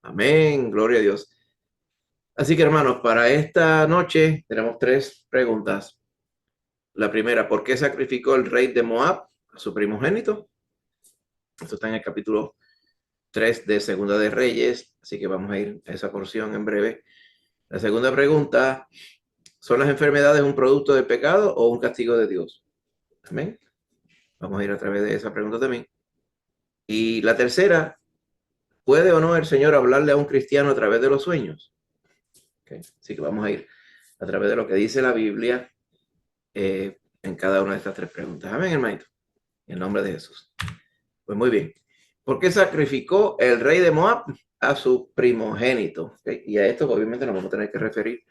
Amén, gloria a Dios. Así que hermanos, para esta noche tenemos tres preguntas. La primera, ¿por qué sacrificó el rey de Moab a su primogénito? Esto está en el capítulo 3 de Segunda de Reyes, así que vamos a ir a esa porción en breve. La segunda pregunta, ¿son las enfermedades un producto del pecado o un castigo de Dios? Amén. Vamos a ir a través de esa pregunta también. Y la tercera, ¿puede o no el Señor hablarle a un cristiano a través de los sueños? Okay. Así que vamos a ir a través de lo que dice la Biblia en cada una de estas tres preguntas. Amén, hermanito. En el nombre de Jesús. Pues muy bien. ¿Por qué sacrificó el rey de Moab a su primogénito? Okay. Y a esto obviamente nos vamos a tener que referir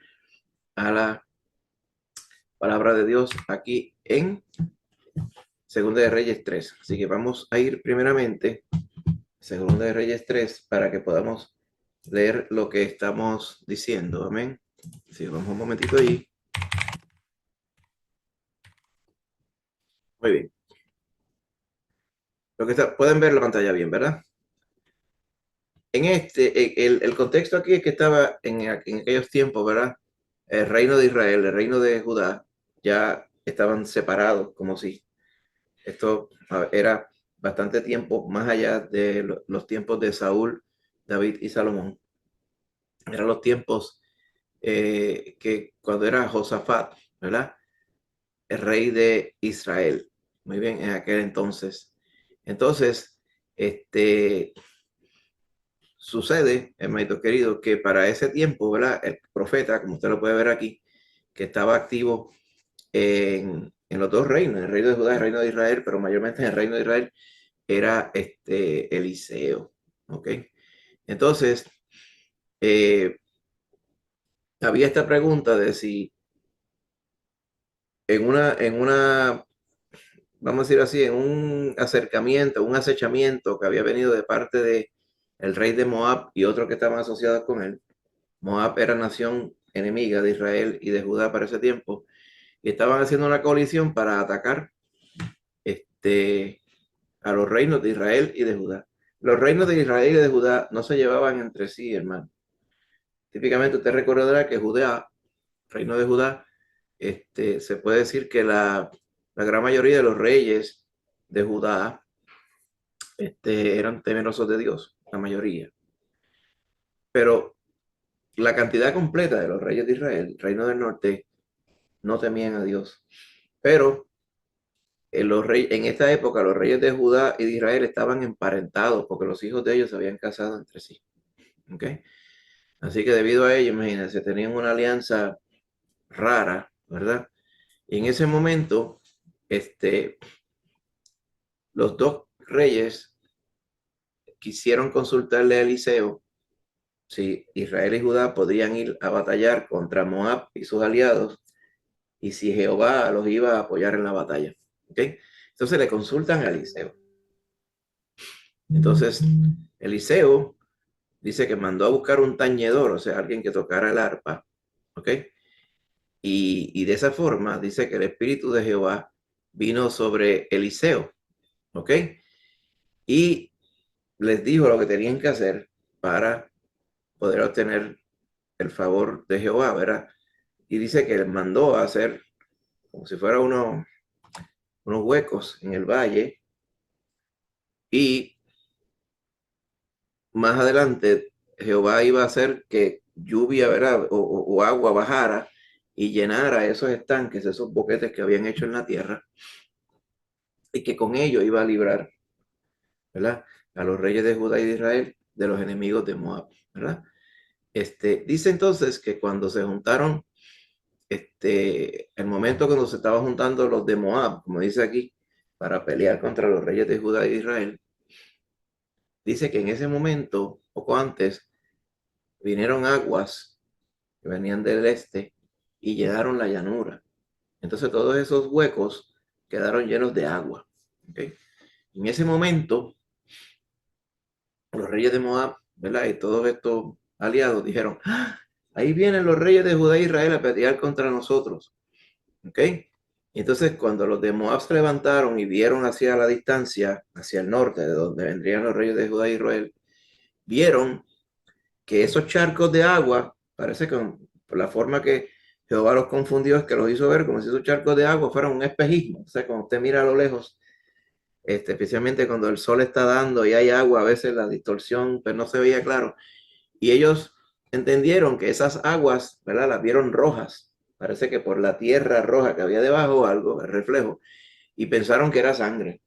a la palabra de Dios aquí en Segunda de Reyes 3. Así que vamos a ir primeramente Segunda de Reyes 3 para que podamos leer lo que estamos diciendo. Amén. Sí, vamos un momentito ahí. Muy bien. Lo que pueden ver la pantalla bien, ¿verdad? En el contexto aquí es que estaba en aquellos tiempos, ¿verdad? El reino de Israel, el reino de Judá, ya estaban separados, como si esto era bastante tiempo más allá de los tiempos de Saúl, David y Salomón. Eran los tiempos que cuando era Josafat, ¿verdad? El rey de Israel. Muy bien, en aquel entonces. Entonces, sucede, hermanito querido, que para ese tiempo, ¿verdad? El profeta, como usted lo puede ver aquí, que estaba activo en los dos reinos, en el reino de Judá y el reino de Israel, pero mayormente en el reino de Israel, era Eliseo. ¿Ok? Entonces, eh, había esta pregunta de si vamos a decir así, en un acercamiento, un acechamiento que había venido de parte de el rey de Moab y otros que estaban asociados con él. Moab era nación enemiga de Israel y de Judá para ese tiempo, y estaban haciendo una coalición para atacar a los reinos de Israel y de Judá. Los reinos de Israel y de Judá no se llevaban entre sí, hermano. Típicamente usted recordará que Judá, reino de Judá, se puede decir que la gran mayoría de los reyes de Judá eran temerosos de Dios, la mayoría. Pero la cantidad completa de los reyes de Israel, reino del norte, no temían a Dios. Pero en esta época los reyes de Judá y de Israel estaban emparentados porque los hijos de ellos se habían casado entre sí. ¿Okay? Así que debido a ello, imagínense, tenían una alianza rara, ¿verdad? Y en ese momento, los dos reyes quisieron consultarle a Eliseo si Israel y Judá podían ir a batallar contra Moab y sus aliados y si Jehová los iba a apoyar en la batalla. ¿Okay? Entonces le consultan a Eliseo. Entonces, Eliseo dice que mandó a buscar un tañedor, o sea, alguien que tocara el arpa, ¿ok? Y de esa forma dice que el Espíritu de Jehová vino sobre Eliseo, ¿ok? Y les dijo lo que tenían que hacer para poder obtener el favor de Jehová, ¿verdad? Y dice que les mandó a hacer como si fuera unos huecos en el valle y más adelante Jehová iba a hacer que lluvia, ¿verdad? O agua bajara y llenara esos estanques, esos boquetes que habían hecho en la tierra, y que con ello iba a librar, ¿verdad? A los reyes de Judá y de Israel de los enemigos de Moab, ¿verdad? Dice entonces que cuando se juntaron, el momento cuando se estaban juntando los de Moab, como dice aquí, para pelear contra los reyes de Judá y de Israel, dice que en ese momento, poco antes, vinieron aguas que venían del este y llenaron la llanura. Entonces todos esos huecos quedaron llenos de agua. ¿Okay? En ese momento, los reyes de Moab, ¿verdad? Y todos estos aliados dijeron, ¡ah! Ahí vienen los reyes de Judá e Israel a pelear contra nosotros. ¿Ok? Y entonces cuando los de Moab se levantaron y vieron hacia la distancia, hacia el norte, de donde vendrían los reyes de Judá e Israel, vieron que esos charcos de agua, parece que por la forma que Jehová los confundió, es que los hizo ver como si esos charcos de agua fueran un espejismo. O sea, cuando usted mira a lo lejos, especialmente cuando el sol está dando y hay agua, a veces la distorsión pues no se veía claro. Y ellos entendieron que esas aguas, ¿verdad? Las vieron rojas. Parece que por la tierra roja que había debajo algo, el reflejo, y pensaron que era sangre.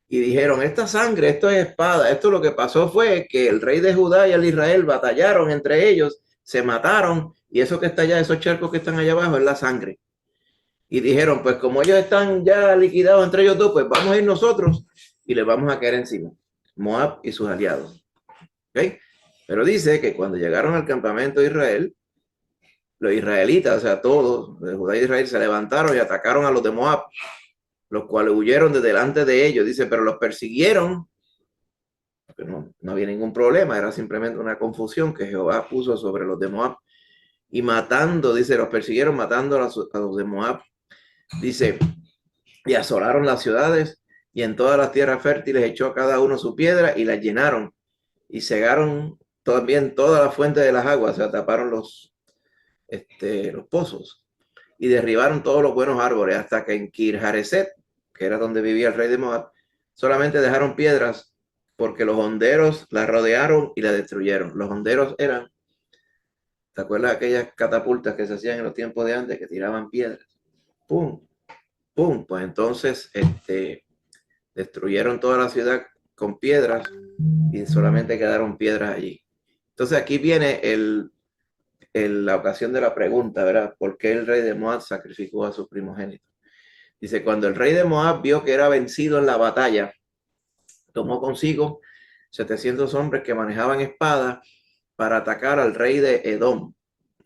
Y dijeron, esta sangre, esto es espada. Esto lo que pasó fue que el rey de Judá y el Israel batallaron entre ellos, se mataron, y eso que está allá, esos charcos que están allá abajo, es la sangre. Y dijeron, pues como ellos están ya liquidados entre ellos dos, pues vamos a ir nosotros y les vamos a caer encima. Moab y sus aliados. ¿Okay? Pero dice que cuando llegaron al campamento de Israel, los israelitas, o sea, todos, de Judá y Israel, se levantaron y atacaron a los de Moab, los cuales huyeron de delante de ellos. Dice, pero los persiguieron, porque no había ningún problema, era simplemente una confusión que Jehová puso sobre los de Moab. Y matando, dice, los persiguieron matando a los de Moab. Dice, y asolaron las ciudades y en todas las tierras fértiles echó cada uno su piedra y las llenaron y cegaron también toda la fuente de las aguas, o sea, taparon los pozos y derribaron todos los buenos árboles hasta que en Kir-Hareset, que era donde vivía el rey de Moab, solamente dejaron piedras porque los honderos la rodearon y la destruyeron. Los honderos eran, ¿te acuerdas de aquellas catapultas que se hacían en los tiempos de antes que tiraban piedras? ¡Pum! ¡Pum! Pues entonces destruyeron toda la ciudad con piedras y solamente quedaron piedras allí. Entonces aquí viene la ocasión de la pregunta, ¿verdad? ¿Por qué el rey de Moab sacrificó a su primogénito? Dice, cuando el rey de Moab vio que era vencido en la batalla, tomó consigo 700 hombres que manejaban espadas para atacar al rey de Edom,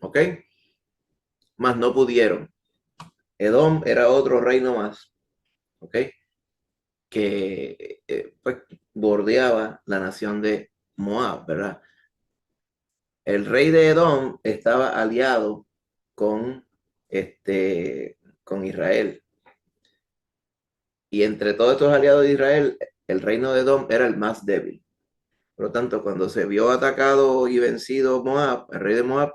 ¿ok? Mas no pudieron. Edom era otro reino más, ¿ok? Que pues, bordeaba la nación de Moab, ¿verdad? El rey de Edom estaba aliado con, con Israel. Y entre todos estos aliados de Israel, el reino de Edom era el más débil. Por lo tanto, cuando se vio atacado y vencido Moab, el rey de Moab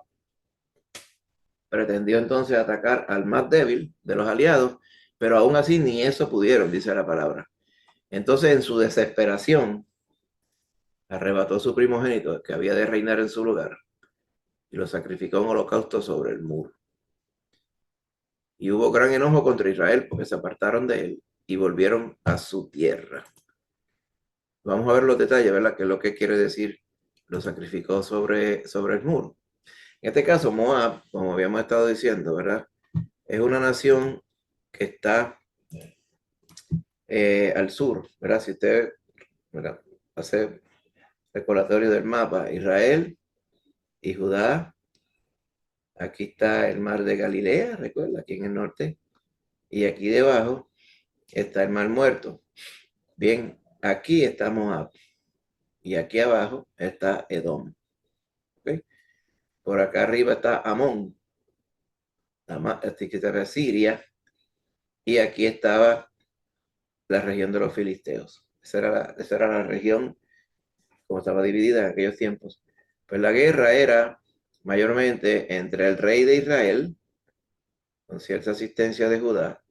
pretendió entonces atacar al más débil de los aliados, pero aún así ni eso pudieron, dice la palabra. Entonces, en su desesperación, arrebató su primogénito que había de reinar en su lugar y lo sacrificó en holocausto sobre el muro. Y hubo gran enojo contra Israel porque se apartaron de él y volvieron a su tierra. Vamos a ver los detalles, ¿verdad? ¿Qué es lo que quiere decir? Lo sacrificó sobre el muro. En este caso, Moab, como habíamos estado diciendo, ¿verdad? Es una nación que está al sur, ¿verdad? Si usted, ¿verdad? Hace recordatorio del mapa, Israel y Judá. Aquí está el mar de Galilea, recuerda, aquí en el norte. Y aquí debajo está el mar muerto. Bien, aquí está Moab. Y aquí abajo está Edom. ¿Okay? Por acá arriba está Amón, que está Siria. Y aquí estaba la región de los filisteos. Esa era la región como estaba dividida en aquellos tiempos. Pues la guerra era mayormente entre el rey de Israel, con cierta asistencia de Judá,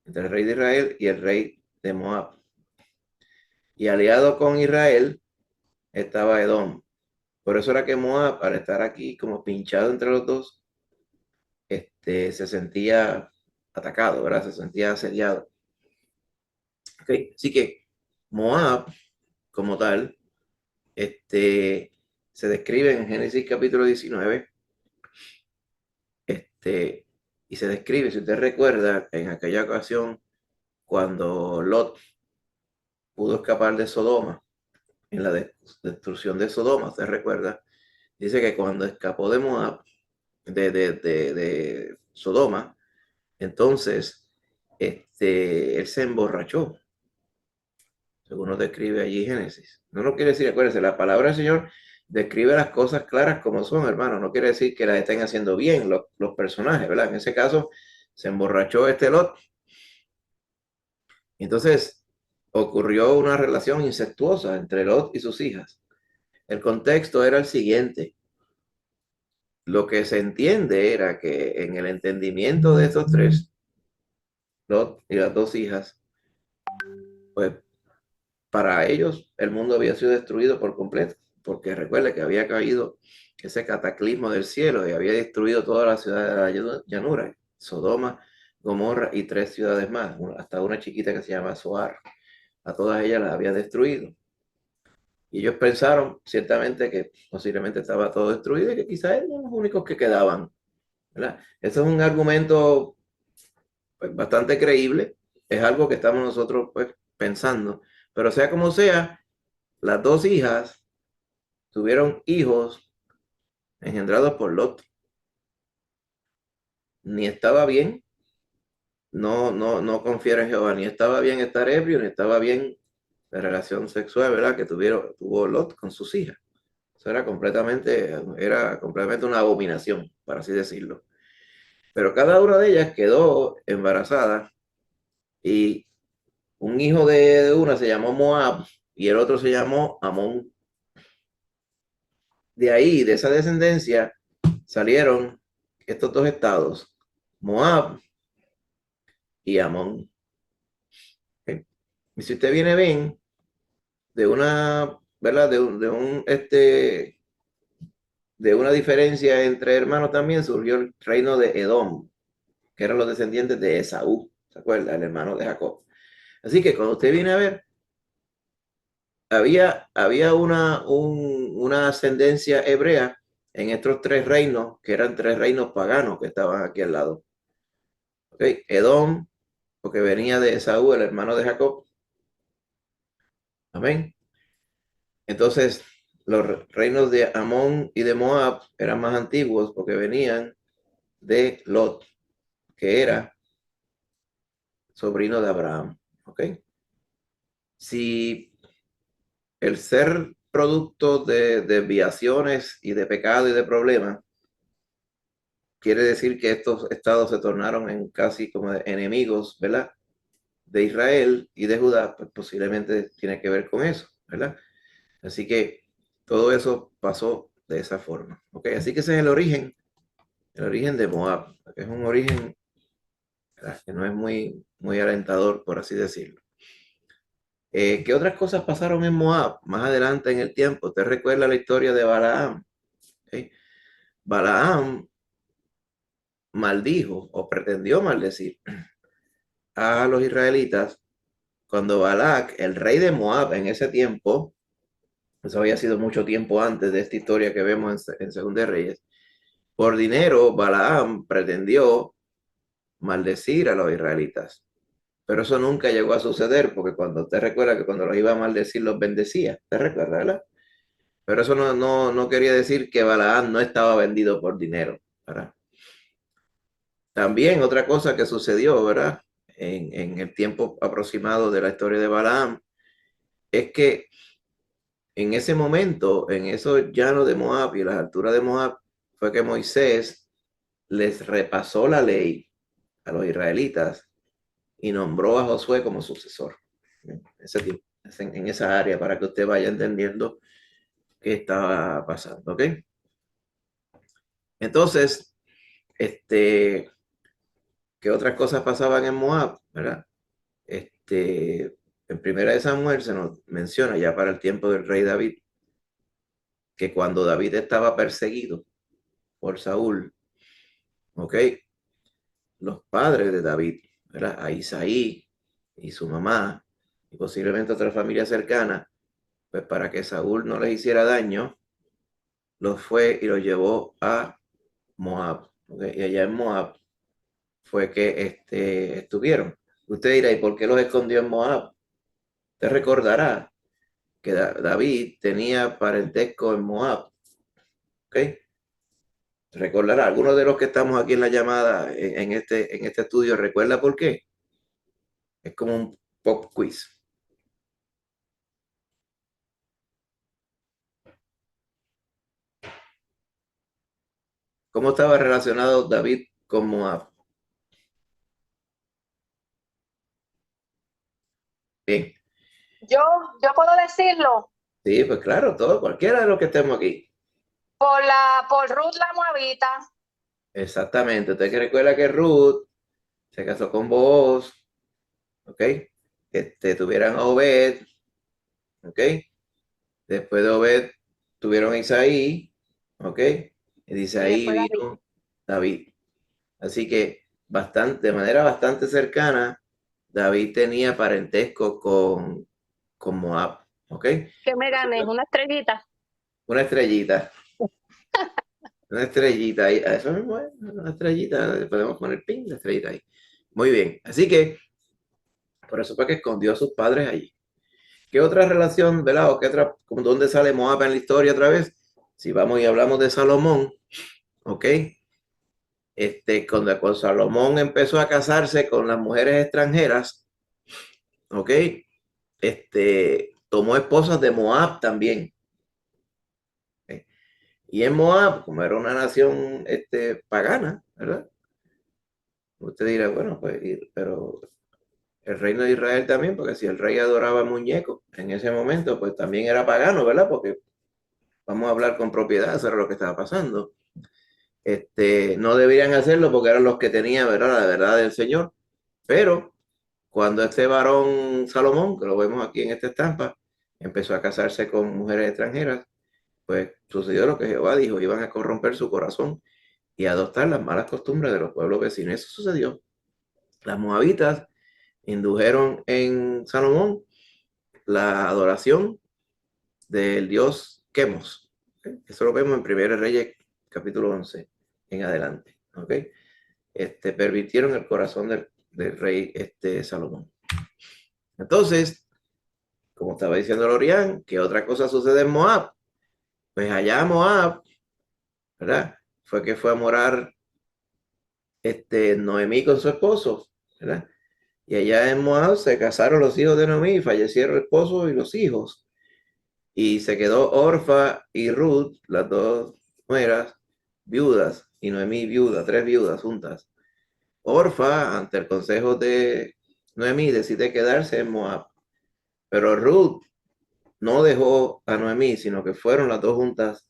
entre el rey de Israel y el rey de Moab. Y aliado con Israel estaba Edom. Por eso era que Moab, al estar aquí como pinchado entre los dos, se sentía atacado, ¿verdad? Se sentía asediado. ¿Okay? Así que Moab, como tal, se describe en Génesis capítulo 19, y se describe, si usted recuerda, en aquella ocasión, cuando Lot pudo escapar de Sodoma, en la destrucción de Sodoma, usted recuerda, dice que cuando escapó de Moab, de Sodoma, entonces él se emborrachó, según nos describe allí Génesis. No quiere decir, acuérdense, la palabra del Señor describe las cosas claras como son, hermano. No quiere decir que las estén haciendo bien los personajes, ¿verdad? En ese caso, se emborrachó Lot. Entonces, ocurrió una relación incestuosa entre Lot y sus hijas. El contexto era el siguiente. Lo que se entiende era que en el entendimiento de estos tres, Lot y las dos hijas, pues para ellos el mundo había sido destruido por completo, porque recuerda que había caído ese cataclismo del cielo y había destruido toda la ciudad de la llanura, Sodoma, Gomorra y tres ciudades más, hasta una chiquita que se llama Zoar. A todas ellas las había destruido. Y ellos pensaron ciertamente que posiblemente estaba todo destruido y que quizás eran los únicos que quedaban, ¿verdad? Eso es un argumento pues, bastante creíble, es algo que estamos nosotros pues, pensando. Pero sea como sea, las dos hijas tuvieron hijos engendrados por Lot. Ni estaba bien, no confiera en Jehová, ni estaba bien estar ebrio, ni estaba bien la relación sexual, ¿verdad? Que tuvo Lot con sus hijas. Eso era completamente una abominación, para así decirlo. Pero cada una de ellas quedó embarazada y un hijo de una se llamó Moab y el otro se llamó Amón. De ahí, de esa descendencia, salieron estos dos estados, Moab y Amón. ¿Ok? Y si usted viene bien, de una, ¿verdad? De una diferencia entre hermanos también surgió el reino de Edom, que eran los descendientes de Esaú, ¿se acuerda? El hermano de Jacob. Así que cuando usted viene a ver, había una ascendencia hebrea en estos tres reinos, que eran tres reinos paganos que estaban aquí al lado. ¿Okay? Edom, porque venía de Esaú, el hermano de Jacob. Amén. Entonces, los reinos de Amón y de Moab eran más antiguos porque venían de Lot, que era sobrino de Abraham. ¿Ok? Si el ser producto de desviaciones y de pecado y de problemas, quiere decir que estos estados se tornaron en casi como enemigos, ¿verdad? De Israel y de Judá, pues posiblemente tiene que ver con eso, ¿verdad? Así que todo eso pasó de esa forma. ¿Ok? Así que ese es el origen de Moab, que es un origen, ¿verdad? Que no es muy alentador, por así decirlo. ¿Qué otras cosas pasaron en Moab más adelante en el tiempo? ¿Usted recuerda la historia de Balaam? ¿Ok? Balaam maldijo o pretendió maldecir a los israelitas cuando Balac, el rey de Moab en ese tiempo, eso había sido mucho tiempo antes de esta historia que vemos en Segunda de Reyes, por dinero Balaam pretendió maldecir a los israelitas. Pero eso nunca llegó a suceder, porque cuando usted recuerda que cuando los iba a maldecir los bendecía, ¿te recuerda, verdad? Pero eso no quería decir que Balaam no estaba vendido por dinero, ¿verdad? También otra cosa que sucedió, ¿verdad? En el tiempo aproximado de la historia de Balaam, es que en ese momento, en esos llanos de Moab y las alturas de Moab, fue que Moisés les repasó la ley a los israelitas y nombró a Josué como sucesor. En esa área, para que usted vaya entendiendo qué estaba pasando, ¿ok? Entonces, ¿qué otras cosas pasaban en Moab, verdad? En Primera de Samuel se nos menciona ya para el tiempo del rey David, que cuando David estaba perseguido por Saúl, ¿ok? Los padres de David, ¿verdad? A Isaí y su mamá, y posiblemente otra familia cercana, pues para que Saúl no les hiciera daño, los fue y los llevó a Moab, ¿okay? Y allá en Moab fue que estuvieron. Usted dirá, ¿y por qué los escondió en Moab? Te recordará que David tenía parentesco en Moab, ¿ok? Recordará, algunos de los que estamos aquí en la llamada, en este estudio, ¿recuerda por qué? Es como un pop quiz. ¿Cómo estaba relacionado David con Moab? Bien, Yo, yo puedo decirlo. Sí, pues claro, todo, cualquiera de los que estemos aquí. Por Ruth la Moabita. Exactamente. Usted que recuerda que Ruth se casó con Booz, ¿ok? Tuvieran a Obed, ¿ok? Después de Obed tuvieron a Isaí, ¿ok? Y de Y Isaí después David. vino David. Así que de manera bastante cercana, David tenía parentesco con Moab, ¿ok? ¿Qué me gané? Una estrellita. Una estrellita, una estrellita ahí, eso mismo es, una estrellita, le podemos poner pin, la estrellita ahí. Muy bien, así que por eso fue que escondió a sus padres allí. ¿Qué otra relación, verdad? ¿O qué otra, dónde sale Moab en la historia otra vez? Si vamos y hablamos de Salomón, ¿ok? Cuando Salomón empezó a casarse con las mujeres extranjeras, ¿ok? Tomó esposas de Moab también. ¿Ok? Y en Moab, como era una nación pagana, ¿verdad? Usted dirá, bueno, pues, pero el reino de Israel también, porque si el rey adoraba muñecos en ese momento, pues también era pagano, ¿verdad? Porque vamos a hablar con propiedad, eso era lo que estaba pasando. No deberían hacerlo porque eran los que tenían, ¿verdad? La verdad del Señor, pero cuando este varón Salomón, que lo vemos aquí en esta estampa, empezó a casarse con mujeres extranjeras, pues sucedió lo que Jehová dijo, iban a corromper su corazón y a adoptar las malas costumbres de los pueblos vecinos. Eso sucedió. Las moabitas indujeron en Salomón la adoración del dios Quemos. ¿Okay? Eso lo vemos en 1 Reyes capítulo 11 en adelante. ¿Okay? Pervirtieron el corazón del rey Salomón. Entonces, como estaba diciendo Lorian, ¿qué otra cosa sucede en Moab? Pues allá Moab, ¿verdad? Fue que fue a morar Noemí con su esposo, ¿verdad? Y allá en Moab se casaron los hijos de Noemí, fallecieron el esposo y los hijos. Y se quedó Orfa y Ruth, las dos nueras, viudas, y Noemí viuda, tres viudas juntas. Orfa, ante el consejo de Noemí, decide quedarse en Moab. Pero Ruth no dejó a Noemí, sino que fueron las dos juntas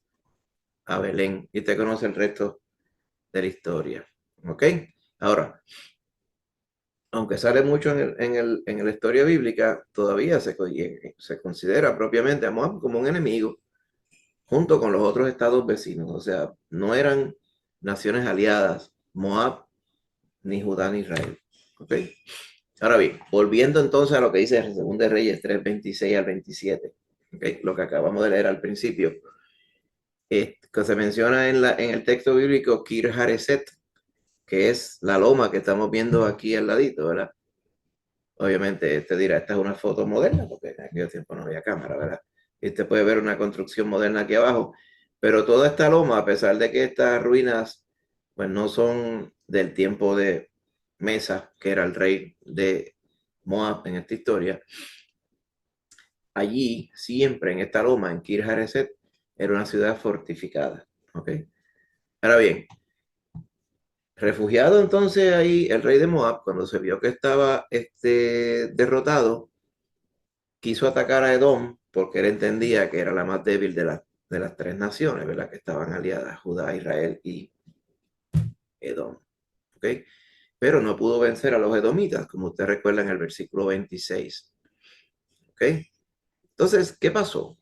a Belén. Y usted conoce el resto de la historia. ¿Ok? Ahora, aunque sale mucho en la historia bíblica, todavía se considera propiamente a Moab como un enemigo, junto con los otros estados vecinos. O sea, no eran naciones aliadas, Moab, ni Judá, ni Israel. ¿Ok? Ahora bien, volviendo entonces a lo que dice el 2 de Reyes 3, 26 al 27, ¿okay? Lo que acabamos de leer al principio, que se menciona en el texto bíblico Kir Hareset, que es la loma que estamos viendo aquí al ladito, ¿verdad? Obviamente, te dirá, esta es una foto moderna, porque en aquel tiempo no había cámara, ¿verdad? Y usted puede ver una construcción moderna aquí abajo, pero toda esta loma, a pesar de que estas ruinas, pues no son del tiempo de Mesa, que era el rey de Moab en esta historia, allí, siempre en esta loma, en Kir Hareset, era una ciudad fortificada, ¿ok? Ahora bien, refugiado entonces ahí el rey de Moab, cuando se vio que estaba derrotado, quiso atacar a Edom porque él entendía que era la más débil de las tres naciones, ¿verdad? Que estaban aliadas, Judá, Israel y Edom. ¿Ok? Pero no pudo vencer a los edomitas, como usted recuerda en el versículo 26. ¿Ok? Entonces, ¿qué pasó?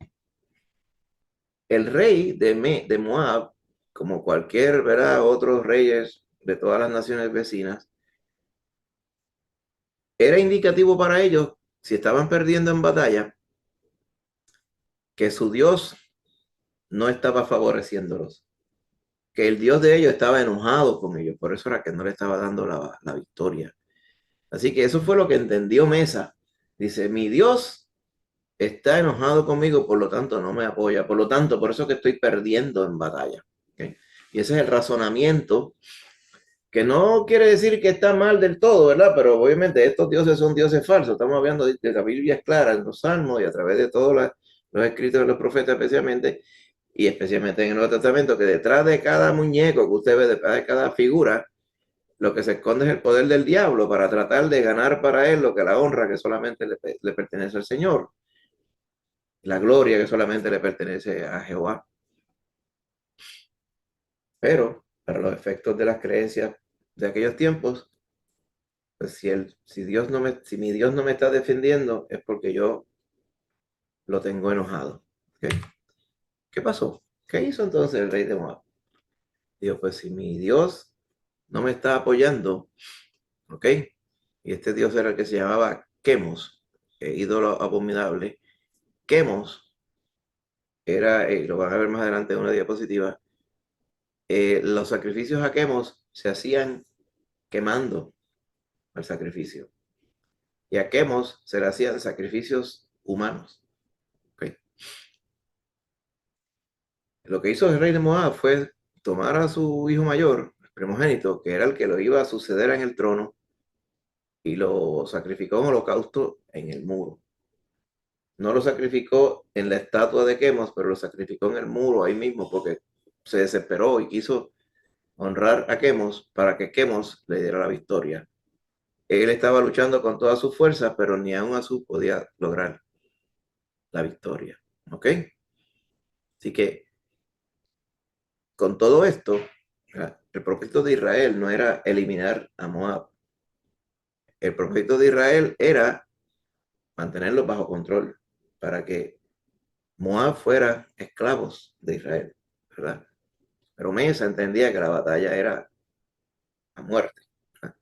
El rey de Moab, como cualquier, ¿verdad? Otros reyes de todas las naciones vecinas, era indicativo para ellos, si estaban perdiendo en batalla, que su Dios no estaba favoreciéndolos, que el Dios de ellos estaba enojado con ellos, por eso era que no le estaba dando la victoria. Así que eso fue lo que entendió Mesa. Dice, mi Dios está enojado conmigo, por lo tanto no me apoya, por lo tanto, por eso que estoy perdiendo en batalla. ¿Okay? Y ese es el razonamiento, que no quiere decir que está mal del todo, ¿verdad? Pero obviamente estos dioses son dioses falsos. Estamos hablando de la Biblia es clara en los salmos y a través de todos los escritos de los profetas especialmente, y especialmente en el Nuevo Testamento, que detrás de cada muñeco que usted ve, detrás de cada figura, lo que se esconde es el poder del diablo para tratar de ganar para él lo que la honra que solamente le pertenece al Señor. la gloria que solamente le pertenece a Jehová. Pero para los efectos de las creencias de aquellos tiempos, pues si mi Dios no me está defendiendo, es porque yo lo tengo enojado. ¿Okay? ¿Qué pasó? ¿Qué hizo entonces el rey de Moab? Dijo, pues si mi Dios no me está apoyando, ¿ok? Y este Dios era el que se llamaba Quemos, ídolo abominable. Quemos era, lo van a ver más adelante en una diapositiva, los sacrificios a Quemos se hacían quemando al sacrificio. Y a Quemos se le hacían sacrificios humanos. ¿Okay? Lo que hizo el rey de Moab fue tomar a su hijo mayor, el primogénito, que era el que lo iba a suceder en el trono, y lo sacrificó en holocausto en el muro. No lo sacrificó en la estatua de Quemos, pero lo sacrificó en el muro ahí mismo porque se desesperó y quiso honrar a Quemos para que Quemos le diera la victoria. Él estaba luchando con todas sus fuerzas, pero ni aún así podía lograr la victoria. ¿Ok? Así que con todo esto, el propósito de Israel no era eliminar a Moab. El propósito de Israel era mantenerlos bajo control para que Moab fuera esclavos de Israel, ¿verdad? Pero Mesa entendía que la batalla era a muerte, ¿verdad?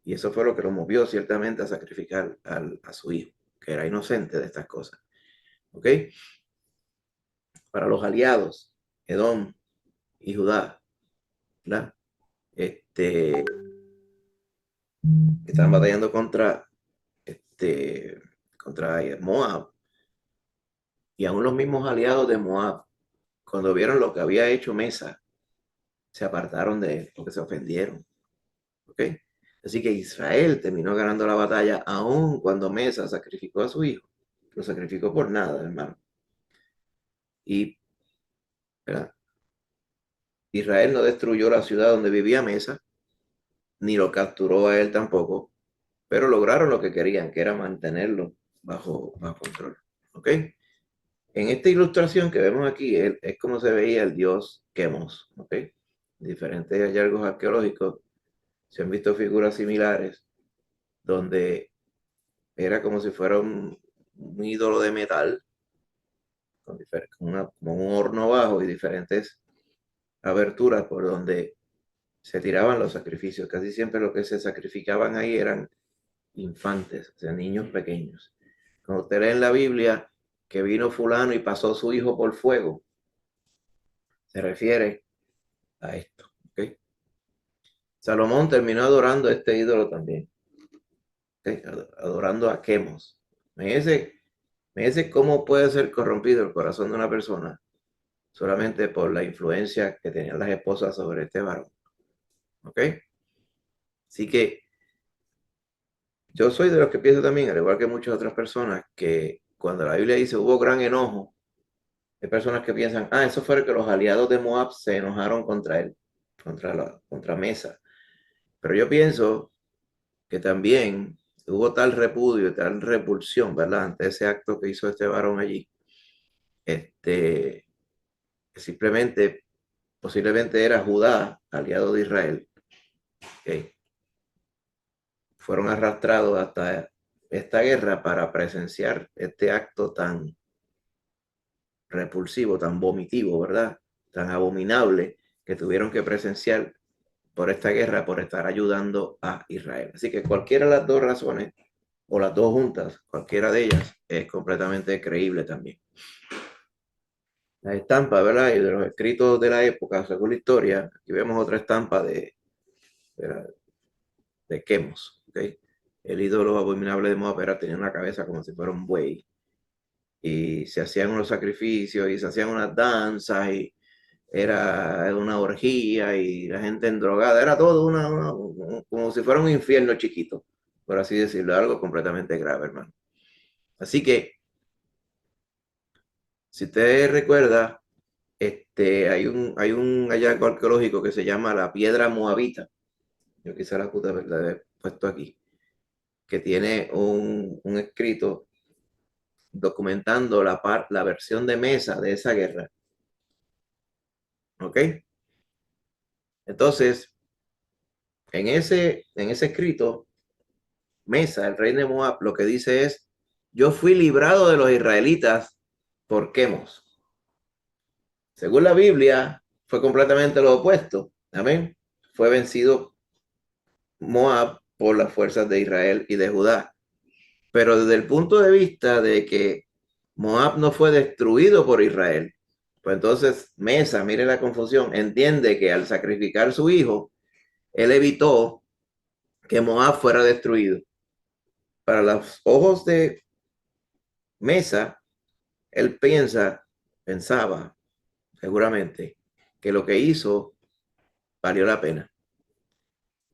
Y eso fue lo que lo movió ciertamente a sacrificar a su hijo, que era inocente de estas cosas. ¿Ok? Para los aliados, Edom y Judá, ¿verdad? Que estaban batallando contra Moab, y aún los mismos aliados de Moab, cuando vieron lo que había hecho Mesa, se apartaron de él porque se ofendieron. ¿Ok? Así que Israel terminó ganando la batalla aún cuando Mesa sacrificó a su hijo. Lo sacrificó por nada, hermano. Y ¿verdad? Israel no destruyó la ciudad donde vivía Mesa, ni lo capturó a él tampoco, pero lograron lo que querían, que era mantenerlo bajo control. ¿Ok? En esta ilustración que vemos aquí es como se veía el dios Quemos. ¿Ok? Diferentes hallazgos arqueológicos se han visto figuras similares donde era como si fuera un ídolo de metal como un horno bajo y diferentes aberturas por donde se tiraban los sacrificios. Casi siempre lo que se sacrificaban ahí eran infantes, o sea, niños pequeños. Cuando usted lee en la Biblia que vino fulano y pasó su hijo por fuego, se refiere a esto. ¿Okay? Salomón terminó adorando a este ídolo también, ¿okay? Adorando a Quemos. Me dice cómo puede ser corrompido el corazón de una persona solamente por la influencia que tenían las esposas sobre este varón. ¿Ok? Así que yo soy de los que pienso también, al igual que muchas otras personas, que cuando la Biblia dice hubo gran enojo, hay personas que piensan, eso fue que los aliados de Moab se enojaron contra él, contra Mesa. Pero yo pienso que también hubo tal repudio y tal repulsión, ¿verdad? Ante ese acto que hizo este varón allí, que simplemente, posiblemente era Judá, aliado de Israel, que fueron arrastrados hasta esta guerra para presenciar este acto tan repulsivo, tan vomitivo, ¿verdad? Tan abominable que tuvieron que presenciar por esta guerra, por estar ayudando a Israel. Así que cualquiera de las dos razones, o las dos juntas, cualquiera de ellas, es completamente creíble también. La estampa, ¿verdad? Y de los escritos de la época, según la historia, aquí vemos otra estampa de Quemos, ¿ok? El ídolo abominable de Moab tenía una cabeza como si fuera un buey, y se hacían unos sacrificios y se hacían unas danzas y era una orgía y la gente endrogada, era todo como si fuera un infierno chiquito, por así decirlo, algo completamente grave, hermano. Así que, si usted recuerda, hay un hallazgo arqueológico que se llama la piedra moabita. Yo quizá la he puesto aquí, que tiene un escrito documentando la versión de Mesa de esa guerra. ¿Ok? Entonces, en ese escrito, Mesa, el rey de Moab, lo que dice es, yo fui librado de los israelitas por Quemos. Según la Biblia, fue completamente lo opuesto. Amén. Fue vencido Moab por las fuerzas de Israel y de Judá. Pero desde el punto de vista de que Moab no fue destruido por Israel, pues entonces Mesa, mire la confusión, entiende que al sacrificar su hijo, él evitó que Moab fuera destruido. Para los ojos de Mesa, él pensaba seguramente que lo que hizo valió la pena.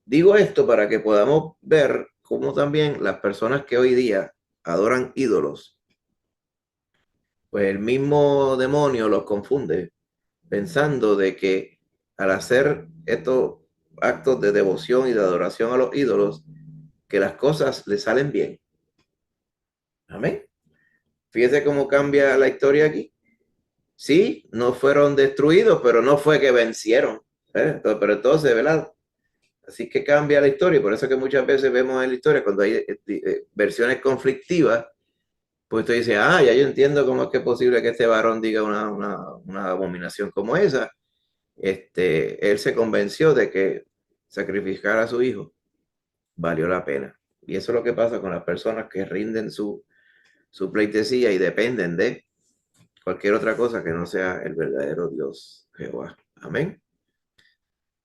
Digo esto para que podamos ver cómo también las personas que hoy día adoran ídolos, pues el mismo demonio los confunde, pensando de que al hacer estos actos de devoción y de adoración a los ídolos, que las cosas le salen bien. Amén. Fíjese cómo cambia la historia aquí. Sí, no fueron destruidos, pero no fue que vencieron. Pero entonces, ¿verdad? Así que cambia la historia. Por eso que muchas veces vemos en la historia, cuando hay versiones conflictivas, pues tú dices, ah, ya yo entiendo cómo es que es posible que este varón diga una abominación como esa. Él se convenció de que sacrificar a su hijo valió la pena. Y eso es lo que pasa con las personas que rinden su pleitesía y dependen de cualquier otra cosa que no sea el verdadero Dios Jehová. Amén.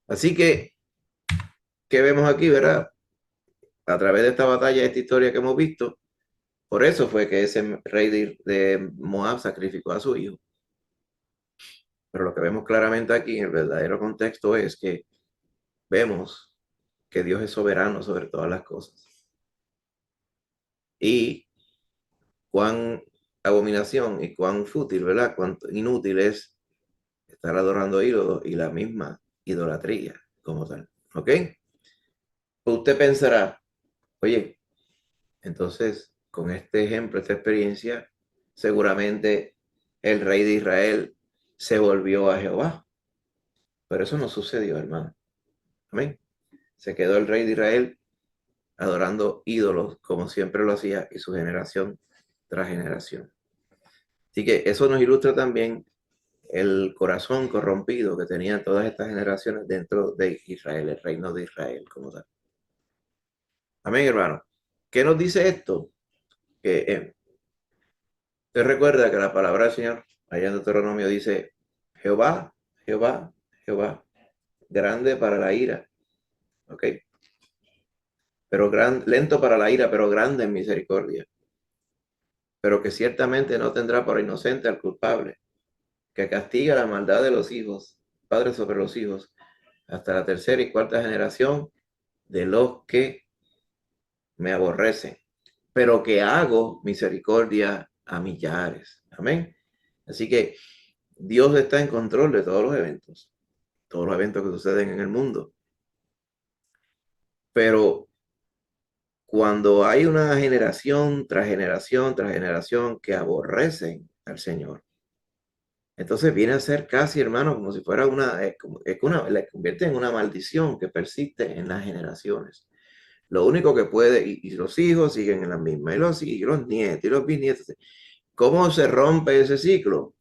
Así que, ¿qué vemos aquí, verdad? A través de esta batalla, esta historia que hemos visto, por eso fue que ese rey de Moab sacrificó a su hijo. Pero lo que vemos claramente aquí en el verdadero contexto es que vemos que Dios es soberano sobre todas las cosas. Y cuán abominación y cuán fútil, ¿verdad? Cuán inútil es estar adorando ídolos y la misma idolatría como tal. ¿Ok? Usted pensará, oye, entonces con este ejemplo, esta experiencia, seguramente el rey de Israel se volvió a Jehová. Pero eso no sucedió, hermano. Amén. Se quedó el rey de Israel adorando ídolos como siempre lo hacía y su generación tras generación. Así que eso nos ilustra también el corazón corrompido que tenían todas estas generaciones dentro de Israel, el reino de Israel como tal. Amén, hermano. ¿Qué nos dice esto? Que usted recuerda que la palabra del Señor, allá en Deuteronomio, dice, Jehová, Jehová, Jehová, grande para la ira, ¿ok? Pero lento para la ira, pero grande en misericordia. Pero que ciertamente no tendrá por inocente al culpable, que castiga la maldad de los hijos, padres sobre los hijos, hasta la tercera y cuarta generación de los que me aborrecen, pero que hago misericordia a millares. Amén. Así que Dios está en control de todos los eventos que suceden en el mundo. Pero cuando hay una generación tras generación tras generación que aborrecen al Señor, entonces viene a ser casi, hermano, como si fuera le convierte en una maldición que persiste en las generaciones. Lo único que puede, y los hijos siguen en la misma, y los nietos, y los bisnietos. ¿Cómo se rompe ese ciclo?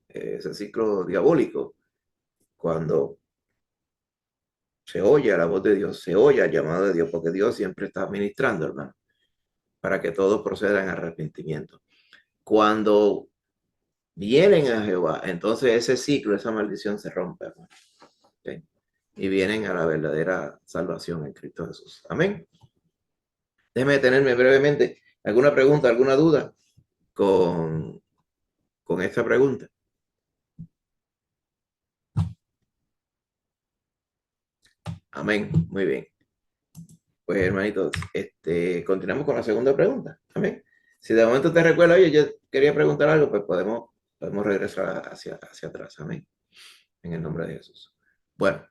Ese ciclo diabólico. Cuando se oye la voz de Dios, se oye el llamado de Dios, porque Dios siempre está ministrando, hermano, para que todos procedan a arrepentimiento. Cuando vienen a Jehová, entonces ese ciclo, esa maldición se rompe, hermano. ¿Okay? Y vienen a la verdadera salvación en Cristo Jesús. Amén. Déjeme detenerme brevemente. ¿Alguna pregunta, alguna duda con esta pregunta? Amén. Muy bien. Pues hermanitos, continuamos con la segunda pregunta. Amén. Si de momento te recuerda, oye, yo quería preguntar algo, pues podemos regresar hacia atrás. Amén. En el nombre de Jesús. Bueno,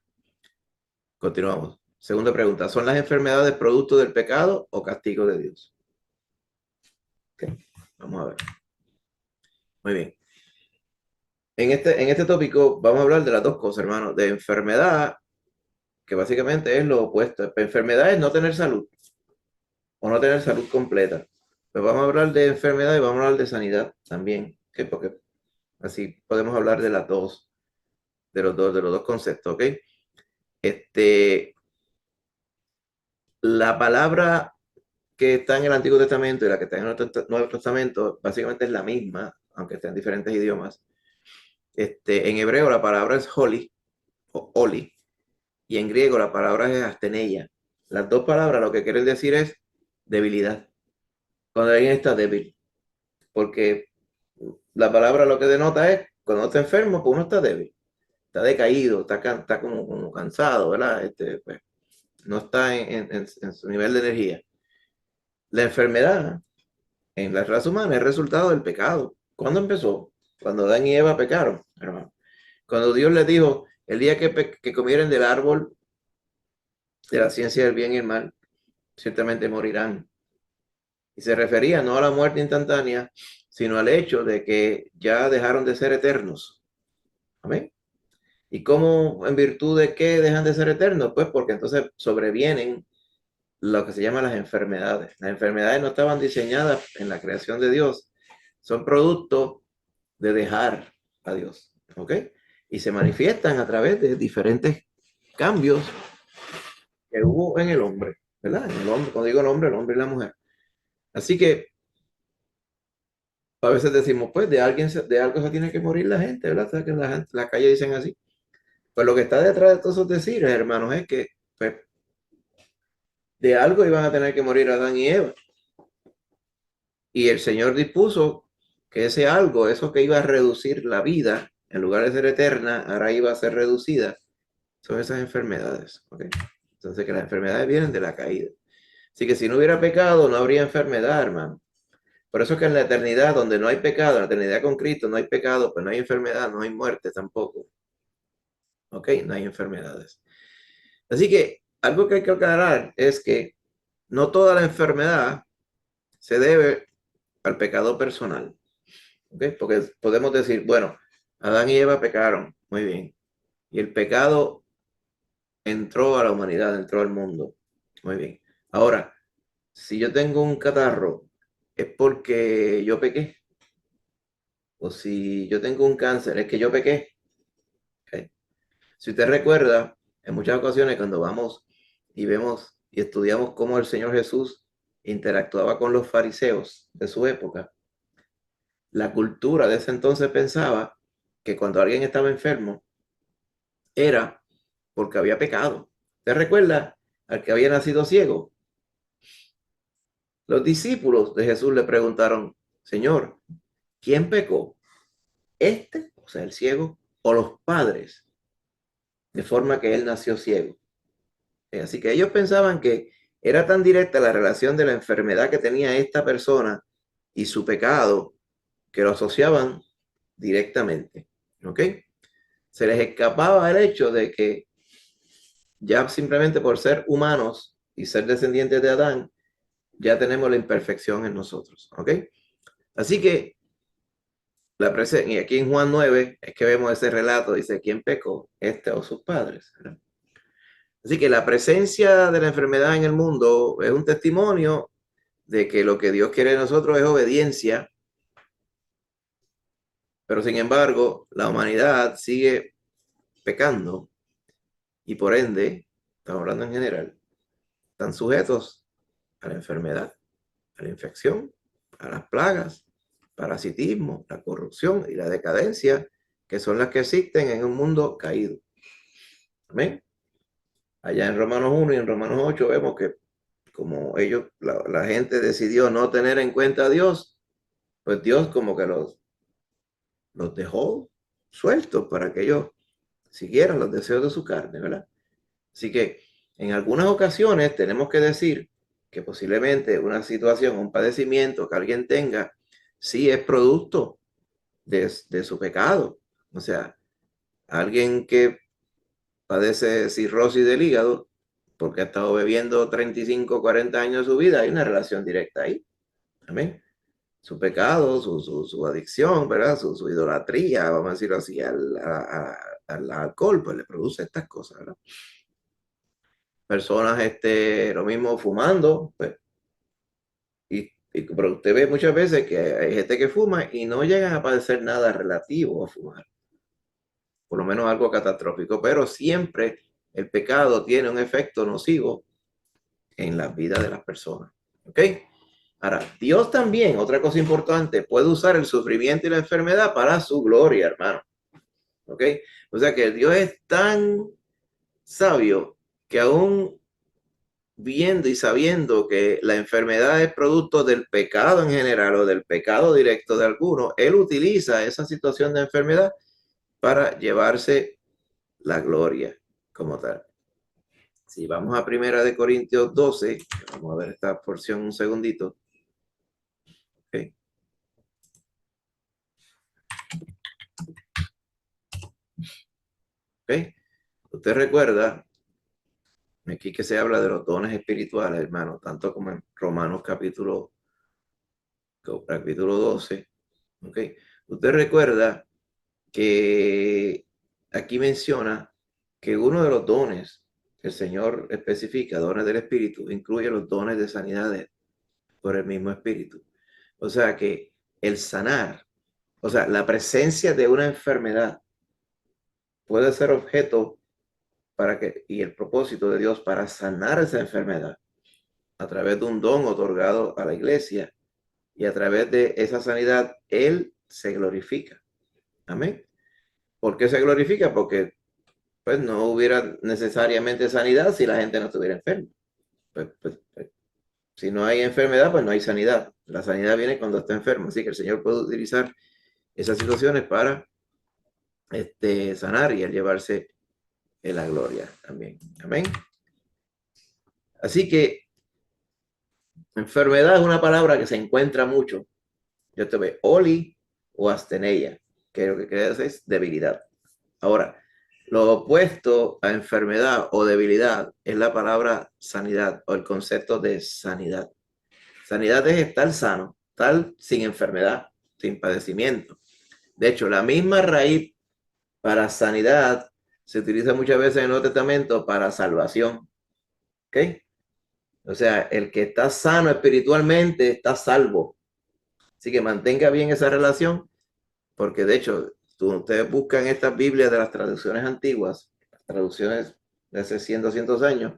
continuamos. Segunda pregunta. ¿Son las enfermedades producto del pecado o castigo de Dios? Okay. Vamos a ver. Muy bien. En este tópico vamos a hablar de las dos cosas, hermano. De enfermedad, que básicamente es lo opuesto. Enfermedad es no tener salud o no tener salud completa. Pues vamos a hablar de enfermedad y vamos a hablar de sanidad también, ¿ok? Porque así podemos hablar de las dos, de los dos conceptos, ¿ok? La palabra que está en el Antiguo Testamento y la que está en el Nuevo Testamento básicamente es la misma, aunque está en diferentes idiomas. En hebreo la palabra es holy o oli y en griego la palabra es asteneia. Las dos palabras lo que quieren decir es debilidad. Cuando alguien está débil, porque la palabra lo que denota es cuando está enfermo, pues uno está débil, está decaído, está como cansado, ¿verdad? Pues, no está en su nivel de energía. La enfermedad en la raza humana es resultado del pecado. ¿Cuándo empezó? Cuando Adán y Eva pecaron, hermano. Cuando Dios les dijo, el día que comieren del árbol de la ciencia del bien y el mal, ciertamente morirán. Y se refería no a la muerte instantánea, sino al hecho de que ya dejaron de ser eternos. Amén. ¿Y cómo, en virtud de qué dejan de ser eternos? Pues porque entonces sobrevienen lo que se llama las enfermedades. Las enfermedades no estaban diseñadas en la creación de Dios, son producto de dejar a Dios, ¿ok? Y se manifiestan a través de diferentes cambios que hubo en el hombre, ¿verdad? En el hombre, cuando digo el hombre y la mujer. Así que a veces decimos, pues de algo se tiene que morir la gente, ¿verdad? ¿Sabes que en la calle dicen así? Pues lo que está detrás de todos esos decires, hermanos, es que pues, de algo iban a tener que morir Adán y Eva. Y el Señor dispuso que ese algo, eso que iba a reducir la vida, en lugar de ser eterna, ahora iba a ser reducida, son esas enfermedades. ¿Okay? Entonces, que las enfermedades vienen de la caída. Así que si no hubiera pecado, no habría enfermedad, hermano. Por eso es que en la eternidad, donde no hay pecado, en la eternidad con Cristo, no hay pecado, pues no hay enfermedad, no hay muerte tampoco. ¿Ok? No hay enfermedades. Así que algo que hay que aclarar es que no toda la enfermedad se debe al pecado personal. ¿Ok? Porque podemos decir, bueno, Adán y Eva pecaron, muy bien. Y el pecado entró a la humanidad, entró al mundo. Muy bien. Ahora, si yo tengo un catarro, es porque yo pequé. O si yo tengo un cáncer, es que yo pequé. ¿Okay? Si usted recuerda, en muchas ocasiones cuando vamos y vemos y estudiamos cómo el Señor Jesús interactuaba con los fariseos de su época, la cultura de ese entonces pensaba que cuando alguien estaba enfermo era porque había pecado. ¿Te recuerda al que había nacido ciego? Los discípulos de Jesús le preguntaron, Señor, ¿quién pecó? ¿Este, o sea, el ciego, o los padres? De forma que él nació ciego. Así que ellos pensaban que era tan directa la relación de la enfermedad que tenía esta persona y su pecado que lo asociaban directamente. ¿Ok? Se les escapaba el hecho de que ya simplemente por ser humanos y ser descendientes de Adán, ya tenemos la imperfección en nosotros. ¿Ok? Así que y aquí en Juan 9 es que vemos ese relato, dice, ¿quién pecó? Este o sus padres. ¿Verdad? Así que la presencia de la enfermedad en el mundo es un testimonio de que lo que Dios quiere de nosotros es obediencia, pero sin embargo la humanidad sigue pecando y por ende, estamos hablando en general, están sujetos a la enfermedad, a la infección, a las plagas, parasitismo, la corrupción y la decadencia, que son las que existen en un mundo caído. Amén. Allá en Romanos 1 y en Romanos 8 vemos que como ellos, la gente decidió no tener en cuenta a Dios, pues Dios como que los dejó sueltos para que ellos siguieran los deseos de su carne, ¿verdad? Así que en algunas ocasiones tenemos que decir que posiblemente una situación, un padecimiento que alguien tenga, sí es producto de su pecado. O sea, alguien que padece cirrosis del hígado, porque ha estado bebiendo 35, 40 años de su vida, hay una relación directa ahí. Amén. su pecado, su adicción, ¿verdad? Su idolatría, vamos a decirlo así, al alcohol, pues le produce estas cosas, ¿verdad? Personas, lo mismo fumando, pues, pero usted ve muchas veces que hay gente que fuma y no llegan a padecer nada relativo a fumar, por lo menos algo catastrófico, pero siempre el pecado tiene un efecto nocivo en la vida de las personas, ¿ok? Ahora, Dios también, otra cosa importante, puede usar el sufrimiento y la enfermedad para su gloria, hermano. ¿Ok? O sea que Dios es tan sabio que aún viendo y sabiendo que la enfermedad es producto del pecado en general o del pecado directo de alguno, Él utiliza esa situación de enfermedad para llevarse la gloria como tal. Si vamos a Primera de Corintios 12, vamos a ver esta porción un segundito. Okay. Okay. Usted recuerda aquí que se habla de los dones espirituales, hermano, tanto como en Romanos capítulo 12. Okay. Usted recuerda que aquí menciona que uno de los dones que el Señor especifica, dones del Espíritu, incluye los dones de sanidad por el mismo Espíritu. O sea que el sanar, o sea, la presencia de una enfermedad puede ser objeto y el propósito de Dios para sanar esa enfermedad a través de un don otorgado a la iglesia, y a través de esa sanidad Él se glorifica. Amén. ¿Por qué se glorifica? Porque pues no hubiera necesariamente sanidad si la gente no estuviera enferma. Pues, si no hay enfermedad, pues no hay sanidad. La sanidad viene cuando está enfermo. Así que el Señor puede utilizar esas situaciones para sanar y llevarse en la gloria también. Amén. Así que enfermedad es una palabra que se encuentra mucho. Yo te veo oli o astenella, que lo que crees es debilidad. Ahora, lo opuesto a enfermedad o debilidad es la palabra sanidad o el concepto de sanidad. Sanidad es estar sano, estar sin enfermedad, sin padecimiento. De hecho, la misma raíz para sanidad se utiliza muchas veces en el Nuevo Testamento para salvación. ¿Ok? O sea, el que está sano espiritualmente está salvo. Así que mantenga bien esa relación, porque de hecho, ustedes buscan estas Biblias de las traducciones antiguas, las traducciones de hace 100, 200 años,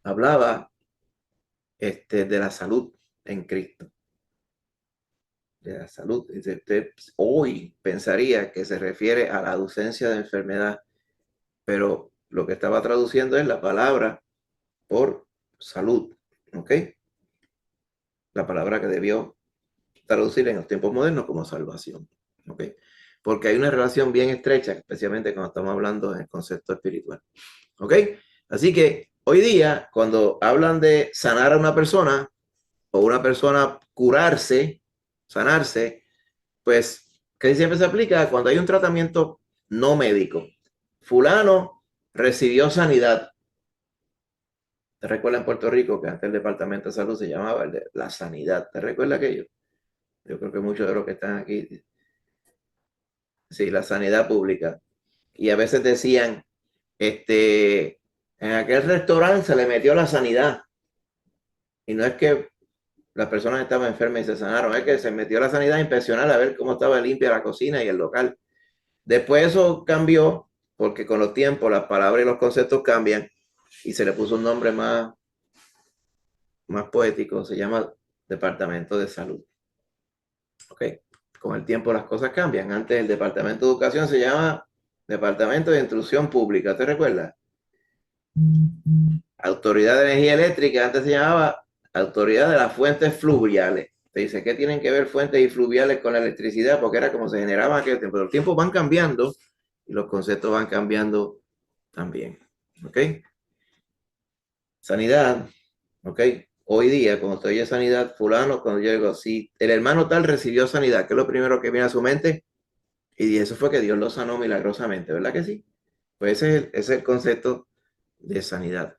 hablaba de la salud en Cristo. De la salud. Usted hoy pensaría que se refiere a la ausencia de enfermedad, pero lo que estaba traduciendo es la palabra por salud. ¿Ok? La palabra que debió traducir en los tiempos modernos como salvación. ¿Ok? Porque hay una relación bien estrecha, especialmente cuando estamos hablando en el concepto espiritual. ¿Ok? Así que hoy día, cuando hablan de sanar a una persona o una persona curarse, sanarse, pues que siempre se aplica cuando hay un tratamiento no médico. Fulano recibió sanidad. ¿Te recuerdas en Puerto Rico que antes el Departamento de Salud se llamaba la sanidad? ¿Te recuerdas aquello? Yo creo que muchos de los que están aquí, sí, la sanidad pública. Y a veces decían, en aquel restaurante se le metió la sanidad. Y no es que las personas estaban enfermas y se sanaron, es que se metió la sanidad impresionante a ver cómo estaba limpia la cocina y el local. Después eso cambió, porque con los tiempos las palabras y los conceptos cambian y se le puso un nombre más poético, se llama Departamento de Salud. Ok, con el tiempo las cosas cambian. Antes el Departamento de Educación se llama Departamento de Instrucción Pública, ¿te recuerdas? Autoridad de Energía Eléctrica, antes se llamaba Autoridad de las Fuentes Fluviales. Te dice, ¿qué tienen que ver fuentes y fluviales con la electricidad? Porque era como se generaba aquel tiempo. Los tiempos van cambiando y los conceptos van cambiando también. ¿Ok? Sanidad. ¿Ok? Hoy día, cuando estoy en sanidad, fulano, cuando yo digo, si el hermano tal recibió sanidad, ¿qué es lo primero que viene a su mente? Y eso fue que Dios lo sanó milagrosamente, ¿verdad que sí? Pues ese es el concepto de sanidad.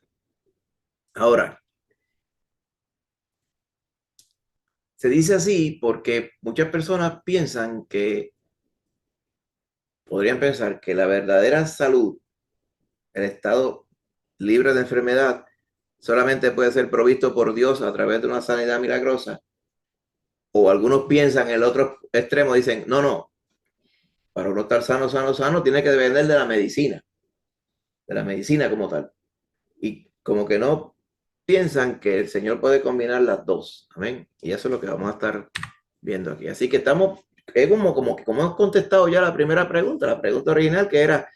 Ahora, Se dice así porque muchas personas podrían pensar que la verdadera salud, el estado libre de enfermedad, solamente puede ser provisto por Dios a través de una sanidad milagrosa. O algunos piensan en el otro extremo, dicen, no, para uno estar sano, tiene que depender de la medicina como tal. Y como que no piensan que el Señor puede combinar las dos. Amén. Y eso es lo que vamos a estar viendo aquí. Así que es como hemos contestado ya la primera pregunta, la pregunta original que era,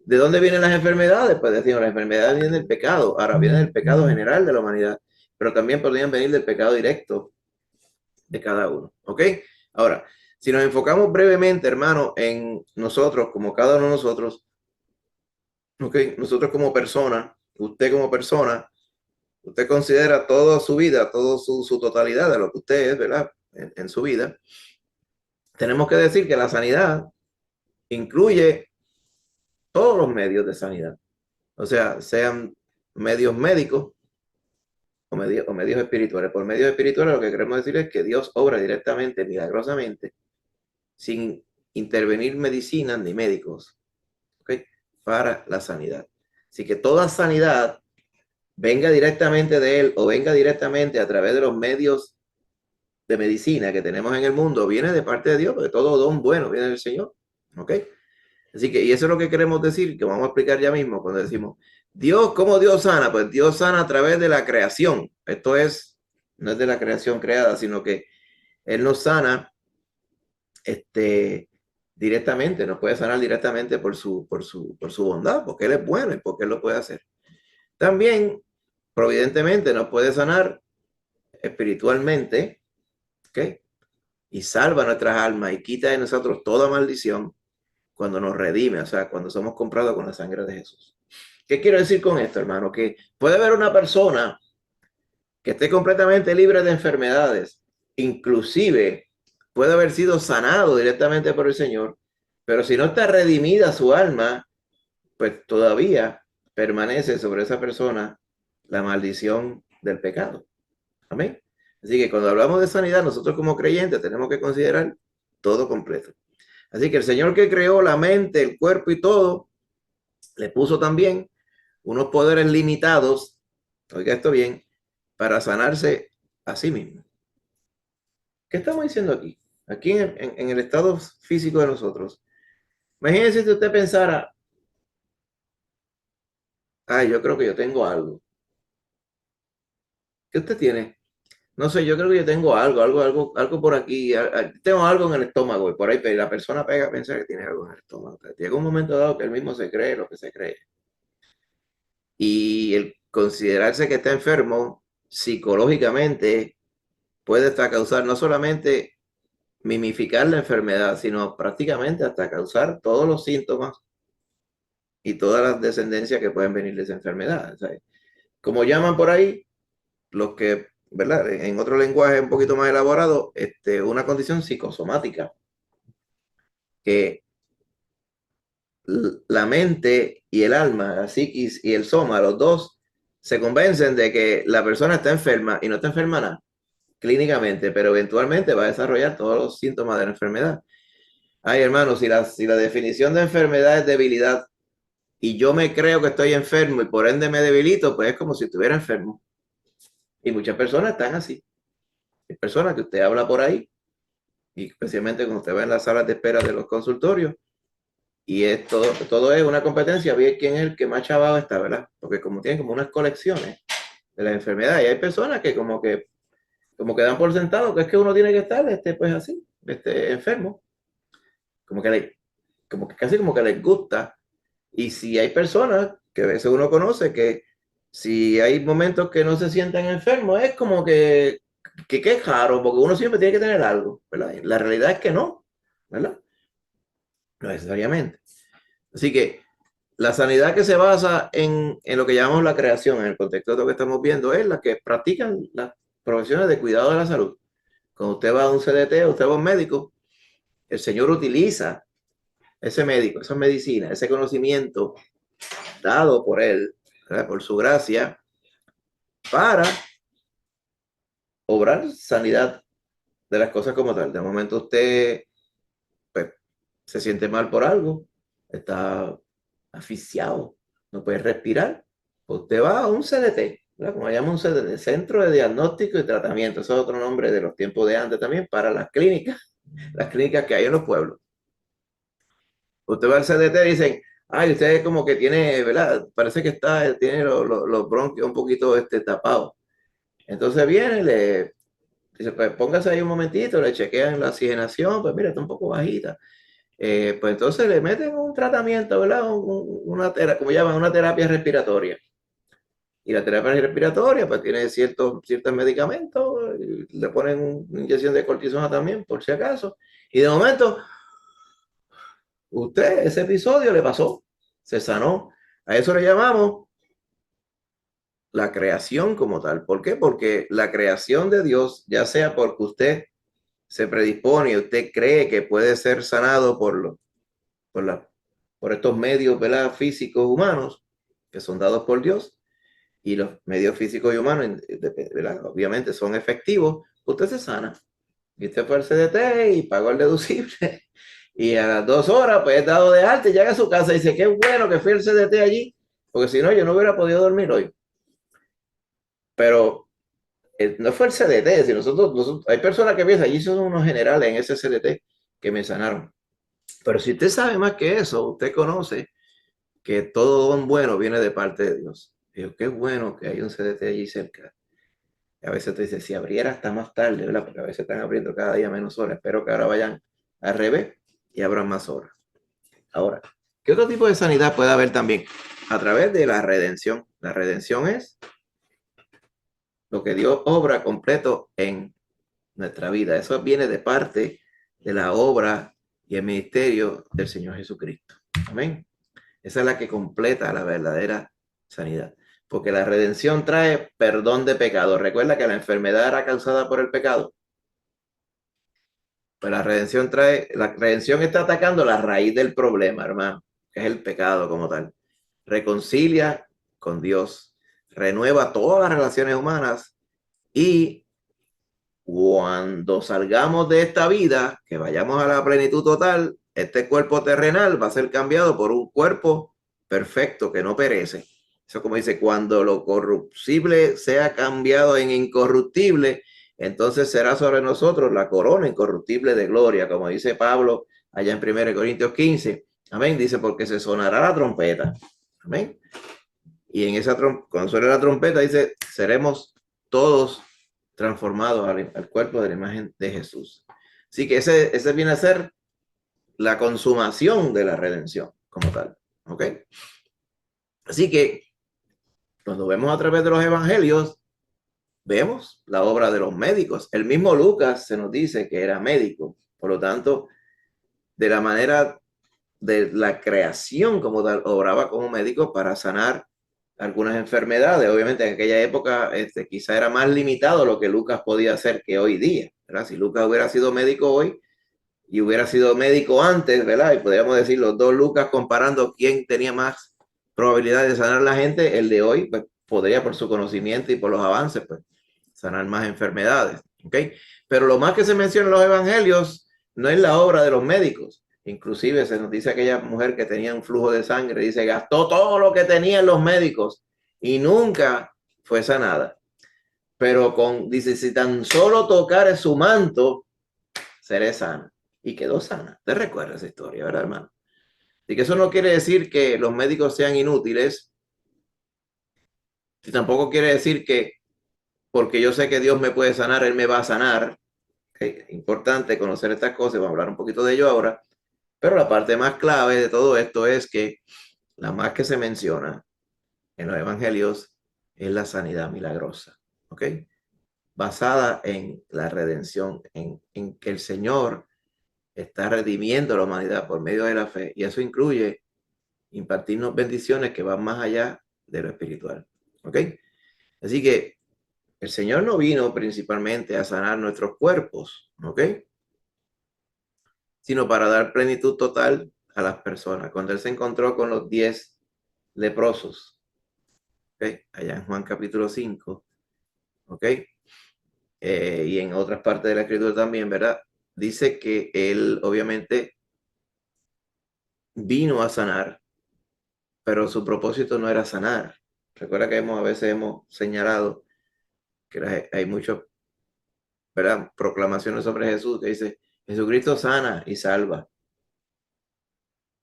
¿de dónde vienen las enfermedades? Pues decimos, las enfermedades vienen del pecado. Ahora vienen del pecado general de la humanidad, pero también podrían venir del pecado directo de cada uno. ¿Ok? Ahora, si nos enfocamos brevemente, hermano, en nosotros, como cada uno de nosotros, ¿ok? Nosotros como persona, usted considera toda su vida, toda su totalidad de lo que usted es, ¿verdad? En su vida. Tenemos que decir que la sanidad incluye todos los medios de sanidad. O sea, sean medios médicos o medios espirituales. Por medios espirituales lo que queremos decir es que Dios obra directamente, milagrosamente, sin intervenir medicinas ni médicos, ¿okay? Para la sanidad. Así que toda sanidad venga directamente de Él o venga directamente a través de los medios de medicina que tenemos en el mundo, viene de parte de Dios, porque todo don bueno viene del Señor. ¿Ok? Así que, y eso es lo que queremos decir, que vamos a explicar ya mismo cuando decimos, Dios, ¿cómo Dios sana? Pues Dios sana a través de la creación. Esto no es de la creación creada, sino que Él nos sana directamente, nos puede sanar directamente por su bondad, porque Él es bueno y porque Él lo puede hacer. También, providentemente, nos puede sanar espiritualmente, ¿ok? Y salva nuestras almas y quita de nosotros toda maldición cuando nos redime, o sea, cuando somos comprados con la sangre de Jesús. ¿Qué quiero decir con esto, hermano? Que puede haber una persona que esté completamente libre de enfermedades, inclusive puede haber sido sanado directamente por el Señor, pero si no está redimida su alma, pues todavía permanece sobre esa persona la maldición del pecado. Amén. Así que cuando hablamos de sanidad, nosotros como creyentes tenemos que considerar todo completo. Así que el Señor que creó la mente, el cuerpo y todo, le puso también unos poderes limitados, oiga esto bien, para sanarse a sí mismo. ¿Qué estamos diciendo aquí? Aquí en el estado físico de nosotros. Imagínense si usted pensara, ay, yo creo que yo tengo algo. ¿Qué usted tiene? No sé, yo creo que yo tengo algo por aquí. Tengo algo en el estómago y por ahí la persona pega a pensar que tiene algo en el estómago. Llega un momento dado que él mismo se cree lo que se cree. Y el considerarse que está enfermo psicológicamente puede hasta causar no solamente mimificar la enfermedad, sino prácticamente hasta causar todos los síntomas y todas las descendencias que pueden venir de esa enfermedad. ¿Sabes? Como llaman por ahí, los que, ¿verdad? En otro lenguaje un poquito más elaborado, una condición psicosomática, que la mente y el alma, la psiquis y el soma, los dos, se convencen de que la persona está enferma y no está enferma nada, clínicamente, pero eventualmente va a desarrollar todos los síntomas de la enfermedad. Ay, hermano, si la definición de enfermedad es debilidad y yo me creo que estoy enfermo y por ende me debilito, pues es como si estuviera enfermo. Y muchas personas están así. Hay personas que usted habla por ahí, y especialmente cuando usted va en las salas de espera de los consultorios, y todo es una competencia, ver quién es el que más chavado está, ¿verdad? Porque como tienen como unas colecciones de las enfermedades, y hay personas que como que dan por sentado que es que uno tiene que estar, pues así, enfermo, como que, como que casi como que les gusta. Y si hay personas que a veces uno conoce que si hay momentos que no se sienten enfermos, es como que es raro, porque uno siempre tiene que tener algo, ¿verdad? La realidad es que no, ¿verdad? No necesariamente. Así que la sanidad que se basa en lo que llamamos la creación, en el contexto de lo que estamos viendo, es la que practican las profesiones de cuidado de la salud. Cuando usted va a un CDT, usted va a un médico, el Señor utiliza ese médico, esa medicina, ese conocimiento dado por Él, ¿verdad? Por su gracia, para obrar sanidad de las cosas como tal. De momento usted pues, se siente mal por algo, está asfixiado, no puede respirar, pues usted va a un CDT, ¿verdad? Como llama un CDT, Centro de Diagnóstico y Tratamiento. Eso es otro nombre de los tiempos de antes también para las clínicas que hay en los pueblos. Usted va al CDT y dicen, ay, usted como que tiene, ¿verdad? Parece que tiene los bronquios un poquito tapados. Entonces viene, le dice, pues póngase ahí un momentito, le chequean la oxigenación, pues mira, está un poco bajita. Pues entonces le meten un tratamiento, ¿verdad? Como llaman, una terapia respiratoria. Y la terapia respiratoria, pues tiene ciertos medicamentos, le ponen una inyección de cortisona también, por si acaso. Y de momento, ese episodio le pasó, se sanó. A eso le llamamos la creación como tal. ¿Por qué? Porque la creación de Dios, ya sea porque usted se predispone y usted cree que puede ser sanado por, la, por estos medios, ¿verdad? Físicos humanos que son dados por Dios, y los medios físicos y humanos, ¿verdad? Obviamente son efectivos, usted se sana. Y usted fue al CDT y pagó el deducible. Y a las 2 horas, pues es dado de alta y llega a su casa y dice, qué bueno que fui al CDT allí, porque si no, yo no hubiera podido dormir hoy. Pero no fue el CDT, si nosotros, hay personas que piensan, allí son unos generales en ese CDT que me sanaron. Pero si usted sabe más que eso, usted conoce que todo don bueno viene de parte de Dios. Digo, qué bueno que hay un CDT allí cerca. Y a veces te dice, si abriera hasta más tarde, ¿verdad? Porque a veces están abriendo cada día menos horas. Espero que ahora vayan al revés y abran más horas. Ahora, ¿qué otro tipo de sanidad puede haber también? A través de la redención. La redención es lo que Dios obra completo en nuestra vida. Eso viene de parte de la obra y el ministerio del Señor Jesucristo. Amén. Esa es la que completa la verdadera sanidad. Porque la redención trae perdón de pecado. Recuerda que la enfermedad era causada por el pecado. Pues la redención está atacando la raíz del problema, hermano, que es el pecado como tal. Reconcilia con Dios, renueva todas las relaciones humanas y cuando salgamos de esta vida, que vayamos a la plenitud total, este cuerpo terrenal va a ser cambiado por un cuerpo perfecto que no perece. Eso como dice, cuando lo corruptible sea cambiado en incorruptible, entonces será sobre nosotros la corona incorruptible de gloria, como dice Pablo allá en 1 Corintios 15. Amén. Dice, porque se sonará la trompeta. Amén. Y en cuando suene la trompeta, dice, seremos todos transformados al cuerpo de la imagen de Jesús. Así que ese viene a ser la consumación de la redención como tal. ¿Ok? Así que cuando vemos a través de los evangelios, vemos la obra de los médicos. El mismo Lucas se nos dice que era médico. Por lo tanto, de la manera de la creación como tal, obraba como médico para sanar algunas enfermedades. Obviamente en aquella época quizá era más limitado lo que Lucas podía hacer que hoy día, ¿verdad? Si Lucas hubiera sido médico hoy y hubiera sido médico antes, ¿verdad? Y podríamos decir los dos Lucas comparando quién tenía más probabilidad de sanar a la gente, el de hoy pues, podría por su conocimiento y por los avances pues sanar más enfermedades, ¿ok? Pero lo más que se menciona en los evangelios no es la obra de los médicos. Inclusive se nos dice aquella mujer que tenía un flujo de sangre, dice, gastó todo lo que tenían los médicos y nunca fue sanada. Pero dice, si tan solo tocar su manto, seré sana. Y quedó sana. ¿Te recuerdas esa historia, verdad, hermano? Y que eso no quiere decir que los médicos sean inútiles. Y tampoco quiere decir que porque yo sé que Dios me puede sanar, Él me va a sanar. Es importante conocer estas cosas, vamos a hablar un poquito de ello ahora. Pero la parte más clave de todo esto es que la más que se menciona en los evangelios es la sanidad milagrosa. ¿Ok? Basada en la redención, en que el Señor está redimiendo a la humanidad por medio de la fe. Y eso incluye impartirnos bendiciones que van más allá de lo espiritual. ¿Ok? Así que el Señor no vino principalmente a sanar nuestros cuerpos, ¿ok? Sino para dar plenitud total a las personas. Cuando Él se encontró con los 10 leprosos, ¿ok? Allá en Juan capítulo 5, ¿ok? y en otras partes de la escritura también, ¿verdad? Dice que él obviamente vino a sanar, pero su propósito no era sanar. Recuerda que a veces hemos señalado que hay muchas, ¿verdad?, proclamaciones sobre Jesús que dice, Jesucristo sana y salva.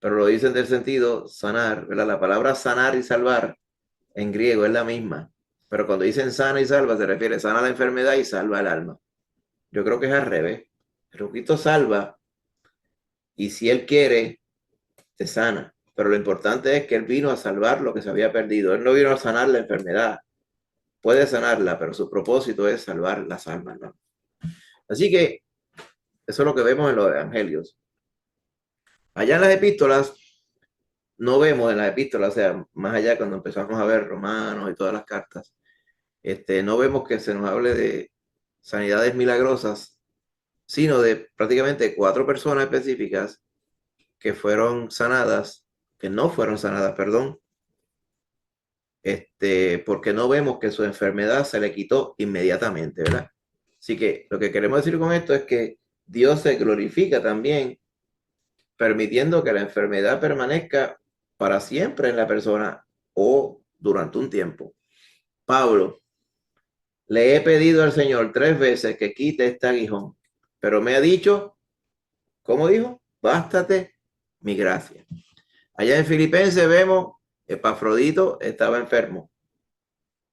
Pero lo dicen del sentido sanar, ¿verdad? La palabra sanar y salvar en griego es la misma. Pero cuando dicen sana y salva, se refiere sana la enfermedad y salva el alma. Yo creo que es al revés. Jesucristo salva y si Él quiere, te sana. Pero lo importante es que Él vino a salvar lo que se había perdido. Él no vino a sanar la enfermedad. Puede sanarla, pero su propósito es salvar las almas, ¿no? Así que eso es lo que vemos en los evangelios. Allá en las epístolas, no vemos en las epístolas, o sea, más allá cuando empezamos a ver Romanos y todas las cartas, no vemos que se nos hable de sanidades milagrosas, sino de prácticamente 4 personas específicas que fueron sanadas, que no fueron sanadas, perdón, porque no vemos que su enfermedad se le quitó inmediatamente, ¿verdad? Así que lo que queremos decir con esto es que Dios se glorifica también permitiendo que la enfermedad permanezca para siempre en la persona o durante un tiempo. Pablo, le he pedido al Señor 3 veces que quite este aguijón, pero me ha dicho, ¿cómo dijo? Bástate mi gracia. Allá en Filipenses vemos, Epafrodito estaba enfermo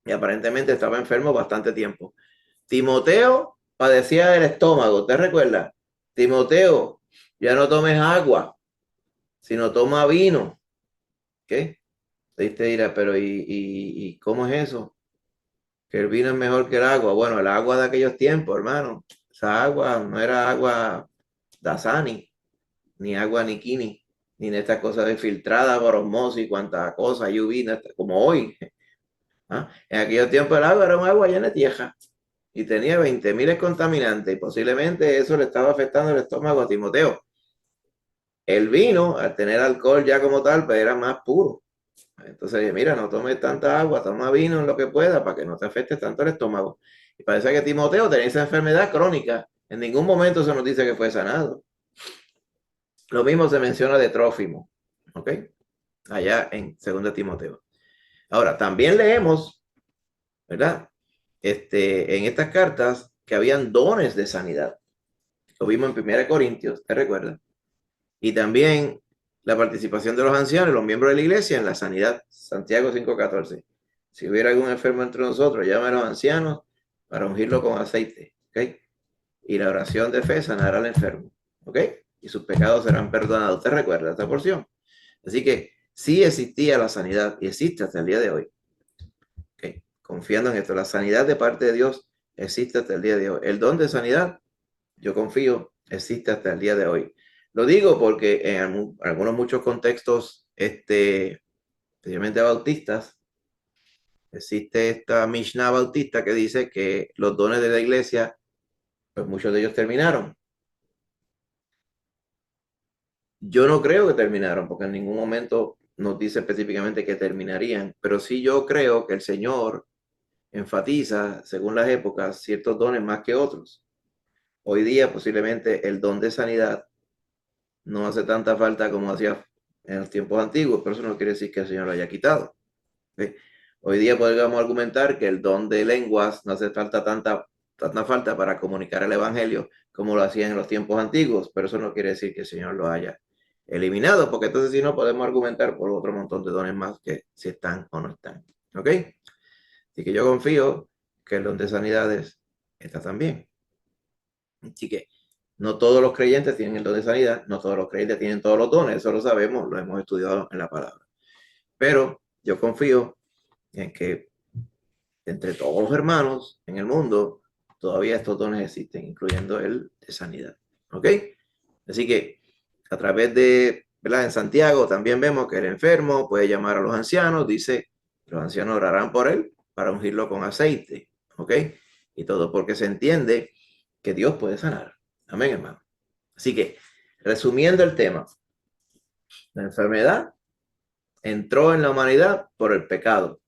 y aparentemente estaba enfermo bastante tiempo. Timoteo padecía del estómago, ¿te recuerdas? Timoteo, ya no tomes agua, sino toma vino. ¿Qué? Ahí te dirá, pero ¿y cómo es eso? Que el vino es mejor que el agua. Bueno, el agua de aquellos tiempos, hermano. Esa agua no era agua Dasani, ni agua Nikini, ni de estas cosas de filtrada por osmosis, cuánta cosa, lluvia, como hoy. ¿Ah? En aquellos tiempos el agua era un agua llena de tierra y tenía 20.000 contaminantes y posiblemente eso le estaba afectando el estómago a Timoteo. El vino, al tener alcohol ya como tal, pues era más puro. Entonces, mira, no tomes tanta agua, toma vino en lo que pueda para que no te afecte tanto el estómago. Y parece que Timoteo tenía esa enfermedad crónica. En ningún momento se nos dice que fue sanado. Lo mismo se menciona de Trófimo, ¿ok? Allá en 2 Timoteo. Ahora, también leemos, ¿verdad? En estas cartas que habían dones de sanidad. Lo vimos en 1 Corintios, ¿te recuerdas? Y también la participación de los ancianos, los miembros de la iglesia en la sanidad. Santiago 5:14. Si hubiera algún enfermo entre nosotros, llame a los ancianos para ungirlo con aceite. ¿Ok? Y la oración de fe sanará al enfermo. ¿Ok? Y sus pecados serán perdonados. ¿Te recuerdas esta porción? Así que sí existía la sanidad y existe hasta el día de hoy. ¿Ok? Confiando en esto, la sanidad de parte de Dios existe hasta el día de hoy. El don de sanidad, yo confío, existe hasta el día de hoy. Lo digo porque en algunos muchos contextos, especialmente bautistas, existe esta Mishnah bautista que dice que los dones de la iglesia, pues muchos de ellos terminaron. Yo no creo que terminaron, porque en ningún momento nos dice específicamente que terminarían, pero sí yo creo que el Señor enfatiza, según las épocas, ciertos dones más que otros. Hoy día posiblemente el don de sanidad no hace tanta falta como hacía en los tiempos antiguos, pero eso no quiere decir que el Señor lo haya quitado. ¿Sí? Hoy día podríamos argumentar que el don de lenguas no hace falta tanta falta para comunicar el Evangelio como lo hacían en los tiempos antiguos, pero eso no quiere decir que el Señor lo haya eliminado, porque entonces si no podemos argumentar por otro montón de dones más que si están o no están. ¿Ok? Así que yo confío que el don de sanidades está también. Así que no todos los creyentes tienen el don de sanidad, no todos los creyentes tienen todos los dones, eso lo sabemos, lo hemos estudiado en la palabra. Pero yo confío en que entre todos los hermanos en el mundo todavía estos dones existen, incluyendo el de sanidad. ¿Ok? Así que a través de, ¿verdad? En Santiago también vemos que el enfermo puede llamar a los ancianos, dice, los ancianos orarán por él para ungirlo con aceite. ¿Ok? Y todo porque se entiende que Dios puede sanar. Amén, hermano. Así que, resumiendo el tema, la enfermedad entró en la humanidad por el pecado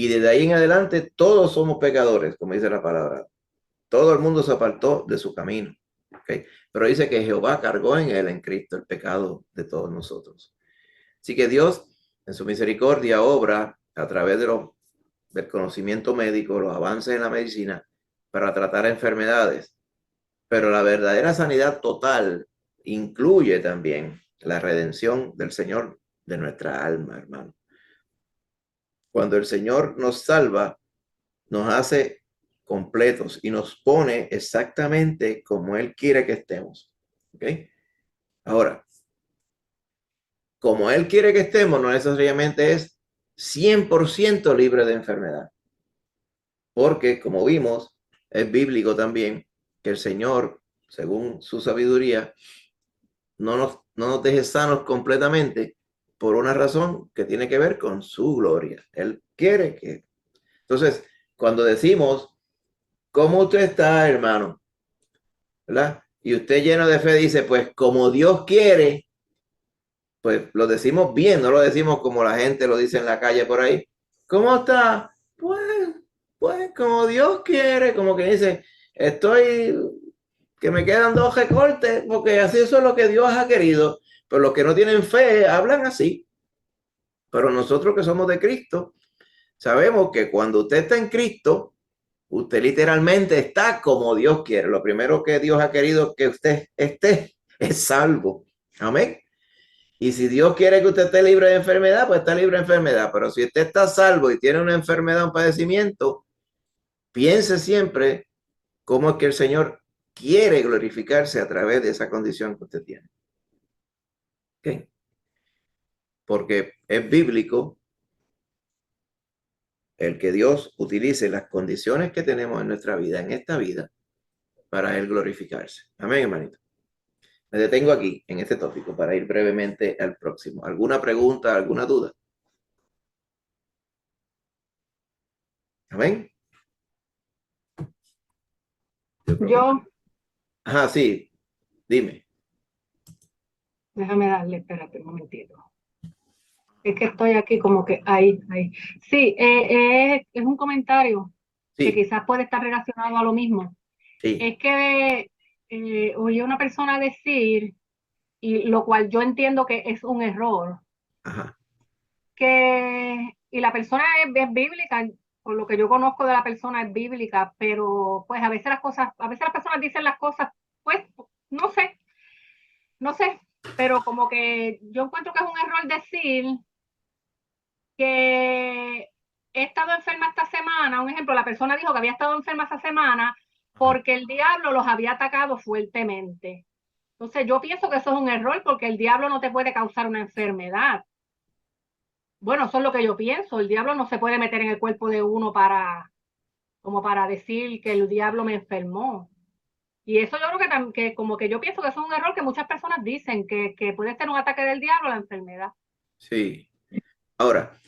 Y desde ahí en adelante todos somos pecadores, como dice la palabra. Todo el mundo se apartó de su camino. ¿Okay? Pero dice que Jehová cargó en él, en Cristo, el pecado de todos nosotros. Así que Dios, en su misericordia, obra a través del conocimiento médico, los avances en la medicina, para tratar enfermedades. Pero la verdadera sanidad total incluye también la redención del Señor de nuestra alma, hermano. Cuando el Señor nos salva, nos hace completos y nos pone exactamente como Él quiere que estemos. ¿Ok? Ahora, como Él quiere que estemos, no necesariamente es 100% libre de enfermedad. Porque, como vimos, es bíblico también que el Señor, según su sabiduría, no nos deje sanos completamente por una razón que tiene que ver con su gloria. Él quiere que... Entonces, cuando decimos, ¿cómo usted está, hermano? ¿Verdad? Y usted lleno de fe dice, pues como Dios quiere, pues lo decimos bien, no lo decimos como la gente lo dice en la calle por ahí. ¿Cómo está? Pues como Dios quiere, como que dice, estoy, que me quedan 2 recortes, porque así eso es lo que Dios ha querido. Pero los que no tienen fe hablan así. Pero nosotros que somos de Cristo, sabemos que cuando usted está en Cristo, usted literalmente está como Dios quiere. Lo primero que Dios ha querido que usted esté es salvo. Amén. Y si Dios quiere que usted esté libre de enfermedad, pues está libre de enfermedad. Pero si usted está salvo y tiene una enfermedad, un padecimiento, piense siempre cómo es que el Señor quiere glorificarse a través de esa condición que usted tiene. ¿Okay? Porque es bíblico el que Dios utilice las condiciones que tenemos en nuestra vida, en esta vida, para Él glorificarse. Amén, hermanito. Me detengo aquí en este tópico para ir brevemente al próximo. ¿Alguna pregunta, alguna duda? Amén. Yo, Ajá, sí, dime. déjame darle, espérate un momentito. Es que estoy aquí como que ahí, ahí. Sí, es un comentario que Sí, quizás puede estar relacionado a lo mismo. sí. Es que oí a una persona decir, y lo cual yo entiendo que es un error, Ajá. y la persona es bíblica, por lo que yo conozco de la persona es bíblica, pero pues a veces a veces las personas dicen las cosas, pues no sé, no sé, pero como que yo encuentro que es un error decir que he estado enferma esta semana. Un ejemplo, la persona dijo que había estado enferma esta semana Ajá. porque el diablo los había atacado fuertemente. Entonces yo pienso que eso es un error porque el diablo no te puede causar una enfermedad. Bueno, eso es lo que yo pienso. El diablo no se puede meter en el cuerpo de uno como para decir que el diablo me enfermó. Y eso yo creo que como que yo pienso que eso es un error que muchas personas dicen, que puede ser un ataque del diablo la enfermedad. Sí. Ahora,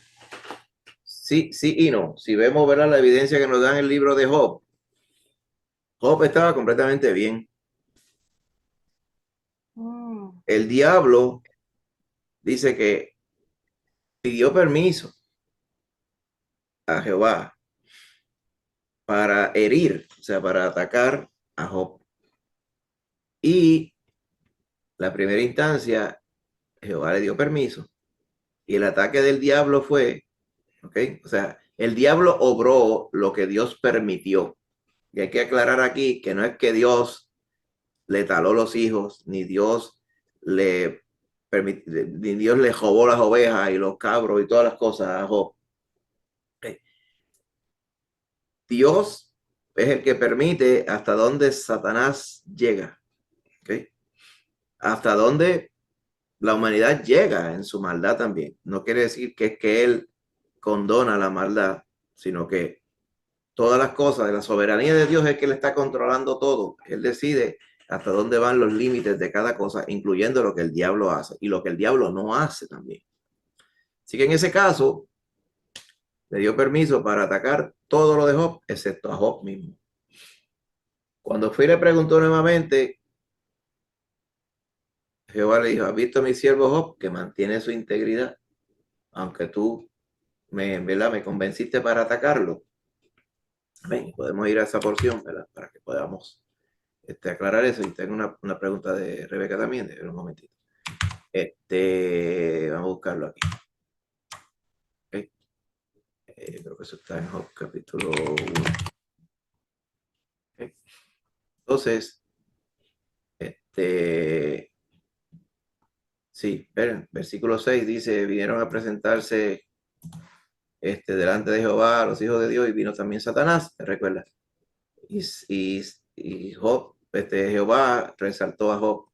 sí, sí y no. Si vemos, ¿verdad?, la evidencia que nos da en el libro de Job, Job estaba completamente bien. Mm, El diablo dice que pidió permiso a Jehová para herir, o sea, para atacar a Job. Y la primera instancia, Jehová le dio permiso. Y el ataque del diablo fue, ¿ok? O sea, el diablo obró lo que Dios permitió. Y hay que aclarar aquí que no es que Dios le taló los hijos, ni Dios ni Dios le robó las ovejas y los cabros y todas las cosas a Job. Okay. Dios es el que permite hasta dónde Satanás llega. Okay. Hasta dónde la humanidad llega en su maldad también. No quiere decir que es que él condona la maldad, sino que todas las cosas de la soberanía de Dios es que él está controlando todo. Él decide hasta dónde van los límites de cada cosa, incluyendo lo que el diablo hace y lo que el diablo no hace también. Así que en ese caso, le dio permiso para atacar todo lo de Job, excepto a Job mismo. Cuando fui le preguntó nuevamente, Jehová le dijo, ¿has visto a mi siervo Job que mantiene su integridad? Aunque tú ¿verdad? Me convenciste para atacarlo. Ven, podemos ir a esa porción, ¿verdad? Para que podamos aclarar eso. Y tengo una pregunta de Rebeca también, de un momentito. Vamos a buscarlo aquí. Okay. Creo que eso está en Job capítulo 1. Okay. Entonces, sí, versículo 6 dice, vinieron a presentarse delante de Jehová los hijos de Dios y vino también Satanás, ¿te recuerdas? Y Job, Jehová resaltó a Job,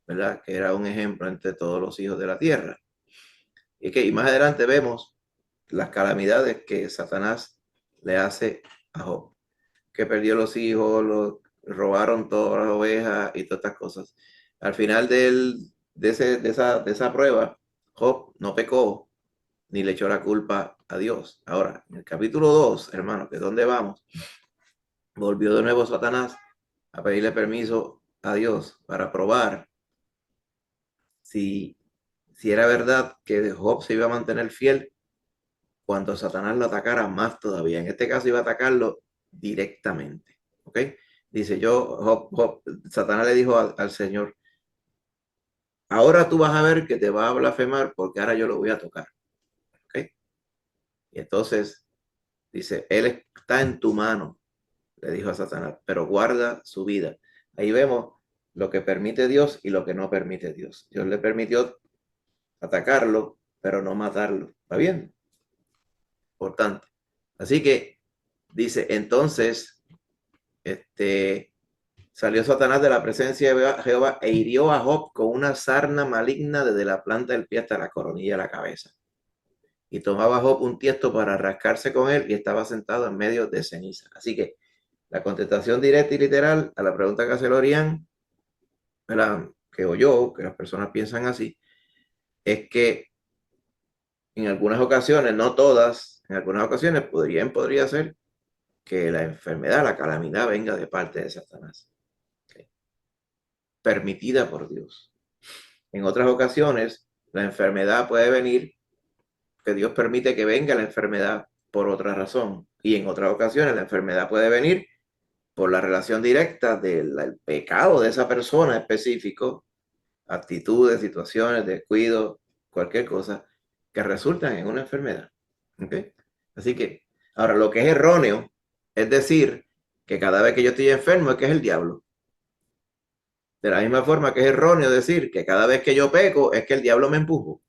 ¿verdad? Que era un ejemplo entre todos los hijos de la tierra. Y más adelante vemos las calamidades que Satanás le hace a Job, que perdió los hijos, robaron todas las ovejas y todas estas cosas. Al final de esa prueba, Job no pecó ni le echó la culpa a Dios. Ahora, en el capítulo 2, hermano, que es donde vamos, volvió de nuevo Satanás a pedirle permiso a Dios para probar si era verdad que Job se iba a mantener fiel cuando Satanás lo atacara más todavía. En este caso iba a atacarlo directamente. ¿Ok? Dice Satanás le dijo al Señor, ahora tú vas a ver que te va a blasfemar porque ahora yo lo voy a tocar. ¿Ok? Y entonces dice, él está en tu mano, le dijo a Satanás, pero guarda su vida. Ahí vemos lo que permite Dios y lo que no permite Dios. Dios le permitió atacarlo, pero no matarlo. ¿Está bien? Importante. Así que dice, entonces, salió Satanás de la presencia de Jehová e hirió a Job con una sarna maligna desde la planta del pie hasta la coronilla de la cabeza. Y tomaba Job un tiesto para rascarse con él y estaba sentado en medio de ceniza. Así que la contestación directa y literal a la pregunta que hace Lorian, que oyó, que las personas piensan así, es que en algunas ocasiones, no todas, en algunas ocasiones podría ser que la enfermedad, la calamidad venga de parte de Satanás, ¿okay? Permitida por Dios. En otras ocasiones, la enfermedad puede venir, que Dios permite que venga la enfermedad por otra razón. Y en otras ocasiones, la enfermedad puede venir por la relación directa del pecado de esa persona específico, actitudes, situaciones, descuido, cualquier cosa, que resultan en una enfermedad. ¿Okay? Así que, ahora, lo que es erróneo es decir que cada vez que yo estoy enfermo es que es el diablo. De la misma forma que es erróneo decir que cada vez que yo peco es que el diablo me empujo,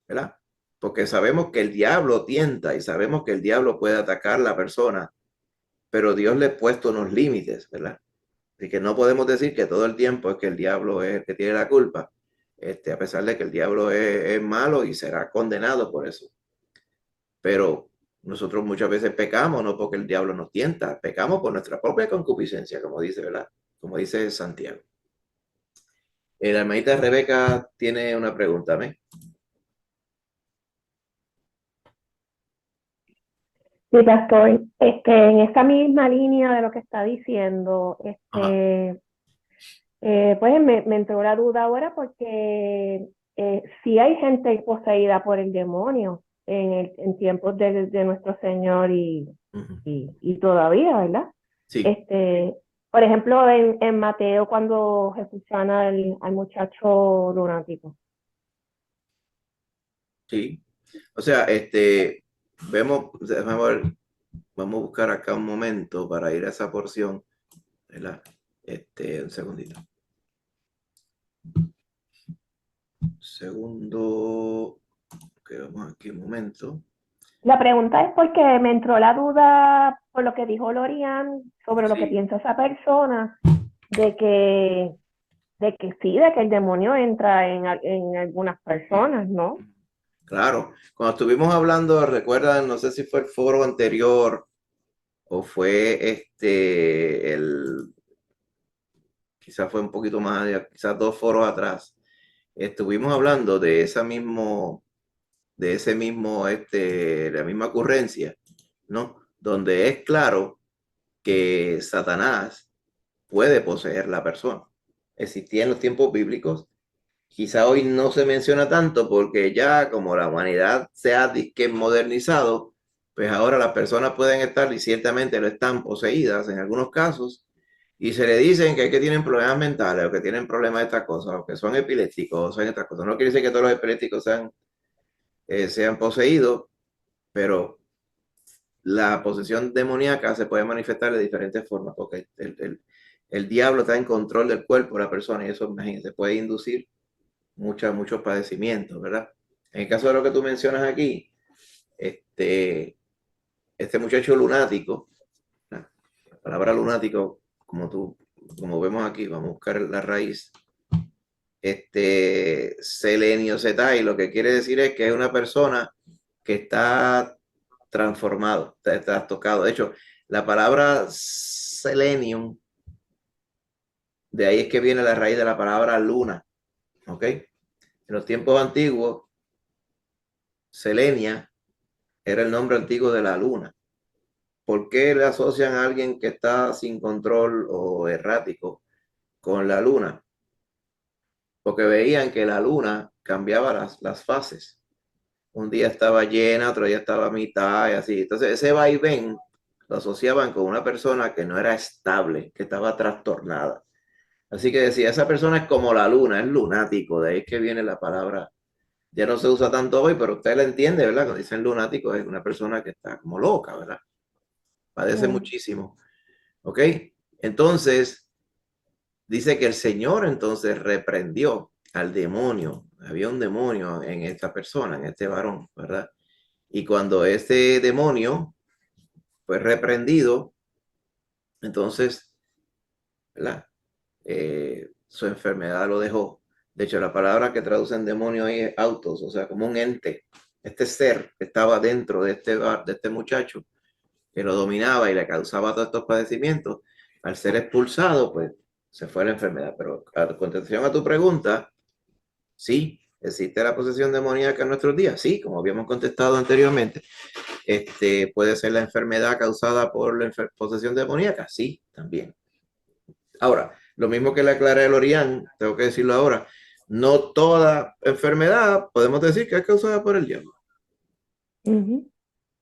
¿verdad? Porque sabemos que el diablo tienta y sabemos que el diablo puede atacar a la persona, pero Dios le ha puesto unos límites, ¿verdad? Así que no podemos decir que todo el tiempo es que el diablo es el que tiene la culpa, a pesar de que el diablo es malo y será condenado por eso. Pero nosotros muchas veces pecamos no porque el diablo nos tienta, pecamos por nuestra propia concupiscencia, como dice, ¿verdad? Como dice Santiago. La hermanita Rebeca tiene una pregunta, ¿me? Sí, pastor, en esa misma línea de lo que está diciendo, Ajá. pues me entró la duda ahora porque sí hay gente poseída por el demonio en tiempos de nuestro Señor Uh-huh. y todavía, ¿verdad? Sí, Por ejemplo, en Mateo cuando Jesús sana al muchacho lunático. sí. O sea, déjame ver, vamos a buscar acá un momento para ir a esa porción, ¿verdad? Un segundito. Segundo, que vamos aquí un momento. La pregunta es porque me entró la duda por lo que dijo Lorian sobre lo que Sí, piensa esa persona, de que, de que el demonio entra en algunas personas, ¿no? claro. Cuando estuvimos hablando, recuerdan, no sé si fue el foro anterior o fue quizás fue un poquito más, quizás 2 foros atrás. Estuvimos hablando de ese mismo, la misma ocurrencia, ¿no? Donde es claro que Satanás puede poseer la persona. Existía en los tiempos bíblicos quizá hoy no se menciona tanto porque ya como la humanidad se ha disque modernizado, pues ahora las personas pueden estar y ciertamente lo están poseídas en algunos casos y se le dicen que tienen problemas mentales o que tienen problemas de estas cosas o que son epilépticos o son estas cosas. No quiere decir que todos los epilépticos sean poseídos, pero la posesión demoníaca se puede manifestar de diferentes formas porque el diablo está en control del cuerpo de la persona y eso, imagínate, puede inducir muchos padecimientos, ¿verdad? En el caso de lo que tú mencionas aquí, este muchacho lunático, la palabra lunático, como vemos aquí, vamos a buscar la raíz, seleniocetai, lo que quiere decir es que es una persona que está transformado, está tocado. De hecho, la palabra selenium, de ahí es que viene la raíz de la palabra luna, ¿ok? En los tiempos antiguos, Selenia era el nombre antiguo de la luna. ¿Por qué le asocian a alguien que está sin control o errático con la luna? Porque veían que la luna cambiaba las fases. Un día estaba llena, otro día estaba a mitad y así. Entonces ese vaivén lo asociaban con una persona que no era estable, que estaba trastornada. Así que decía, esa persona es como la luna, es lunático, de ahí es que viene la palabra. Ya no se usa tanto hoy, pero usted la entiende, ¿verdad? Cuando dicen lunático es una persona que está como loca, ¿verdad? Padece muchísimo. ¿Ok? Entonces, dice que el Señor entonces reprendió al demonio. Había un demonio en esta persona, en este varón, ¿verdad? Y cuando este demonio fue reprendido, entonces, ¿verdad? Su enfermedad lo dejó. De hecho, la palabra que traducen demonio ahí es autos, o sea, como un ente. Este ser que estaba dentro de este muchacho, que lo dominaba y le causaba todos estos padecimientos, al ser expulsado, pues se fue la enfermedad. Pero a contestación a tu pregunta, sí, existe la posesión demoníaca en nuestros días. Sí, como habíamos contestado anteriormente. Puede ser la enfermedad causada por la posesión demoníaca. Sí, también. Ahora, lo mismo que le aclaré a Lorian, tengo que decirlo ahora, no toda enfermedad podemos decir que es causada por el diablo.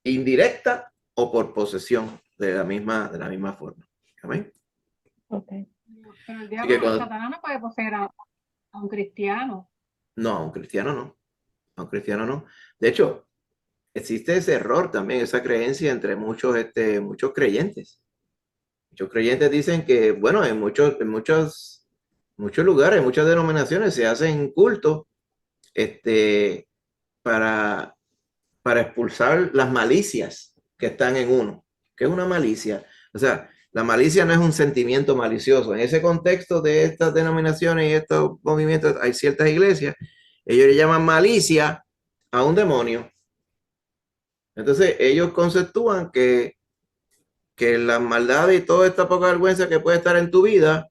Indirecta o por posesión de la misma forma. ¿Amén? Okay. Pero el Así que diablo, Satanás no puede poseer a un cristiano. no, a un cristiano no. A un cristiano no. De hecho, existe ese error también, esa creencia entre muchos creyentes. Muchos creyentes dicen que, bueno, en muchos lugares, en muchas denominaciones se hacen cultos para expulsar las malicias que están en uno. ¿Qué es una malicia? O sea, la malicia no es un sentimiento malicioso. En ese contexto de estas denominaciones y estos movimientos, hay ciertas iglesias, ellos le llaman malicia a un demonio. Entonces, ellos conceptúan que la maldad y toda esta poca vergüenza que puede estar en tu vida,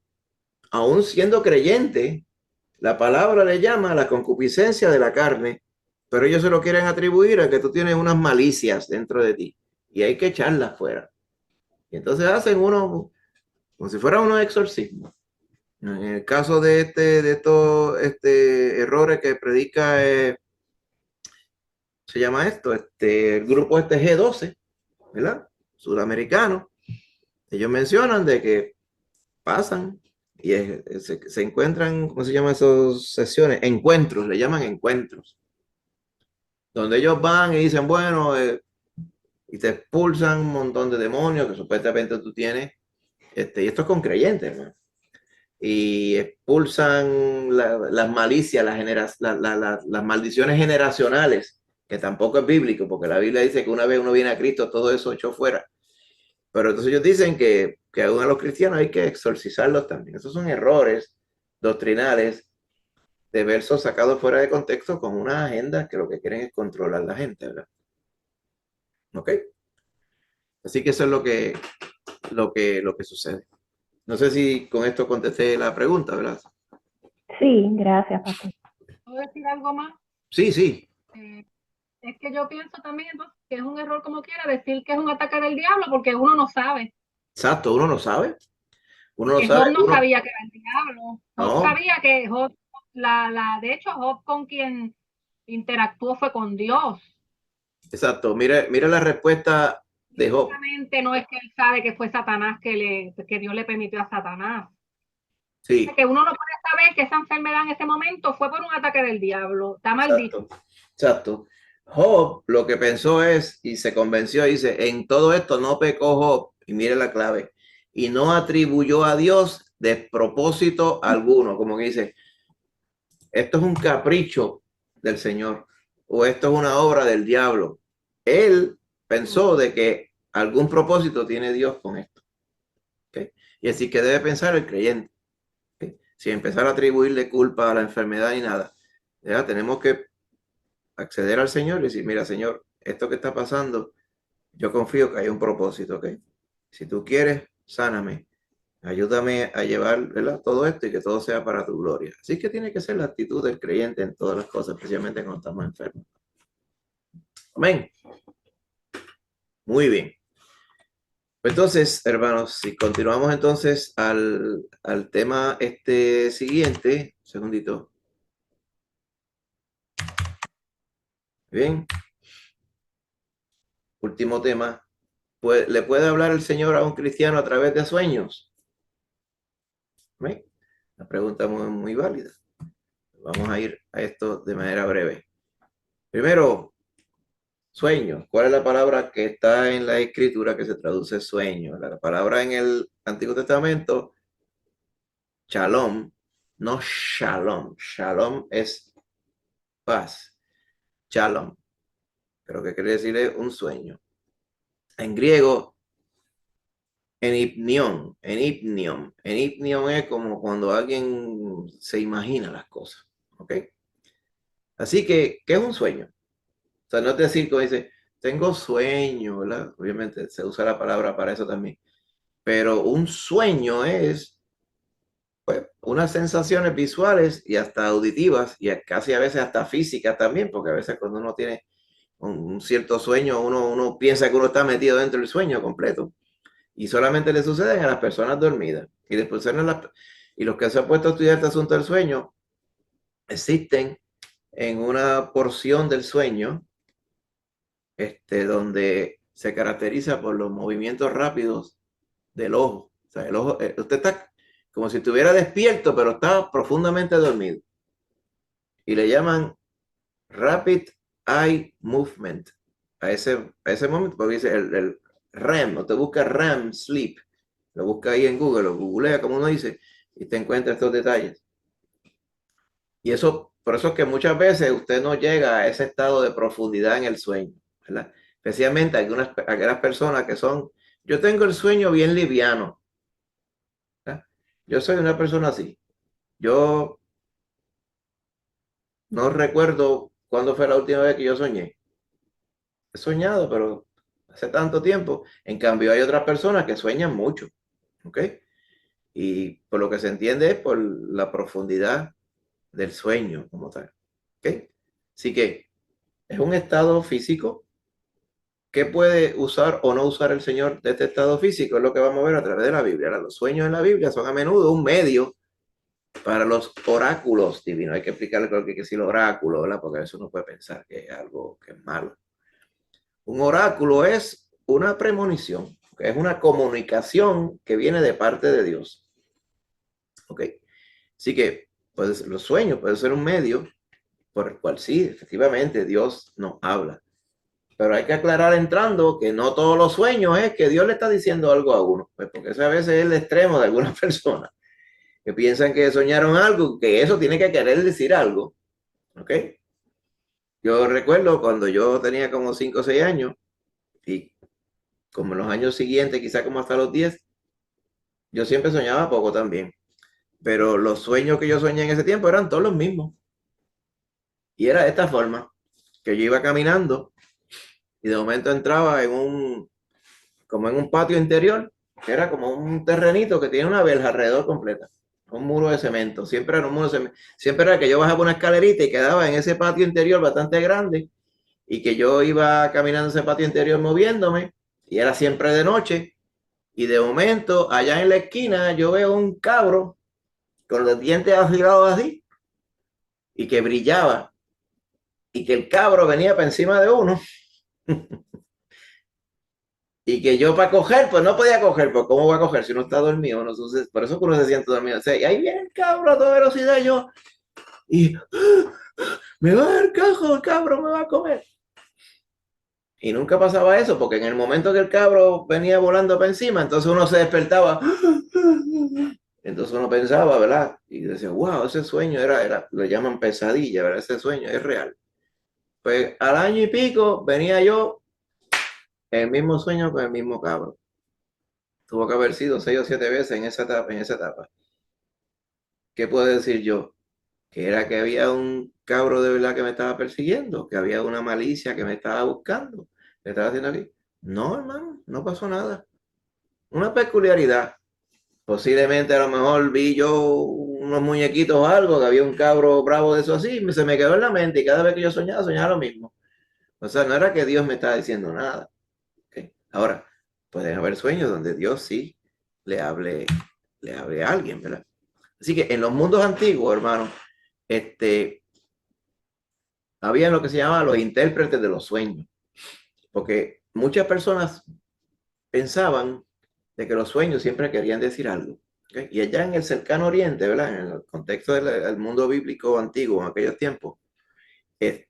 aún siendo creyente, la palabra le llama la concupiscencia de la carne, pero ellos se lo quieren atribuir a que tú tienes unas malicias dentro de ti y hay que echarlas fuera. Y entonces hacen uno como si fuera unos exorcismos. En el caso de estos errores que predica, se llama esto, el grupo G12, ¿verdad? Sudamericano. Ellos mencionan de que pasan y se encuentran, ¿cómo se llaman esas sesiones? Encuentros, le llaman encuentros. Donde ellos van y dicen, bueno, y te expulsan un montón de demonios que supuestamente tú tienes, y esto es con creyentes, ¿no? Y expulsan las malicias, las maldiciones generacionales, que tampoco es bíblico, porque la Biblia dice que una vez uno viene a Cristo, todo eso echó fuera. Pero entonces ellos dicen que aún a los cristianos hay que exorcizarlos también. Esos son errores doctrinales de versos sacados fuera de contexto con una agenda que lo que quieren es controlar a la gente, ¿verdad? ¿Ok? Así que eso es lo que sucede. No sé si con esto contesté la pregunta, ¿verdad? Sí, gracias, pastor. ¿Puedo decir algo más? Sí, sí. Es que yo pienso también entonces que es un error como quiera decir que es un ataque del diablo porque uno no sabe. Exacto, uno no sabe. Uno no Que sabe. Job no sabía que era el diablo. Job No, sabía que Job de hecho, Job con quien interactuó fue con Dios. Exacto. Mire la respuesta de Job. Obviamente no es que él sabe que fue Satanás que Dios le permitió a Satanás. Sí, Que uno no puede saber que esa enfermedad en ese momento fue por un ataque del diablo. Está mal dicho. exacto. Exacto. Job lo que pensó es, y se convenció, dice, en todo esto no pecó Job, y mire la clave, y no atribuyó a Dios despropósito alguno, como que dice, esto es un capricho del Señor, o esto es una obra del diablo. Él pensó de que algún propósito tiene Dios con esto. ¿Okay? Y así que debe pensar el creyente. ¿Okay? Sin empezar a atribuirle culpa a la enfermedad ni nada. Ya tenemos que acceder al Señor y decir, mira, Señor, esto que está pasando, yo confío que hay un propósito, ¿ok? Si tú quieres, sáname. Ayúdame a llevar, ¿verdad?, todo esto y que todo sea para tu gloria. Así que tiene que ser la actitud del creyente en todas las cosas, especialmente cuando estamos enfermos. Amén. Muy bien. Entonces, hermanos, si continuamos entonces al tema siguiente, un segundito. Bien. Último tema. ¿Le puede hablar el Señor a un cristiano a través de sueños? ¿Amén? Una pregunta muy válida. Vamos a ir a esto de manera breve. Primero, sueño. ¿Cuál es la palabra que está en la escritura que se traduce sueño? La palabra en el Antiguo Testamento, shalom, no shalom. Shalom es paz. Shalom. Pero ¿qué quiere decir? Es un sueño. En griego, enipnión. Enipnión es como cuando alguien se imagina las cosas. ¿Ok? Así que, ¿qué es un sueño? O sea, no es decir como dice, tengo sueño, ¿verdad? Obviamente se usa la palabra para eso también. Pero un sueño es, pues, unas sensaciones visuales y hasta auditivas y casi a veces hasta físicas también, porque a veces cuando uno tiene un cierto sueño, uno piensa que uno está metido dentro del sueño completo. Y solamente le suceden a las personas dormidas. Y después y los que se han puesto a estudiar este asunto del sueño, existen en una porción del sueño donde se caracteriza por los movimientos rápidos del ojo. O sea, el ojo, usted está como si estuviera despierto, pero está profundamente dormido. Y le llaman Rapid Eye Movement a ese momento, porque dice el REM, o te busca REM Sleep, lo busca ahí en Google, lo googlea, como uno dice, y te encuentra estos detalles. Y eso, por eso es que muchas veces usted no llega a ese estado de profundidad en el sueño, ¿verdad? Especialmente aquellas personas que son, yo tengo el sueño bien liviano, ¿verdad? Yo soy una persona así. Yo no recuerdo cuándo fue la última vez que yo soñé. He soñado, pero hace tanto tiempo. En cambio, hay otras personas que sueñan mucho, ¿ok? Y por lo que se entiende es por la profundidad del sueño como tal, ¿ok? Así que es un estado físico. ¿Qué puede usar o no usar el Señor de este estado físico? Es lo que vamos a ver a través de la Biblia. Ahora, los sueños en la Biblia son a menudo un medio para los oráculos divinos. Hay que explicarle lo que es decir oráculo, ¿verdad? Porque eso no puede pensar que es algo que es malo. Un oráculo es una premonición, es una comunicación que viene de parte de Dios. ¿Ok? Así que pues, los sueños pueden ser un medio por el cual sí, efectivamente, Dios nos habla. Pero hay que aclarar entrando que no todos los sueños es que Dios le está diciendo algo a uno, pues porque eso a veces es el extremo de algunas personas que piensan que soñaron algo, que eso tiene que querer decir algo. ¿Ok? Yo recuerdo cuando yo tenía como 5 o 6 años y como en los años siguientes, quizá como hasta los 10, yo siempre soñaba poco también. Pero los sueños que yo soñé en ese tiempo eran todos los mismos. Y era de esta forma, que yo iba caminando y de momento entraba como en un patio interior, que era como un terrenito que tiene una verja alrededor completa, un muro de cemento. Siempre era un muro de cemento. Siempre era que yo bajaba una escalerita y quedaba en ese patio interior bastante grande y que yo iba caminando ese patio interior moviéndome y era siempre de noche. Y de momento, allá en la esquina, yo veo un cabro con los dientes afilados así, y que brillaba y que el cabro venía para encima de uno y que yo para coger, pues no podía coger, pues ¿cómo voy a coger si uno está dormido? ¿No? Entonces, por eso que uno se siente dormido. O sea, y ahí viene el cabro a toda velocidad y me va a dar cajo, el cabro me va a comer. Y nunca pasaba eso, porque en el momento que el cabro venía volando para encima, entonces uno se despertaba. Entonces uno pensaba, ¿verdad? Y decía, wow, ese sueño le llaman pesadilla, ¿verdad? Ese sueño es real. Pues al año y pico venía yo el mismo sueño con el mismo cabro. Tuvo que haber sido 6 o 7 veces en esa etapa. ¿Qué puedo decir yo? Que era que había un cabro de verdad que me estaba persiguiendo, que había una malicia que me estaba buscando, que estaba haciendo aquí. No, hermano, no pasó nada. Una peculiaridad. Posiblemente a lo mejor vi yo unos muñequitos o algo, que había un cabro bravo de eso así, se me quedó en la mente y cada vez que yo soñaba lo mismo. O sea, no era que Dios me estaba diciendo nada. ¿Okay? Ahora, pueden haber sueños donde Dios sí le hable a alguien, ¿verdad? Así que en los mundos antiguos, hermano, había lo que se llama los intérpretes de los sueños, porque muchas personas pensaban de que los sueños siempre querían decir algo. ¿Okay? Y allá en el cercano oriente, ¿verdad? En el contexto del mundo bíblico antiguo, en aquellos tiempos, en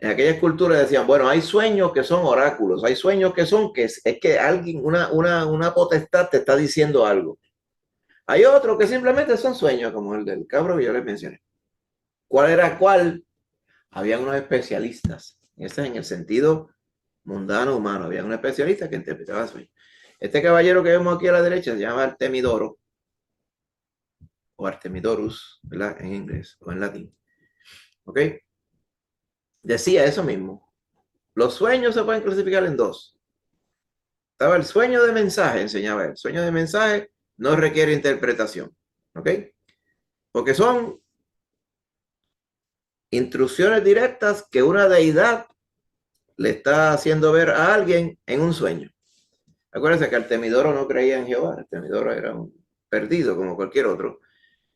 aquellas culturas decían, bueno, hay sueños que son oráculos, hay sueños que son que es que alguien, una potestad te está diciendo algo. Hay otros que simplemente son sueños, como el del cabro que yo les mencioné. ¿Cuál era cuál? Habían unos especialistas. Ese es en el sentido mundano humano. Había un especialista que interpretaba sueños. Este caballero que vemos aquí a la derecha se llama Artemidoro o Artemidorus, ¿verdad? En inglés o en latín. ¿Ok? Decía eso mismo. Los sueños se pueden clasificar en dos. Estaba el sueño de mensaje, enseñaba él. El sueño de mensaje no requiere interpretación. ¿Ok? Porque son instrucciones directas que una deidad le está haciendo ver a alguien en un sueño. Acuérdense que Artemidoro no creía en Jehová. Artemidoro era un perdido como cualquier otro.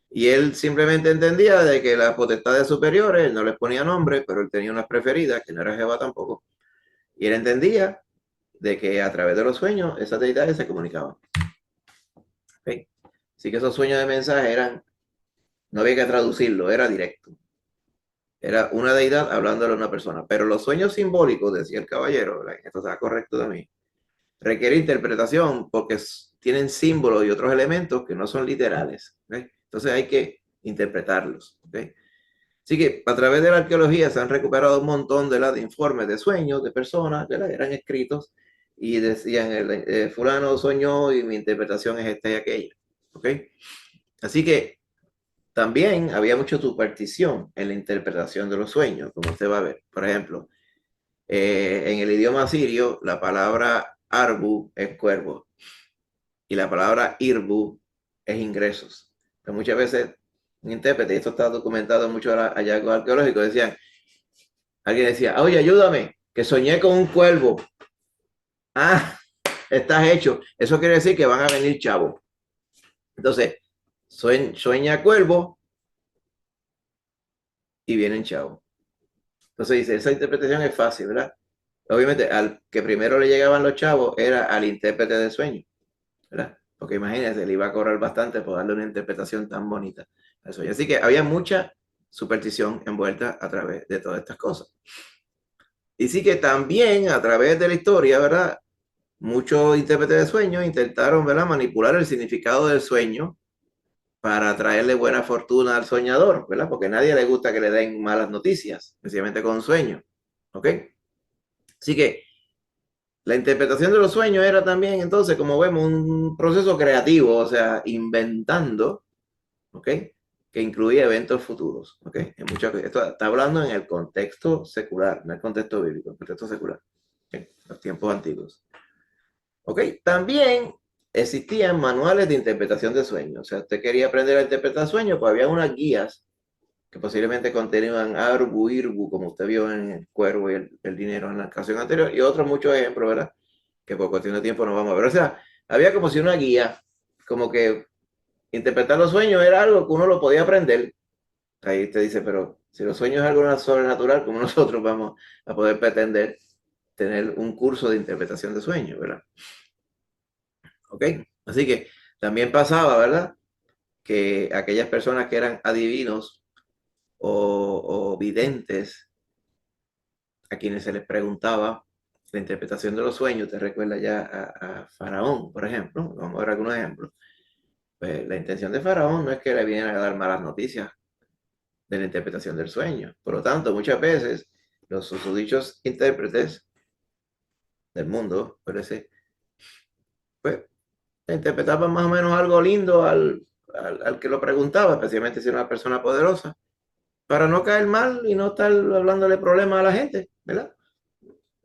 Y él simplemente entendía de que las potestades superiores, él no les ponía nombre, pero él tenía unas preferidas, que no era Jehová tampoco. Y él entendía de que a través de los sueños esas deidades se comunicaban. ¿Okay? Así que esos sueños de mensaje no había que traducirlo, era directo. Era una deidad hablándole a una persona. Pero los sueños simbólicos, decía el caballero, esto está correcto de mí, requiere interpretación porque tienen símbolos y otros elementos que no son literales. ¿Okay? Entonces hay que interpretarlos. ¿Okay? Así que a través de la arqueología se han recuperado un montón de informes de sueños de personas que eran escritos y decían, fulano soñó y mi interpretación es esta y aquella. ¿Okay? Así que también había mucha superstición en la interpretación de los sueños, como usted va a ver. Por ejemplo, en el idioma sirio, la palabra arbu es cuervo y la palabra irbu es ingresos. Pero muchas veces un intérprete, y esto está documentado en muchos hallazgos arqueológicos, alguien decía, oye, ayúdame, que soñé con un cuervo. Ah, estás hecho. Eso quiere decir que van a venir chavos. Entonces, sueña cuervo y vienen chavos. Entonces dice, esa interpretación es fácil, ¿verdad? Obviamente, al que primero le llegaban los chavos era al intérprete de sueño, ¿verdad? Porque imagínense, le iba a cobrar bastante por darle una interpretación tan bonita al sueño. Así que había mucha superstición envuelta a través de todas estas cosas. Y sí que también a través de la historia, ¿verdad? Muchos intérpretes de sueños intentaron, ¿verdad?, manipular el significado del sueño para traerle buena fortuna al soñador, ¿verdad? Porque a nadie le gusta que le den malas noticias, especialmente con sueños, ¿ok? Así que la interpretación de los sueños era también, entonces, como vemos, un proceso creativo, o sea, inventando, ¿ok? Que incluía eventos futuros, ¿ok? Esto está hablando en el contexto secular, no el contexto bíblico, el contexto secular, ¿okay? Los tiempos antiguos. ¿Ok? También existían manuales de interpretación de sueños. O sea, usted quería aprender a interpretar sueños, pues había unas guías que posiblemente contenían arbu, irbu, como usted vio en el cuervo y el dinero en la ocasión anterior, y otros muchos ejemplos, ¿verdad? Que por cuestión de tiempo no vamos a ver. O sea, había como si una guía, como que interpretar los sueños era algo que uno lo podía aprender, Ahí te dice, pero si los sueños es algo sobrenatural, ¿cómo nosotros vamos a poder pretender tener un curso de interpretación de sueños, ¿verdad? ¿Ok? Así que también pasaba, ¿verdad? Que aquellas personas que eran adivinos o videntes, a quienes se les preguntaba la interpretación de los sueños, te recuerda ya a Faraón, por ejemplo, vamos a ver algunos ejemplos. Pues la intención de Faraón no es que le vinieran a dar malas noticias de la interpretación del sueño. Por lo tanto, muchas veces los susodichos intérpretes del mundo, parece, pues interpretaban más o menos algo lindo al que lo preguntaba, especialmente si era una persona poderosa, para no caer mal y no estar hablándole problemas a la gente, ¿verdad?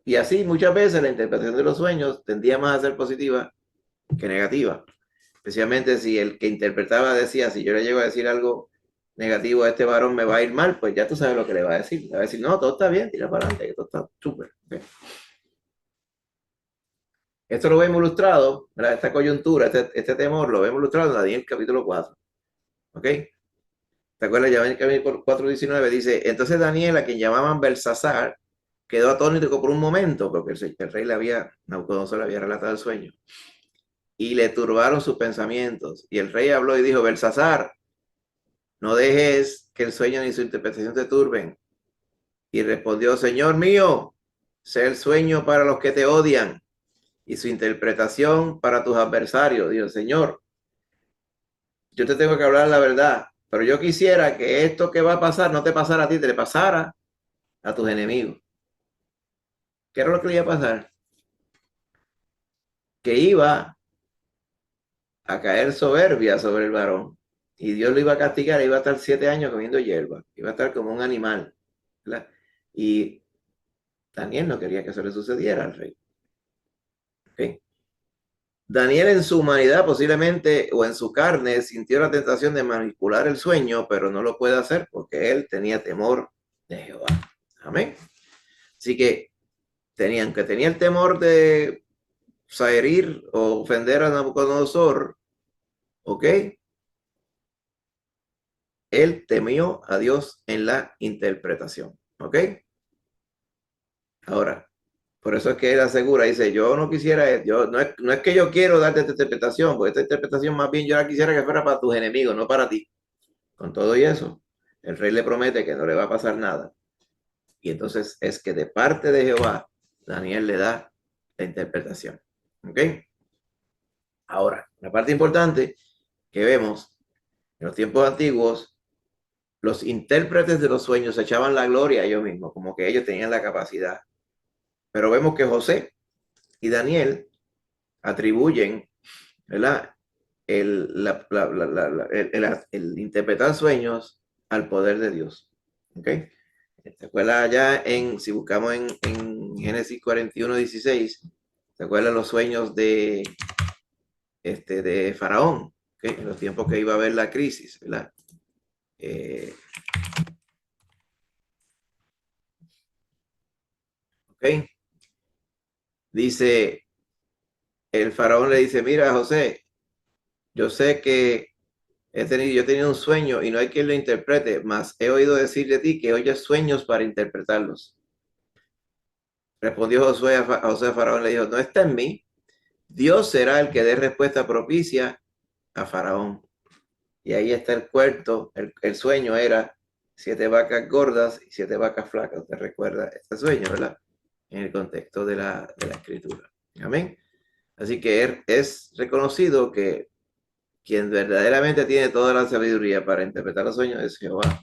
Y así muchas veces la interpretación de los sueños tendía más a ser positiva que negativa, especialmente si el que interpretaba decía, si yo le llego a decir algo negativo a este varón me va a ir mal, pues ya tú sabes lo que le va a decir. Le va a decir, no, todo está bien, tira para adelante, que todo está súper. ¿Okay? Esto lo vemos ilustrado, ¿verdad? Esta coyuntura, este temor, lo vemos ilustrado en Daniel capítulo 4. ¿Ok? ¿Te acuerdas? Ya en el capítulo 4:19 dice, entonces Daniel, a quien llamaban Belsasar, quedó atónito por un momento, porque el rey Nabucodonosor le había relatado el sueño, y le turbaron sus pensamientos. Y el rey habló y dijo, Belsasar, no dejes que el sueño ni su interpretación te turben. Y respondió, Señor mío, sé el sueño para los que te odian y su interpretación para tus adversarios. Dijo, Señor, yo te tengo que hablar la verdad, pero yo quisiera que esto que va a pasar no te pasara a ti, te le pasara a tus enemigos. ¿Qué era lo que le iba a pasar? Que iba a caer soberbia sobre el varón y Dios lo iba a castigar, iba a estar 7 años comiendo hierba, iba a estar como un animal, ¿verdad? Y Daniel no quería que eso le sucediera al rey. ¿Okay? Daniel en su humanidad posiblemente o en su carne sintió la tentación de manipular el sueño, pero no lo puede hacer porque él tenía temor de Jehová. Amén. Así que tenía el temor de herir o ofender a Nabucodonosor, ¿ok? Él temió a Dios en la interpretación, ¿ok? Ahora, por eso es que él asegura, dice, yo no quisiera, no es que yo quiero darte esta interpretación, porque esta interpretación más bien yo la quisiera que fuera para tus enemigos, no para ti. Con todo y eso, el rey le promete que no le va a pasar nada. Y entonces es que de parte de Jehová, Daniel le da la interpretación. ¿Ok? Ahora, la parte importante que vemos en los tiempos antiguos, los intérpretes de los sueños echaban la gloria a ellos mismos, como que ellos tenían la capacidad. Pero vemos que José y Daniel atribuyen, ¿verdad? El interpretar sueños al poder de Dios. ¿Ok? ¿Te acuerdas allá si buscamos en Génesis 41:16, ¿te acuerdas los sueños de Faraón? ¿Okay? En los tiempos que iba a haber la crisis, ¿verdad? ¿Ok? Dice, el Faraón le dice, mira, José, yo sé que yo he tenido un sueño y no hay quien lo interprete, mas he oído decir de ti que oyes sueños para interpretarlos. Respondió Josué a José a Faraón, le dijo, no está en mí, Dios será el que dé respuesta propicia a Faraón. Y ahí está el cuarto, el sueño era 7 vacas gordas y 7 vacas flacas. ¿Te recuerda este sueño, verdad? En el contexto de la escritura. Amén. Así que es reconocido que quien verdaderamente tiene toda la sabiduría para interpretar los sueños es Jehová.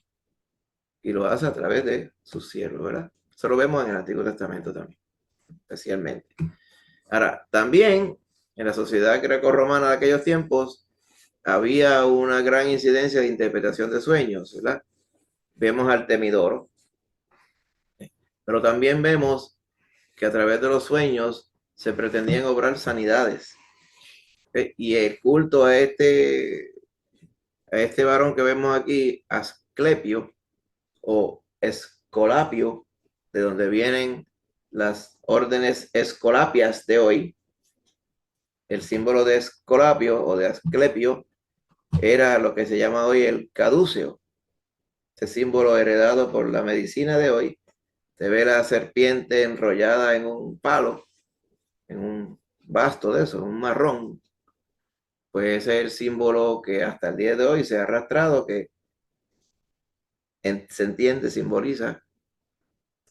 Y lo hace a través de sus siervos, ¿verdad? Eso lo vemos en el Antiguo Testamento también, especialmente. Ahora, también en la sociedad greco-romana de aquellos tiempos había una gran incidencia de interpretación de sueños, ¿verdad? Vemos al temidor, pero también vemos que a través de los sueños se pretendían obrar sanidades. Y el culto a este varón que vemos aquí, Asclepio o Escolapio, de donde vienen las órdenes escolapias de hoy, el símbolo de Escolapio o de Asclepio era lo que se llama hoy el caduceo. este símbolo heredado por la medicina de hoy, se ve la serpiente enrollada en un palo, en un basto de eso, un marrón, pues ese es el símbolo que hasta el día de hoy se ha arrastrado, que se entiende, simboliza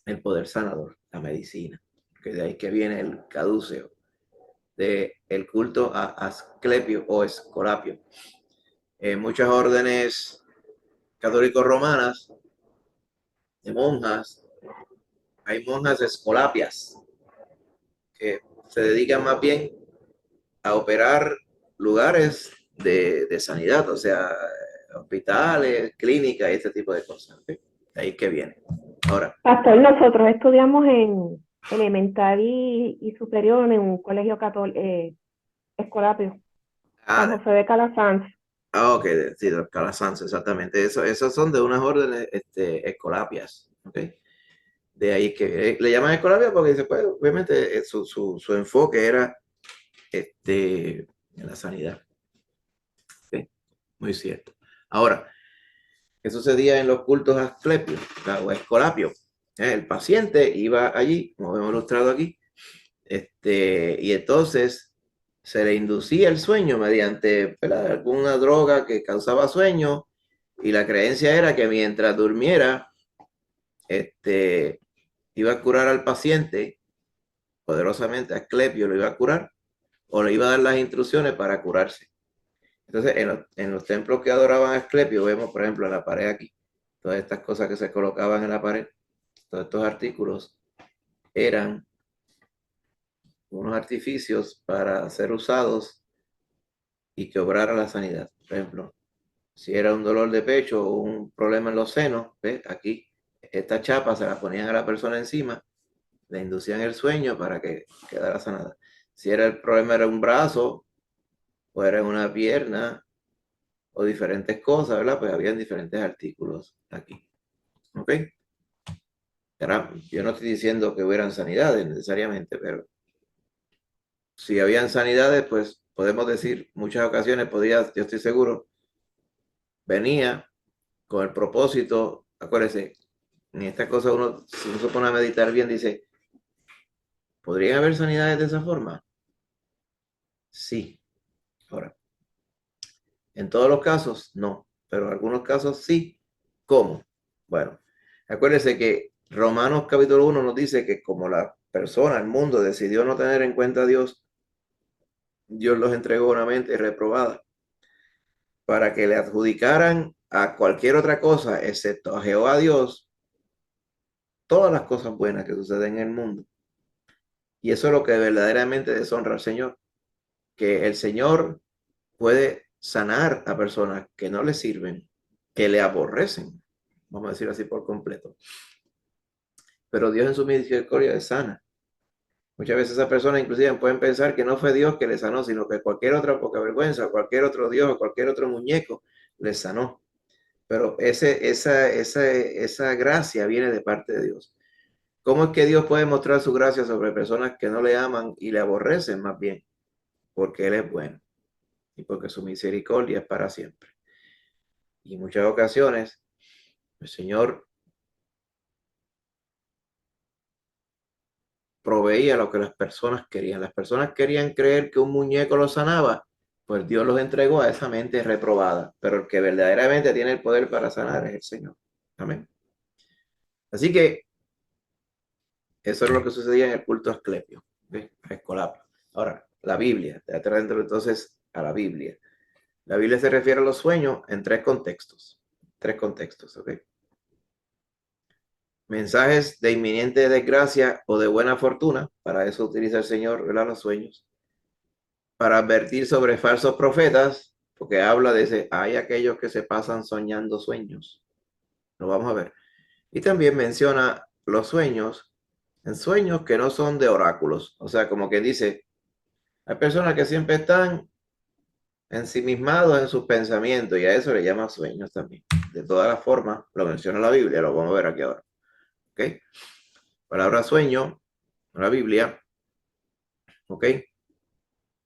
el poder sanador, la medicina, que de ahí que viene el caduceo, del culto a Asclepio o Escolapio. En muchas órdenes católicos romanas, de monjas, hay monjas escolapias, que se dedican más bien a operar lugares de sanidad, o sea, hospitales, clínicas y este tipo de cosas. ¿Okay? De ahí que viene. Ahora. Pastor, nosotros estudiamos en elemental y superior en un colegio escolapio, San José de Calasanz. Ok, sí, los Calasanz, exactamente. Esos son de unas órdenes escolapias. Okay. De ahí que le llaman escolapia porque dice, pues, obviamente su enfoque era en la sanidad. Okay. Muy cierto. Ahora, ¿qué sucedía en los cultos asclepios o escolapios? El paciente iba allí, como hemos ilustrado aquí, y entonces se le inducía el sueño mediante alguna droga que causaba sueño, y la creencia era que mientras durmiera, iba a curar al paciente poderosamente. Asclepio lo iba a curar o le iba a dar las instrucciones para curarse. Entonces, en los templos que adoraban a Asclepio, vemos, por ejemplo, en la pared aquí, todas estas cosas que se colocaban en la pared, todos estos artículos, eran unos artificios para ser usados y que obrara la sanidad. Por ejemplo, si era un dolor de pecho o un problema en los senos, ¿ves? Aquí, esta chapa se la ponían a la persona encima, le inducían el sueño para que quedara sanada. Si era el problema era un brazo o era una pierna o diferentes cosas, ¿verdad? Pues habían diferentes artículos aquí. ¿Ok? Ahora, yo no estoy diciendo que hubieran sanidades necesariamente, pero si habían sanidades, pues podemos decir, muchas ocasiones podía, yo estoy seguro, venía con el propósito, acuérdense, en esta cosa uno, si uno se pone a meditar bien, dice, ¿podrían haber sanidades de esa forma? Sí. Ahora, en todos los casos, no, pero en algunos casos sí. ¿Cómo? Bueno, acuérdense que Romanos capítulo 1 nos dice que como la persona, el mundo, decidió no tener en cuenta a Dios, Dios los entregó a una mente reprobada para que le adjudicaran a cualquier otra cosa, excepto a Jehová Dios, todas las cosas buenas que suceden en el mundo. Y eso es lo que verdaderamente deshonra al Señor, que el Señor puede sanar a personas que no le sirven, que le aborrecen, vamos a decir así por completo. Pero Dios en su misericordia es sana. Muchas veces esas personas inclusive pueden pensar que no fue Dios que les sanó, sino que cualquier otra poca vergüenza, cualquier otro Dios, cualquier otro muñeco les sanó. Pero esa gracia viene de parte de Dios. ¿Cómo es que Dios puede mostrar su gracia sobre personas que no le aman y le aborrecen más bien? Porque Él es bueno y porque su misericordia es para siempre. Y en muchas ocasiones el Señor proveía lo que las personas querían. Las personas querían creer que un muñeco los sanaba, pues Dios los entregó a esa mente reprobada. Pero el que verdaderamente tiene el poder para sanar es el Señor. Amén. Así que eso es lo que sucedía en el culto a Asclepio, a Escolapio. Ahora, la Biblia, te atrae entonces a la Biblia. La Biblia se refiere a los sueños en tres contextos. Tres contextos, ¿ok? Mensajes de inminente desgracia o de buena fortuna, para eso utiliza el Señor, ¿verdad? Los sueños. Para advertir sobre falsos profetas, porque habla de ese, hay aquellos que se pasan soñando sueños. Lo vamos a ver. Y también menciona los sueños en sueños que no son de oráculos. O sea, como que dice, hay personas que siempre están ensimismados en sus pensamientos y a eso le llama sueños también. De todas las formas, lo menciona la Biblia, lo vamos a ver aquí ahora. ¿Ok? Palabra sueño, la Biblia, ¿ok?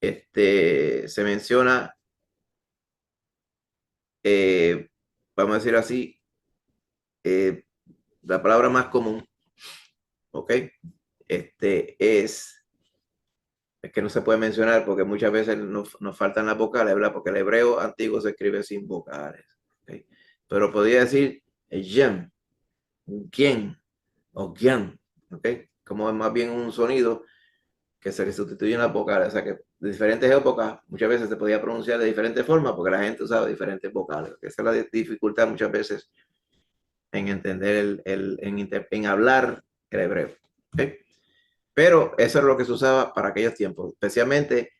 Se menciona, vamos a decir así, la palabra más común, ¿ok? Es que no se puede mencionar porque muchas veces nos faltan las vocales, ¿verdad? Porque el hebreo antiguo se escribe sin vocales, ¿ok? Pero podría decir yem, quien o quién, ¿ok? Como es más bien un sonido que se le sustituyen las vocales, o sea que de diferentes épocas muchas veces se podía pronunciar de diferentes formas porque la gente usaba diferentes vocales. Esa es la dificultad muchas veces en entender, en hablar el hebreo, ¿ok? Pero eso es lo que se usaba para aquellos tiempos, especialmente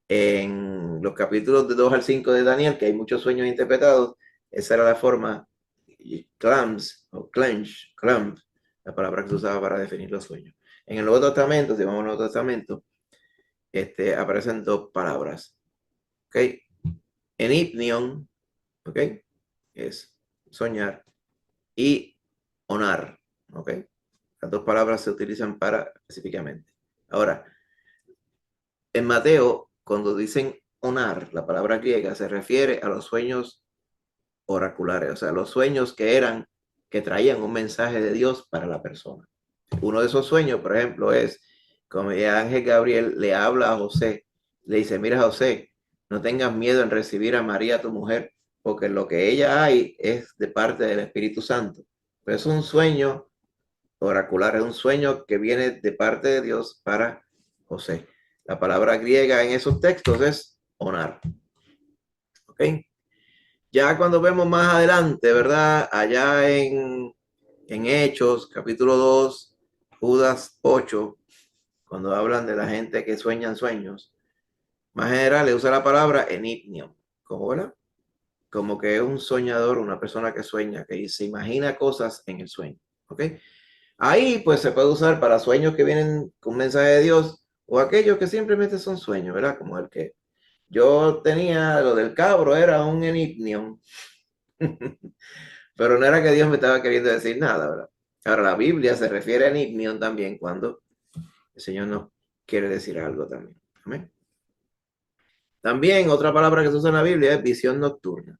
en los capítulos de 2 al 5 de Daniel, que hay muchos sueños interpretados. Esa era la forma, clams o clench, clamp, la palabra que se usaba para definir los sueños. En el Nuevo Testamento, si vamos al Nuevo Testamento, aparecen dos palabras, ¿ok? Enipnion, ¿ok? Es soñar, y onar, ¿ok? Las dos palabras se utilizan para específicamente. Ahora, en Mateo, cuando dicen onar, la palabra griega se refiere a los sueños oraculares, o sea, los sueños que traían un mensaje de Dios para la persona. Uno de esos sueños, por ejemplo, es como el ángel Gabriel le habla a José, le dice, mira José, no tengas miedo en recibir a María, tu mujer, porque lo que ella hay es de parte del Espíritu Santo. Pero es un sueño oracular, es un sueño que viene de parte de Dios para José. La palabra griega en esos textos es onar. ¿Ok? Ya cuando vemos más adelante, ¿verdad? Allá en Hechos, capítulo 2, Judas 8, cuando hablan de la gente que sueñan sueños, más general le usa la palabra enignium, como, ¿verdad? Como que es un soñador, una persona que sueña, que se imagina cosas en el sueño. ¿Ok? Ahí pues se puede usar para sueños que vienen con mensaje de Dios o aquellos que simplemente son sueños, ¿verdad? Como el que yo tenía, lo del cabro era un enignium, pero no era que Dios me estaba queriendo decir nada, ¿verdad? Ahora la Biblia se refiere a enignium también cuando el Señor nos quiere decir algo también. Amén. También otra palabra que se usa en la Biblia es visión nocturna.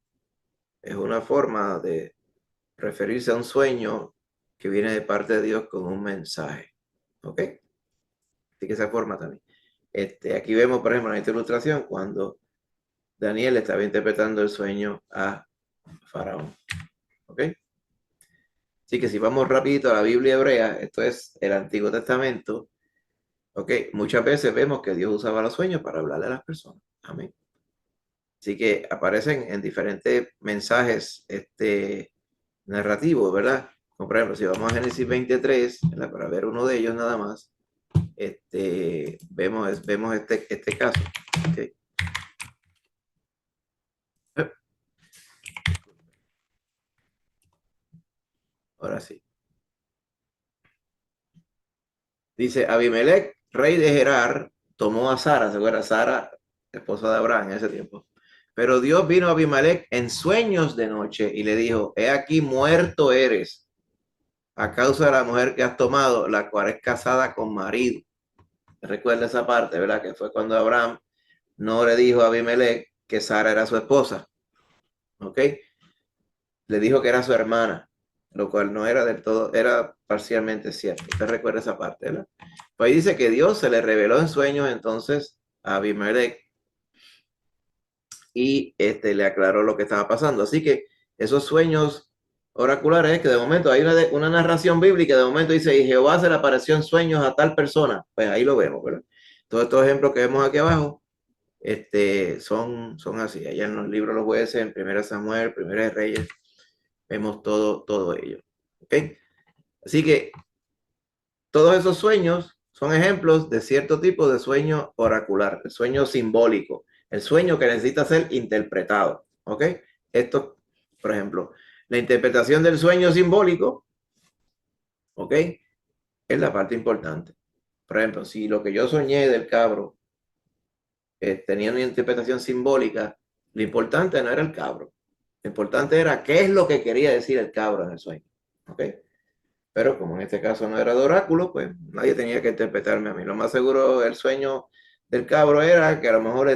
Es una forma de referirse a un sueño que viene de parte de Dios con un mensaje. ¿Ok? Así que esa forma también. Aquí vemos, por ejemplo, en esta ilustración, cuando Daniel estaba interpretando el sueño a Faraón. ¿Ok? Así que si vamos rapidito a la Biblia hebrea, esto es el Antiguo Testamento. ¿Ok? Muchas veces vemos que Dios usaba los sueños para hablarle a las personas. Amén. Así que aparecen en diferentes mensajes narrativos, ¿verdad? Como por ejemplo, si vamos a Génesis 23, ¿verdad? Para ver uno de ellos nada más, vemos este caso. ¿Okay? Ahora sí. Dice, Abimelech, rey de Gerar, tomó a Sara, ¿se acuerda? Sara, esposa de Abraham en ese tiempo. Pero Dios vino a Abimelech en sueños de noche y le dijo, he aquí muerto eres a causa de la mujer que has tomado, la cual es casada con marido. Recuerda esa parte, ¿verdad? Que fue cuando Abraham no le dijo a Abimelech que Sara era su esposa. ¿Ok? Le dijo que era su hermana, lo cual no era del todo, era parcialmente cierto. Usted recuerda esa parte, ¿verdad? Pues ahí dice que Dios se le reveló en sueños entonces a Abimelech y le aclaró lo que estaba pasando. Así que esos sueños oraculares, que de momento hay una narración bíblica, de momento dice, y Jehová se le apareció en sueños a tal persona. Pues ahí lo vemos, ¿verdad? Todos estos ejemplos que vemos aquí abajo son así. Allá en los libros de los jueces, en 1 Samuel, 1 Reyes, vemos todo ello. ¿Ok? Así que todos esos sueños son ejemplos de cierto tipo de sueño oracular, el sueño simbólico, el sueño que necesita ser interpretado. ¿Ok? Esto, por ejemplo, la interpretación del sueño simbólico, ¿ok? Es la parte importante. Por ejemplo, si lo que yo soñé del cabro tenía una interpretación simbólica, lo importante no era el cabro. Lo importante era qué es lo que quería decir el cabro en el sueño. ¿Ok? Pero como en este caso no era de oráculo, pues nadie tenía que interpretarme a mí. Lo más seguro, el sueño del cabro era que a lo mejor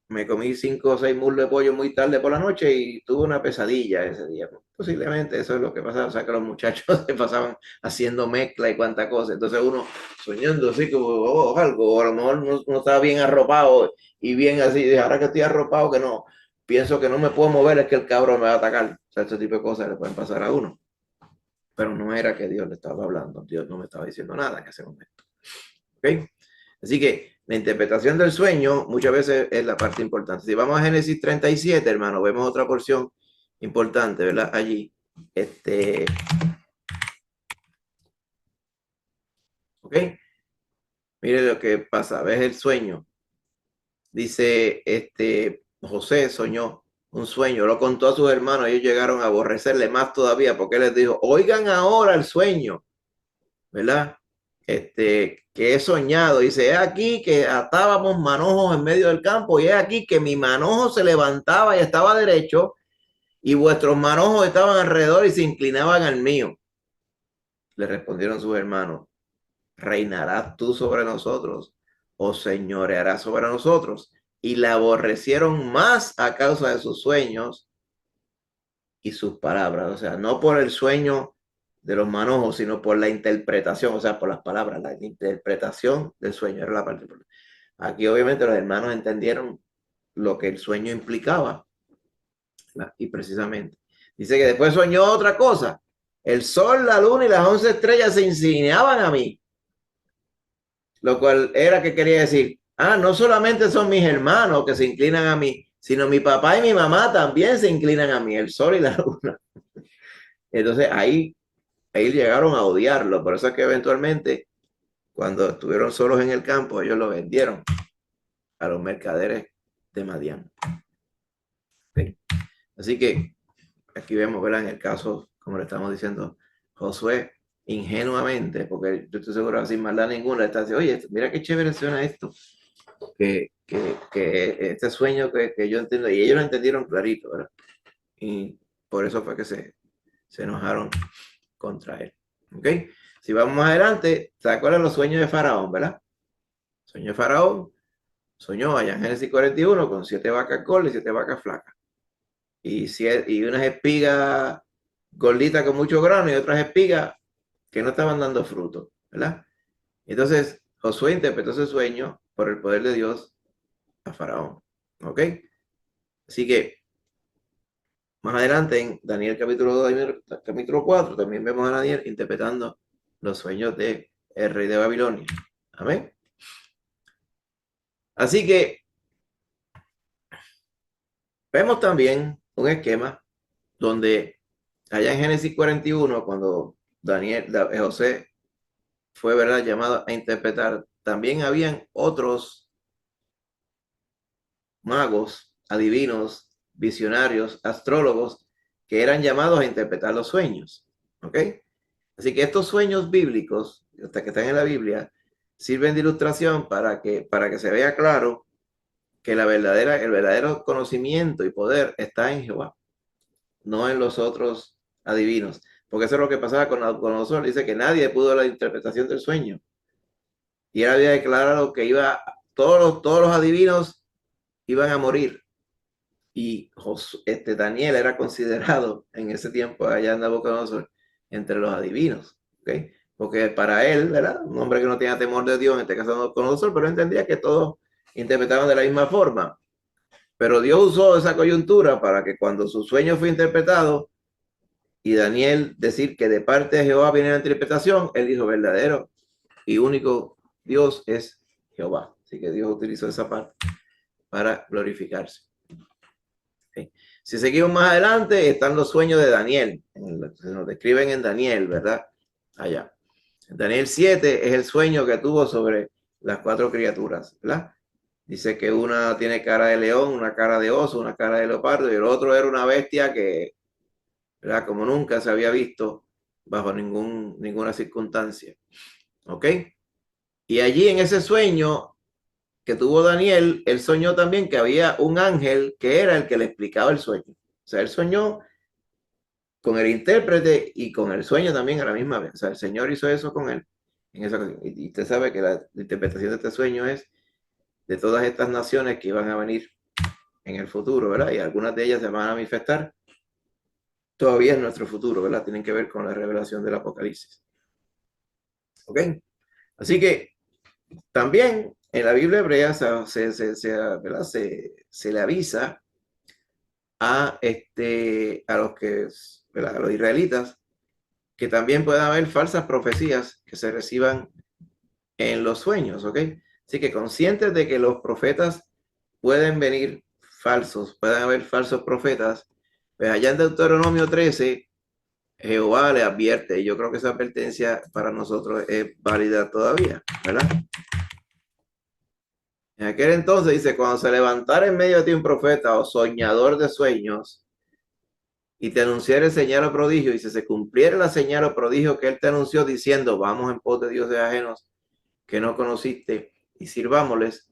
me comí 5 o 6 muslos de pollo muy tarde por la noche y tuve una pesadilla ese día. Posiblemente eso es lo que pasaba, o sea que los muchachos se pasaban haciendo mezcla y cuánta cosa. Entonces uno soñando así como algo, o a lo mejor no estaba bien arropado y bien así, de ahora que estoy arropado que no, pienso que no me puedo mover, es que el cabrón me va a atacar. O sea, este tipo de cosas le pueden pasar a uno. Pero no era que Dios le estaba hablando, Dios no me estaba diciendo nada en ese momento. ¿Ok? Así que la interpretación del sueño muchas veces es la parte importante. Si vamos a Génesis 37, hermano, vemos otra porción importante, ¿verdad? Allí. ¿Ok? Mire lo que pasa, ves el sueño. Dice, José soñó un sueño, lo contó a sus hermanos, ellos llegaron a aborrecerle más todavía porque él les dijo, oigan ahora el sueño, ¿verdad? Que he soñado. Dice, es aquí que atábamos manojos en medio del campo y es aquí que mi manojo se levantaba y estaba derecho y vuestros manojos estaban alrededor y se inclinaban al mío. Le respondieron sus hermanos, ¿reinarás tú sobre nosotros o señorearás sobre nosotros? Y la aborrecieron más a causa de sus sueños y sus palabras. O sea, no por el sueño de los manojos, sino por la interpretación, o sea, por las palabras, la interpretación del sueño era la parte importante. Aquí obviamente los hermanos entendieron lo que el sueño implicaba, ¿verdad? Y precisamente dice que después soñó otra cosa. El sol, la luna y las 11 estrellas se inclinaban a mí, lo cual era que quería decir, no solamente son mis hermanos que se inclinan a mí, sino mi papá y mi mamá también se inclinan a mí, el sol y la luna. Entonces ahí llegaron a odiarlo, por eso es que eventualmente cuando estuvieron solos en el campo ellos lo vendieron a los mercaderes de Madián. ¿Okay? Así que aquí vemos, ¿verdad? En el caso, como le estamos diciendo, Josué ingenuamente, porque yo estoy seguro sin maldad ninguna, está diciendo, oye, mira qué chévere suena esto, que este sueño que yo entiendo, y ellos lo entendieron clarito, ¿verdad? Y por eso fue que se enojaron contra él. ¿Ok? Si vamos más adelante, ¿se acuerdan los sueños de Faraón, verdad? Sueño de Faraón, soñó allá en Génesis 41 con 7 vacas gordas y 7 vacas flacas. Y unas espigas gorditas con mucho grano y otras espigas que no estaban dando fruto, ¿verdad? Entonces, Josué interpretó ese sueño por el poder de Dios a Faraón. ¿Ok? Así que más adelante en Daniel capítulo 2, capítulo 4, también vemos a Daniel interpretando los sueños de el rey de Babilonia. Amén. Así que vemos también un esquema donde allá en Génesis 41, cuando José fue, ¿verdad?, llamado a interpretar, también habían otros magos, adivinos, visionarios, astrólogos, que eran llamados a interpretar los sueños. ¿Ok? Así que estos sueños bíblicos, hasta que están en la Biblia, sirven de ilustración para que se vea claro que el verdadero conocimiento y poder está en Jehová, no en los otros adivinos. Porque eso es lo que pasaba con Nabucodonosor. Dice que nadie pudo la interpretación del sueño. Y él había declarado que todos los adivinos iban a morir. Y Daniel era considerado en ese tiempo allá en Nabucodonosor entre los adivinos. ¿Okay? Porque para él, ¿verdad? Un hombre que no tenía temor de Dios, en este caso Nabucodonosor, pero entendía que todos interpretaban de la misma forma. Pero Dios usó esa coyuntura para que cuando su sueño fue interpretado y Daniel decir que de parte de Jehová viene la interpretación, él dijo verdadero y único Dios es Jehová. Así que Dios utilizó esa parte para glorificarse. Okay. Si seguimos más adelante, están los sueños de Daniel. Se nos describen en Daniel, ¿verdad? Allá. En Daniel 7 es el sueño que tuvo sobre las 4 criaturas, ¿verdad? Dice que una tiene cara de león, una cara de oso, una cara de leopardo y el otro era una bestia que, ¿verdad?, como nunca se había visto bajo ninguna circunstancia. ¿Ok? Y allí en ese sueño que tuvo Daniel, él soñó también que había un ángel que era el que le explicaba el sueño. O sea, él soñó con el intérprete y con el sueño también a la misma vez. O sea, el Señor hizo eso con él en esa ocasión. Y usted sabe que la interpretación de este sueño es de todas estas naciones que iban a venir en el futuro, ¿verdad? Y algunas de ellas se van a manifestar todavía en nuestro futuro, ¿verdad? Tienen que ver con la revelación del Apocalipsis. ¿Ok? Así que también en la Biblia hebrea ¿verdad? Se le avisa a los que, ¿verdad? A los israelitas, que también pueden haber falsas profecías que se reciban en los sueños, ¿ok? Así que conscientes de que los profetas pueden venir falsos, pueden haber falsos profetas, pues allá en Deuteronomio 13, Jehová le advierte, y yo creo que esa advertencia para nosotros es válida todavía, ¿verdad? En aquel entonces dice, cuando se levantara en medio de ti un profeta o soñador de sueños, y te anunciara señal o prodigio, y si se cumpliera la señal o prodigio que él te anunció diciendo, vamos en pos de dioses ajenos que no conociste y sirvámosles,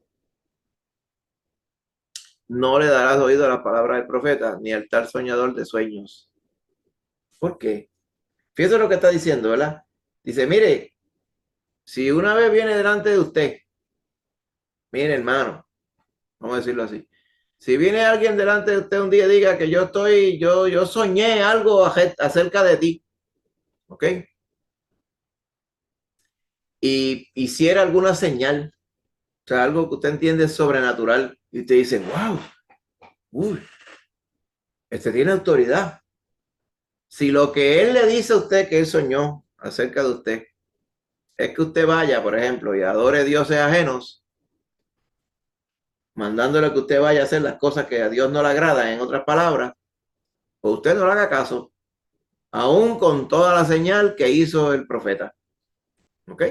no le darás oído a la palabra del profeta, ni al tal soñador de sueños. ¿Por qué? Fíjese lo que está diciendo, ¿verdad? Dice, mire, si una vez viene delante de usted, mire hermano, vamos a decirlo así, si viene alguien delante de usted un día y diga que yo soñé algo acerca de ti, ¿ok? Y hiciera alguna señal, o sea, algo que usted entiende sobrenatural, y usted dice, wow, uy, tiene autoridad. Si lo que él le dice a usted que él soñó acerca de usted es que usted vaya, por ejemplo, y adore dioses ajenos, mandándole que usted vaya a hacer las cosas que a Dios no le agradan, en otras palabras, pues usted no le haga caso, aún con toda la señal que hizo el profeta. ¿Ok?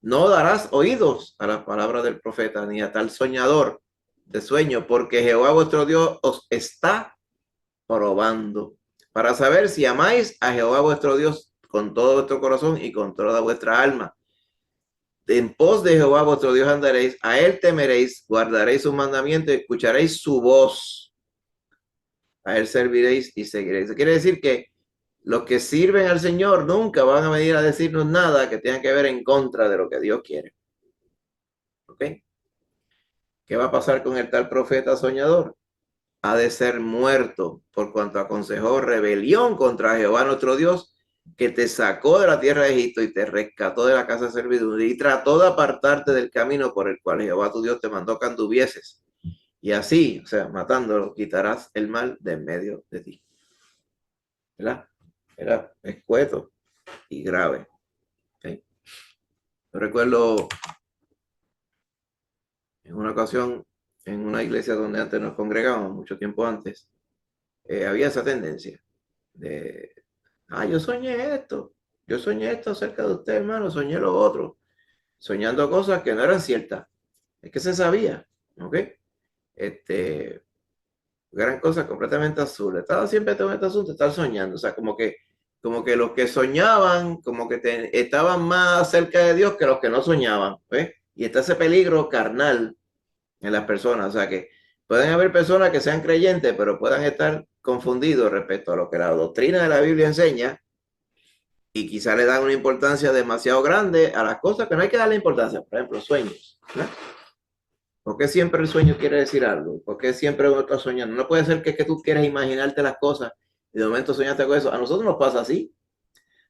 No darás oídos a las palabras del profeta, ni a tal soñador de sueño, porque Jehová vuestro Dios os está probando, para saber si amáis a Jehová vuestro Dios con todo vuestro corazón y con toda vuestra alma. En pos de Jehová vuestro Dios andaréis, a él temeréis, guardaréis sus mandamientos, escucharéis su voz, a él serviréis y seguiréis. Eso quiere decir que los que sirven al Señor nunca van a venir a decirnos nada que tenga que ver en contra de lo que Dios quiere. ¿Ok? ¿Qué va a pasar con el tal profeta soñador? Ha de ser muerto por cuanto aconsejó rebelión contra Jehová nuestro Dios, que te sacó de la tierra de Egipto y te rescató de la casa de servidumbre y trató de apartarte del camino por el cual Jehová tu Dios te mandó que anduvieses. Y así, o sea, matándolo, quitarás el mal de en medio de ti. ¿Verdad? Era escueto y grave. ¿Okay? Yo recuerdo en una ocasión en una iglesia donde antes nos congregábamos, mucho tiempo antes, había esa tendencia de, yo soñé esto acerca de usted, hermano, soñé lo otro, soñando cosas que no eran ciertas, es que se sabía, ¿ok? Eran cosas completamente azules, estaba siempre todo este asunto, estar soñando, o sea, como que los que soñaban, como que estaban más cerca de Dios que los que no soñaban, ¿ves? Y está ese peligro carnal en las personas, o sea que pueden haber personas que sean creyentes, pero puedan estar confundidos respecto a lo que la doctrina de la Biblia enseña y quizá le dan una importancia demasiado grande a las cosas que no hay que darle importancia, por ejemplo, sueños, ¿no? ¿Por qué siempre el sueño quiere decir algo? ¿Por qué siempre uno está soñando? No puede ser que tú quieras imaginarte las cosas y de momento soñaste con eso. A nosotros nos pasa así.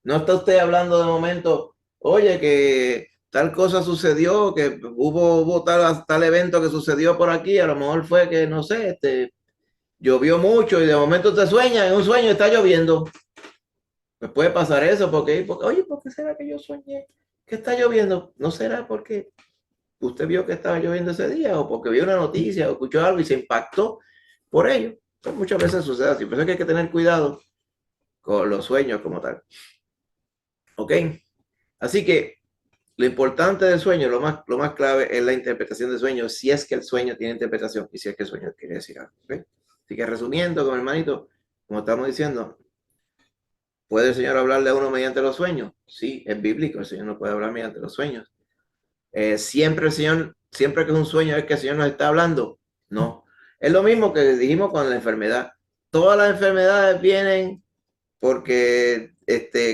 No está usted hablando de momento, oye, que tal cosa sucedió, que hubo tal evento que sucedió por aquí, a lo mejor fue que, no sé, llovió mucho y de momento te sueña, en un sueño está lloviendo. Pues puede pasar eso, porque, oye, ¿por qué será que yo soñé que está lloviendo? ¿No será porque usted vio que estaba lloviendo ese día o porque vio una noticia o escuchó algo y se impactó por ello? Pues muchas veces sucede así. Por eso es que hay que tener cuidado con los sueños como tal. ¿Ok? Así que lo importante del sueño, lo más clave es la interpretación del sueño, si es que el sueño tiene interpretación y si es que el sueño quiere decir algo. ¿Okay? Así que resumiendo, con hermanito, como estamos diciendo, ¿puede el Señor hablarle a uno mediante los sueños? Sí, es bíblico, el Señor no puede hablar mediante los sueños. Siempre que es un sueño es que el Señor nos está hablando. No. Es lo mismo que dijimos con la enfermedad. Todas las enfermedades vienen porque,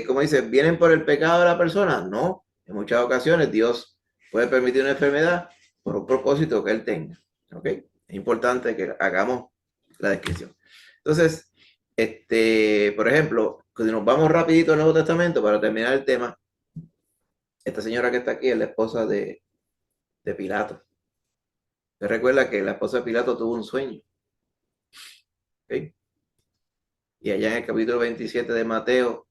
como dice, vienen por el pecado de la persona. No. En muchas ocasiones Dios puede permitir una enfermedad por un propósito que Él tenga. ¿Ok? Es importante que hagamos la descripción. Entonces, por ejemplo, si nos vamos rapidito al Nuevo Testamento para terminar el tema, esta señora que está aquí es la esposa de Pilato. Usted recuerda que la esposa de Pilato tuvo un sueño. ¿Okay? Y allá en el capítulo 27 de Mateo,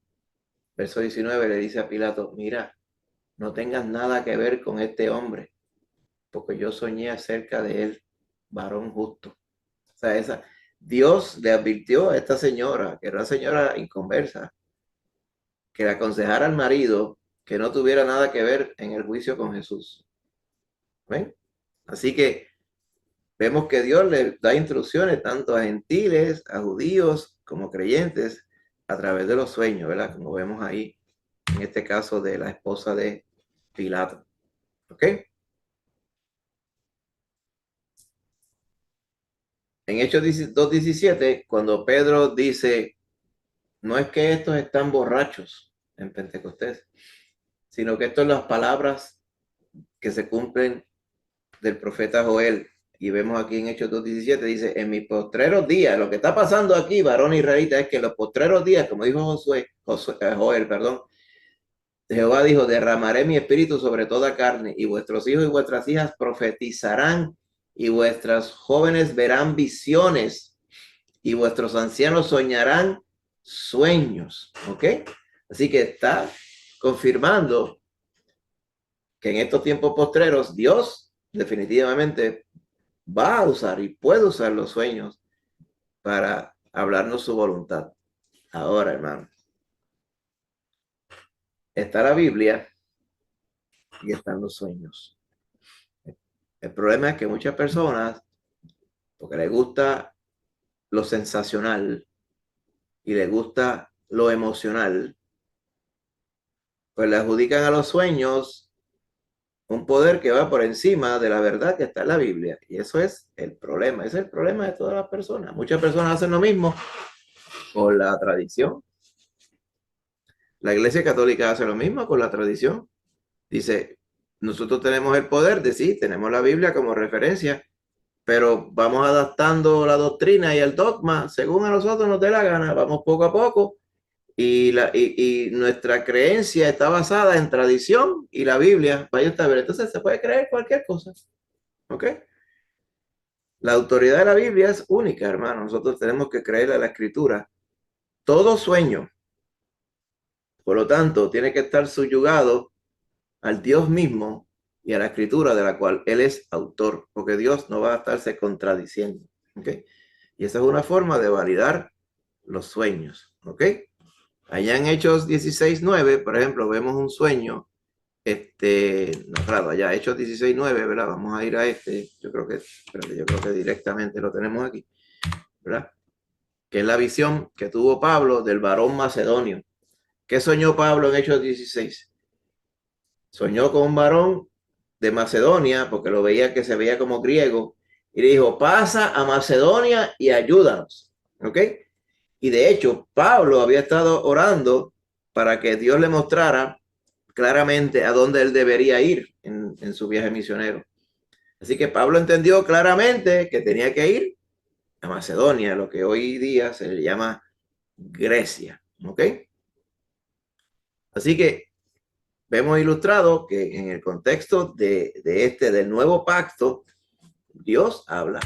verso 19, le dice a Pilato, mira, no tengas nada que ver con este hombre, porque yo soñé acerca de él, varón justo. O sea, Dios le advirtió a esta señora, que era una señora inconversa, que le aconsejara al marido que no tuviera nada que ver en el juicio con Jesús. ¿Ven? Así que vemos que Dios le da instrucciones tanto a gentiles, a judíos, como creyentes, a través de los sueños, ¿verdad? Como vemos ahí, en este caso de la esposa de Pilato. ¿Ok? En Hechos 2:17, cuando Pedro dice, no es que estos están borrachos en Pentecostés, sino que estas son las palabras que se cumplen del profeta Joel. Y vemos aquí en Hechos 2:17, dice, en mis postreros días, lo que está pasando aquí, varón israelita, es que en los postreros días, como dijo Joel, perdón, Jehová dijo, derramaré mi espíritu sobre toda carne, y vuestros hijos y vuestras hijas profetizarán, y vuestras jóvenes verán visiones, y vuestros ancianos soñarán sueños. ¿Ok? Así que está confirmando que en estos tiempos postreros Dios definitivamente va a usar y puede usar los sueños para hablarnos su voluntad. Ahora, hermano, está la Biblia y están los sueños. El problema es que muchas personas, porque les gusta lo sensacional y les gusta lo emocional, pues le adjudican a los sueños un poder que va por encima de la verdad que está en la Biblia. Y eso es el problema. Ese es el problema de todas las personas. Muchas personas hacen lo mismo con la tradición. La Iglesia Católica hace lo mismo con la tradición. Dice, nosotros tenemos el poder de sí, tenemos la Biblia como referencia, pero vamos adaptando la doctrina y el dogma según a nosotros nos dé la gana. Vamos poco a poco y nuestra creencia está basada en tradición y la Biblia. Vaya a ver, entonces se puede creer cualquier cosa. ¿Ok? La autoridad de la Biblia es única, hermano. Nosotros tenemos que creer a la Escritura. Todo sueño, por lo tanto, tiene que estar subyugado al Dios mismo y a la Escritura de la cual Él es autor, porque Dios no va a estarse contradiciendo. ¿Ok? Y esa es una forma de validar los sueños. ¿Ok? Allá en Hechos 16:9, por ejemplo, vemos un sueño. No, claro, allá Hechos 16:9, ¿verdad? Vamos a ir a yo creo que directamente lo tenemos aquí, ¿verdad? Que es la visión que tuvo Pablo del varón macedonio. ¿Qué soñó Pablo en Hechos 16? Soñó con un varón de Macedonia, porque lo veía que se veía como griego, y le dijo, pasa a Macedonia y ayúdanos. ¿Ok? Y de hecho, Pablo había estado orando para que Dios le mostrara claramente a dónde él debería ir en su viaje misionero. Así que Pablo entendió claramente que tenía que ir a Macedonia, lo que hoy día se le llama Grecia. ¿Ok? Así que vemos ilustrado que en el contexto del nuevo pacto, Dios habla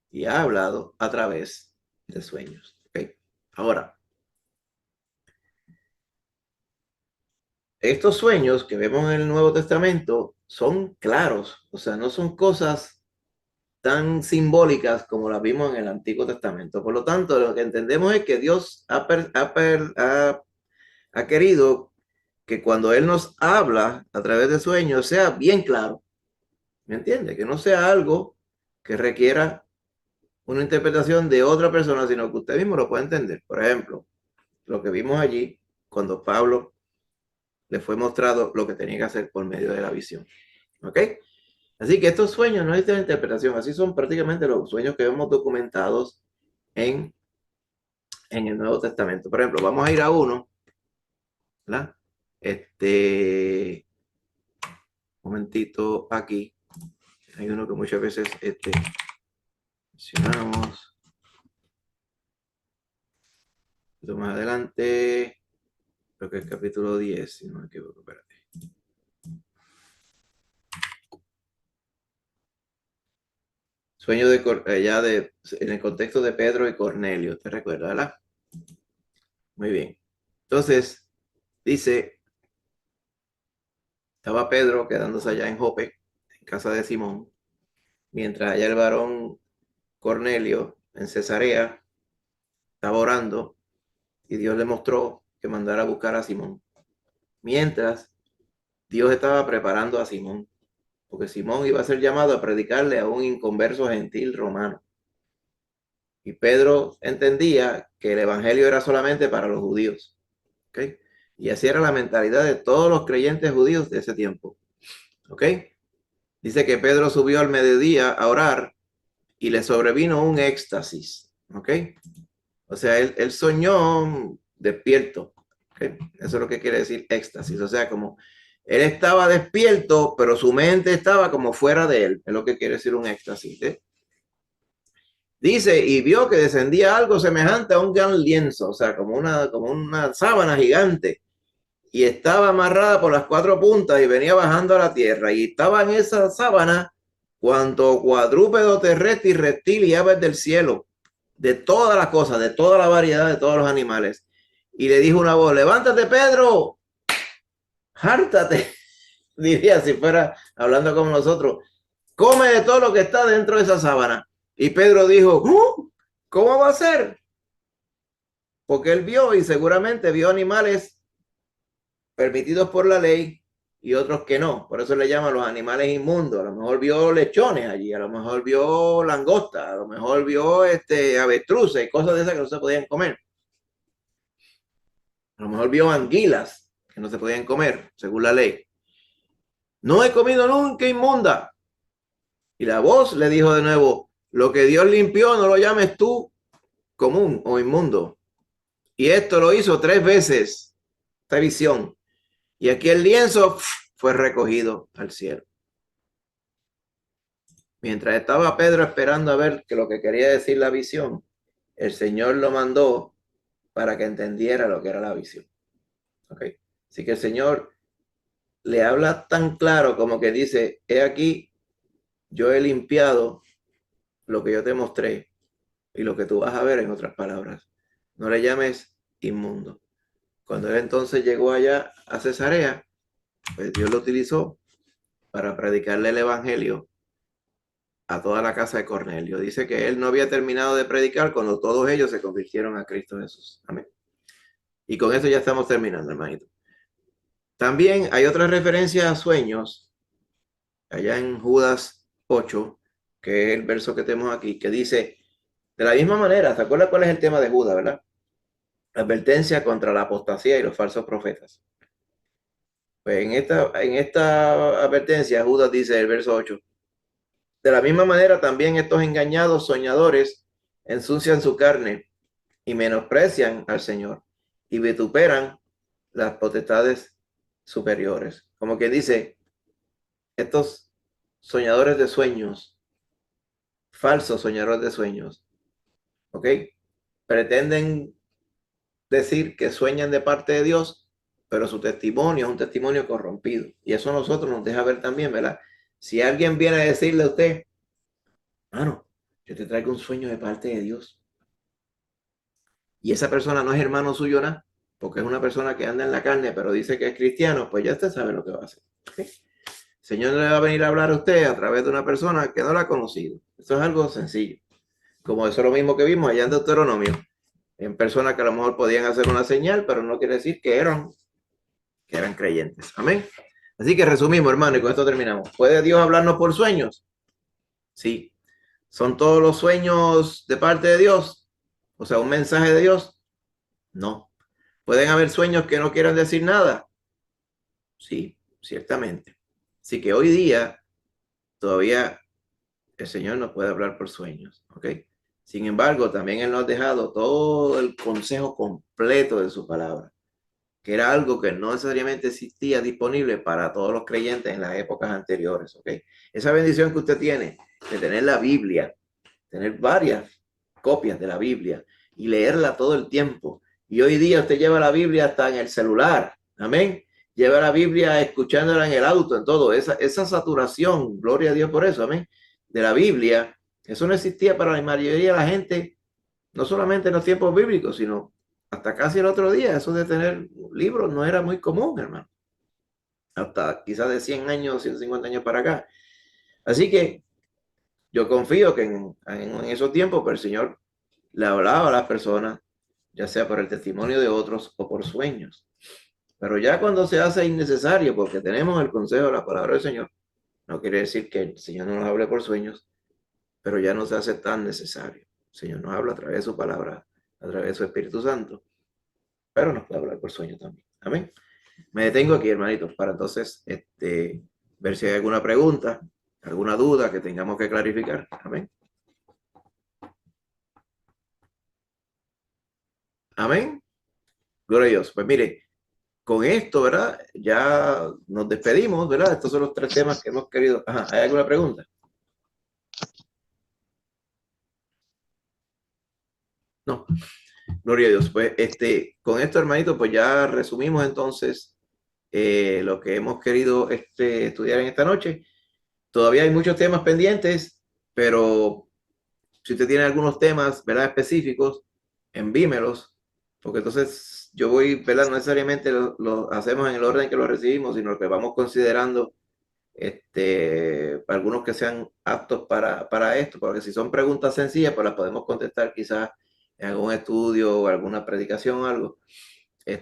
y ha hablado a través de sueños. ¿Okay? Ahora, estos sueños que vemos en el Nuevo Testamento son claros, o sea, no son cosas tan simbólicas como las vimos en el Antiguo Testamento. Por lo tanto, lo que entendemos es que Dios ha querido que cuando Él nos habla a través de sueños sea bien claro. ¿Me entiende? Que no sea algo que requiera una interpretación de otra persona, sino que usted mismo lo puede entender. Por ejemplo, lo que vimos allí cuando Pablo le fue mostrado lo que tenía que hacer por medio de la visión. ¿Ok? Así que estos sueños no necesitan interpretación, así son prácticamente los sueños que vemos documentados en el Nuevo Testamento. Por ejemplo, vamos a ir a uno, ¿verdad? Momentito aquí. Hay uno que muchas veces Mencionamos. Más adelante, creo que es capítulo 10, si no me equivoco, espérate. Sueño en el contexto de Pedro y Cornelio, ¿te recuerdas, verdad? Muy bien. Entonces, dice, estaba Pedro quedándose allá en Jope, en casa de Simón, mientras allá el varón Cornelio en Cesarea estaba orando y Dios le mostró que mandara a buscar a Simón. Mientras Dios estaba preparando a Simón, porque Simón iba a ser llamado a predicarle a un inconverso gentil romano. Y Pedro entendía que el evangelio era solamente para los judíos. ¿Okay? Y así era la mentalidad de todos los creyentes judíos de ese tiempo. ¿Ok? Dice que Pedro subió al mediodía a orar y le sobrevino un éxtasis. ¿Ok? O sea, él soñó despierto. ¿Okay? Eso es lo que quiere decir éxtasis. O sea, como él estaba despierto, pero su mente estaba como fuera de él. Es lo que quiere decir un éxtasis. Dice, y vio que descendía algo semejante a un gran lienzo, o sea, como una sábana gigante, y estaba amarrada por las 4 puntas y venía bajando a la tierra, y estaba en esa sábana cuanto cuadrúpedo terrestre y reptil y aves del cielo, de todas las cosas, de toda la variedad de todos los animales. Y le dijo una voz, levántate, Pedro, hártate, diría si fuera hablando como nosotros, come de todo lo que está dentro de esa sábana. Y Pedro dijo, ¿cómo va a ser? Porque él vio y seguramente vio animales permitidos por la ley y otros que no. Por eso le llaman los animales inmundos. A lo mejor vio lechones allí, a lo mejor vio langostas, a lo mejor vio avestruces y cosas de esas que no se podían comer. A lo mejor vio anguilas que no se podían comer, según la ley. No he comido nunca inmunda. Y la voz le dijo de nuevo, lo que Dios limpió no lo llames tú común o inmundo. Y esto lo hizo 3 veces, esta visión. Y aquí el lienzo fue recogido al cielo. Mientras estaba Pedro esperando a ver lo que quería decir la visión, el Señor lo mandó para que entendiera lo que era la visión. ¿Okay? Así que el Señor le habla tan claro como que dice, he aquí, yo he limpiado lo que yo te mostré y lo que tú vas a ver en otras palabras. No le llames inmundo. Cuando él entonces llegó allá a Cesarea, pues Dios lo utilizó para predicarle el evangelio a toda la casa de Cornelio. Dice que él no había terminado de predicar cuando todos ellos se convirtieron a Cristo Jesús. Amén. Y con eso ya estamos terminando, hermanito. También hay otra referencia a sueños, allá en Judas 8, que es el verso que tenemos aquí, que dice, de la misma manera, ¿se acuerdan cuál es el tema de Judas, verdad? Advertencia contra la apostasía y los falsos profetas. Pues en esta advertencia, Judas dice, el verso 8, de la misma manera también estos engañados soñadores ensucian su carne y menosprecian al Señor y vituperan las potestades superiores. Como que dice, estos soñadores de sueños, falsos soñadores de sueños, ¿ok? Pretenden decir que sueñan de parte de Dios, pero su testimonio es un testimonio corrompido. Y eso a nosotros nos deja ver también, ¿verdad? Si alguien viene a decirle a usted, hermano, yo te traigo un sueño de parte de Dios, y esa persona no es hermano suyo nada, porque es una persona que anda en la carne, pero dice que es cristiano, pues ya usted sabe lo que va a hacer. ¿Okay? El Señor no le va a venir a hablar a usted a través de una persona que no la ha conocido. Eso es algo sencillo. Como eso es lo mismo que vimos allá en Deuteronomio, en personas que a lo mejor podían hacer una señal, pero no quiere decir que eran creyentes. Amén. Así que resumimos, hermano, y con esto terminamos. ¿Puede Dios hablarnos por sueños? Sí. ¿Son todos los sueños de parte de Dios? O sea, un mensaje de Dios. No. ¿Pueden haber sueños que no quieran decir nada? Sí, ciertamente. Así que hoy día todavía el Señor nos puede hablar por sueños, ¿ok? Sin embargo, también Él nos ha dejado todo el consejo completo de su palabra, que era algo que no necesariamente existía disponible para todos los creyentes en las épocas anteriores, ¿ok? Esa bendición que usted tiene de tener la Biblia tener varias copias de la Biblia y leerla todo el tiempo. Y hoy día usted lleva la Biblia hasta en el celular, amén. Lleva la Biblia escuchándola en el auto, en todo. Esa saturación, gloria a Dios por eso, amén, de la Biblia, eso no existía para la mayoría de la gente, no solamente en los tiempos bíblicos, sino hasta casi el otro día. Eso de tener libros no era muy común, hermano. Hasta quizás de 100 años, 150 años para acá. Así que yo confío que en esos tiempos pues, el Señor le hablaba a las personas, ya sea por el testimonio de otros o por sueños. Pero ya cuando se hace innecesario, porque tenemos el consejo de la palabra del Señor, no quiere decir que el Señor no nos hable por sueños, pero ya no se hace tan necesario. El Señor nos habla a través de su palabra, a través de su Espíritu Santo, pero nos puede hablar por sueños también. Amén. Me detengo aquí, hermanitos, para entonces ver si hay alguna pregunta, alguna duda que tengamos que clarificar. Amén. Amén. Gloria a Dios. Pues mire, con esto, ¿verdad? Ya nos despedimos, ¿verdad? Estos son los 3 temas que hemos querido. Ajá, ¿hay alguna pregunta? No. Gloria a Dios. Pues con esto, hermanito, pues ya resumimos entonces lo que hemos querido estudiar en esta noche. Todavía hay muchos temas pendientes, pero si usted tiene algunos temas, ¿verdad? Específicos, envímelos, porque entonces yo voy, ¿verdad? No necesariamente lo hacemos en el orden que lo recibimos, sino que vamos considerando algunos que sean aptos para esto, porque si son preguntas sencillas, pues las podemos contestar quizás en algún estudio o alguna predicación o algo.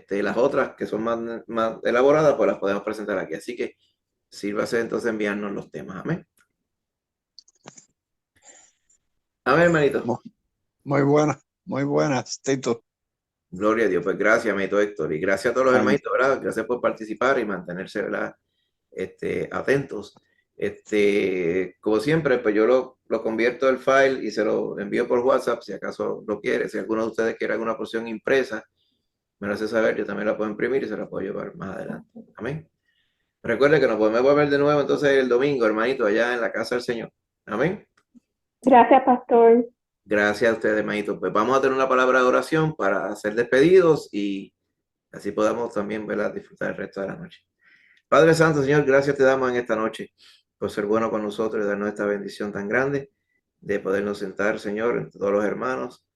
Las otras que son más elaboradas, pues las podemos presentar aquí. Así que sírvase entonces enviarnos los temas. Amén. Amén, hermanito. Muy buenas, Tito. Gloria a Dios. Pues gracias, hermanito Héctor. Y gracias a todos los hermanitos, ¿verdad? Gracias por participar y mantenerse, ¿verdad? Atentos. Como siempre, pues yo lo convierto el file y se lo envío por WhatsApp si acaso lo quiere. Si alguno de ustedes quiere alguna porción impresa, me lo hace saber, yo también la puedo imprimir y se la puedo llevar más adelante. Amén. Recuerde que nos podemos ver de nuevo entonces el domingo, hermanito, allá en la casa del Señor. Amén. Gracias, pastor. Gracias a ustedes, hermanito. Pues vamos a tener una palabra de oración para hacer despedidos y así podamos también, ¿verdad? Disfrutar el resto de la noche. Padre Santo, Señor, gracias te damos en esta noche por ser bueno con nosotros y darnos esta bendición tan grande de podernos sentar, Señor, entre todos los hermanos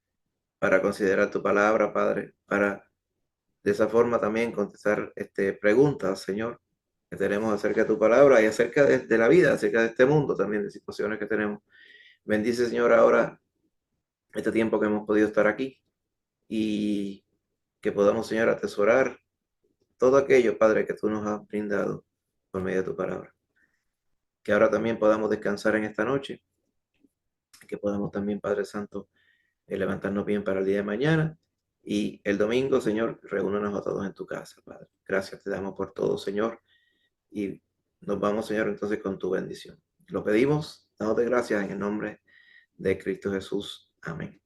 para considerar tu palabra, Padre, para de esa forma también contestar preguntas, Señor, que tenemos acerca de tu palabra y acerca de la vida, acerca de este mundo también, de situaciones que tenemos. Bendice, Señor, ahora este tiempo que hemos podido estar aquí y que podamos, Señor, atesorar todo aquello, Padre, que tú nos has brindado por medio de tu palabra. Que ahora también podamos descansar en esta noche, que podamos también, Padre Santo, levantarnos bien para el día de mañana y el domingo, Señor, reúnanos a todos en tu casa, Padre. Gracias te damos por todo, Señor, y nos vamos, Señor, entonces con tu bendición. Lo pedimos, dándote gracias en el nombre de Cristo Jesús. Amén.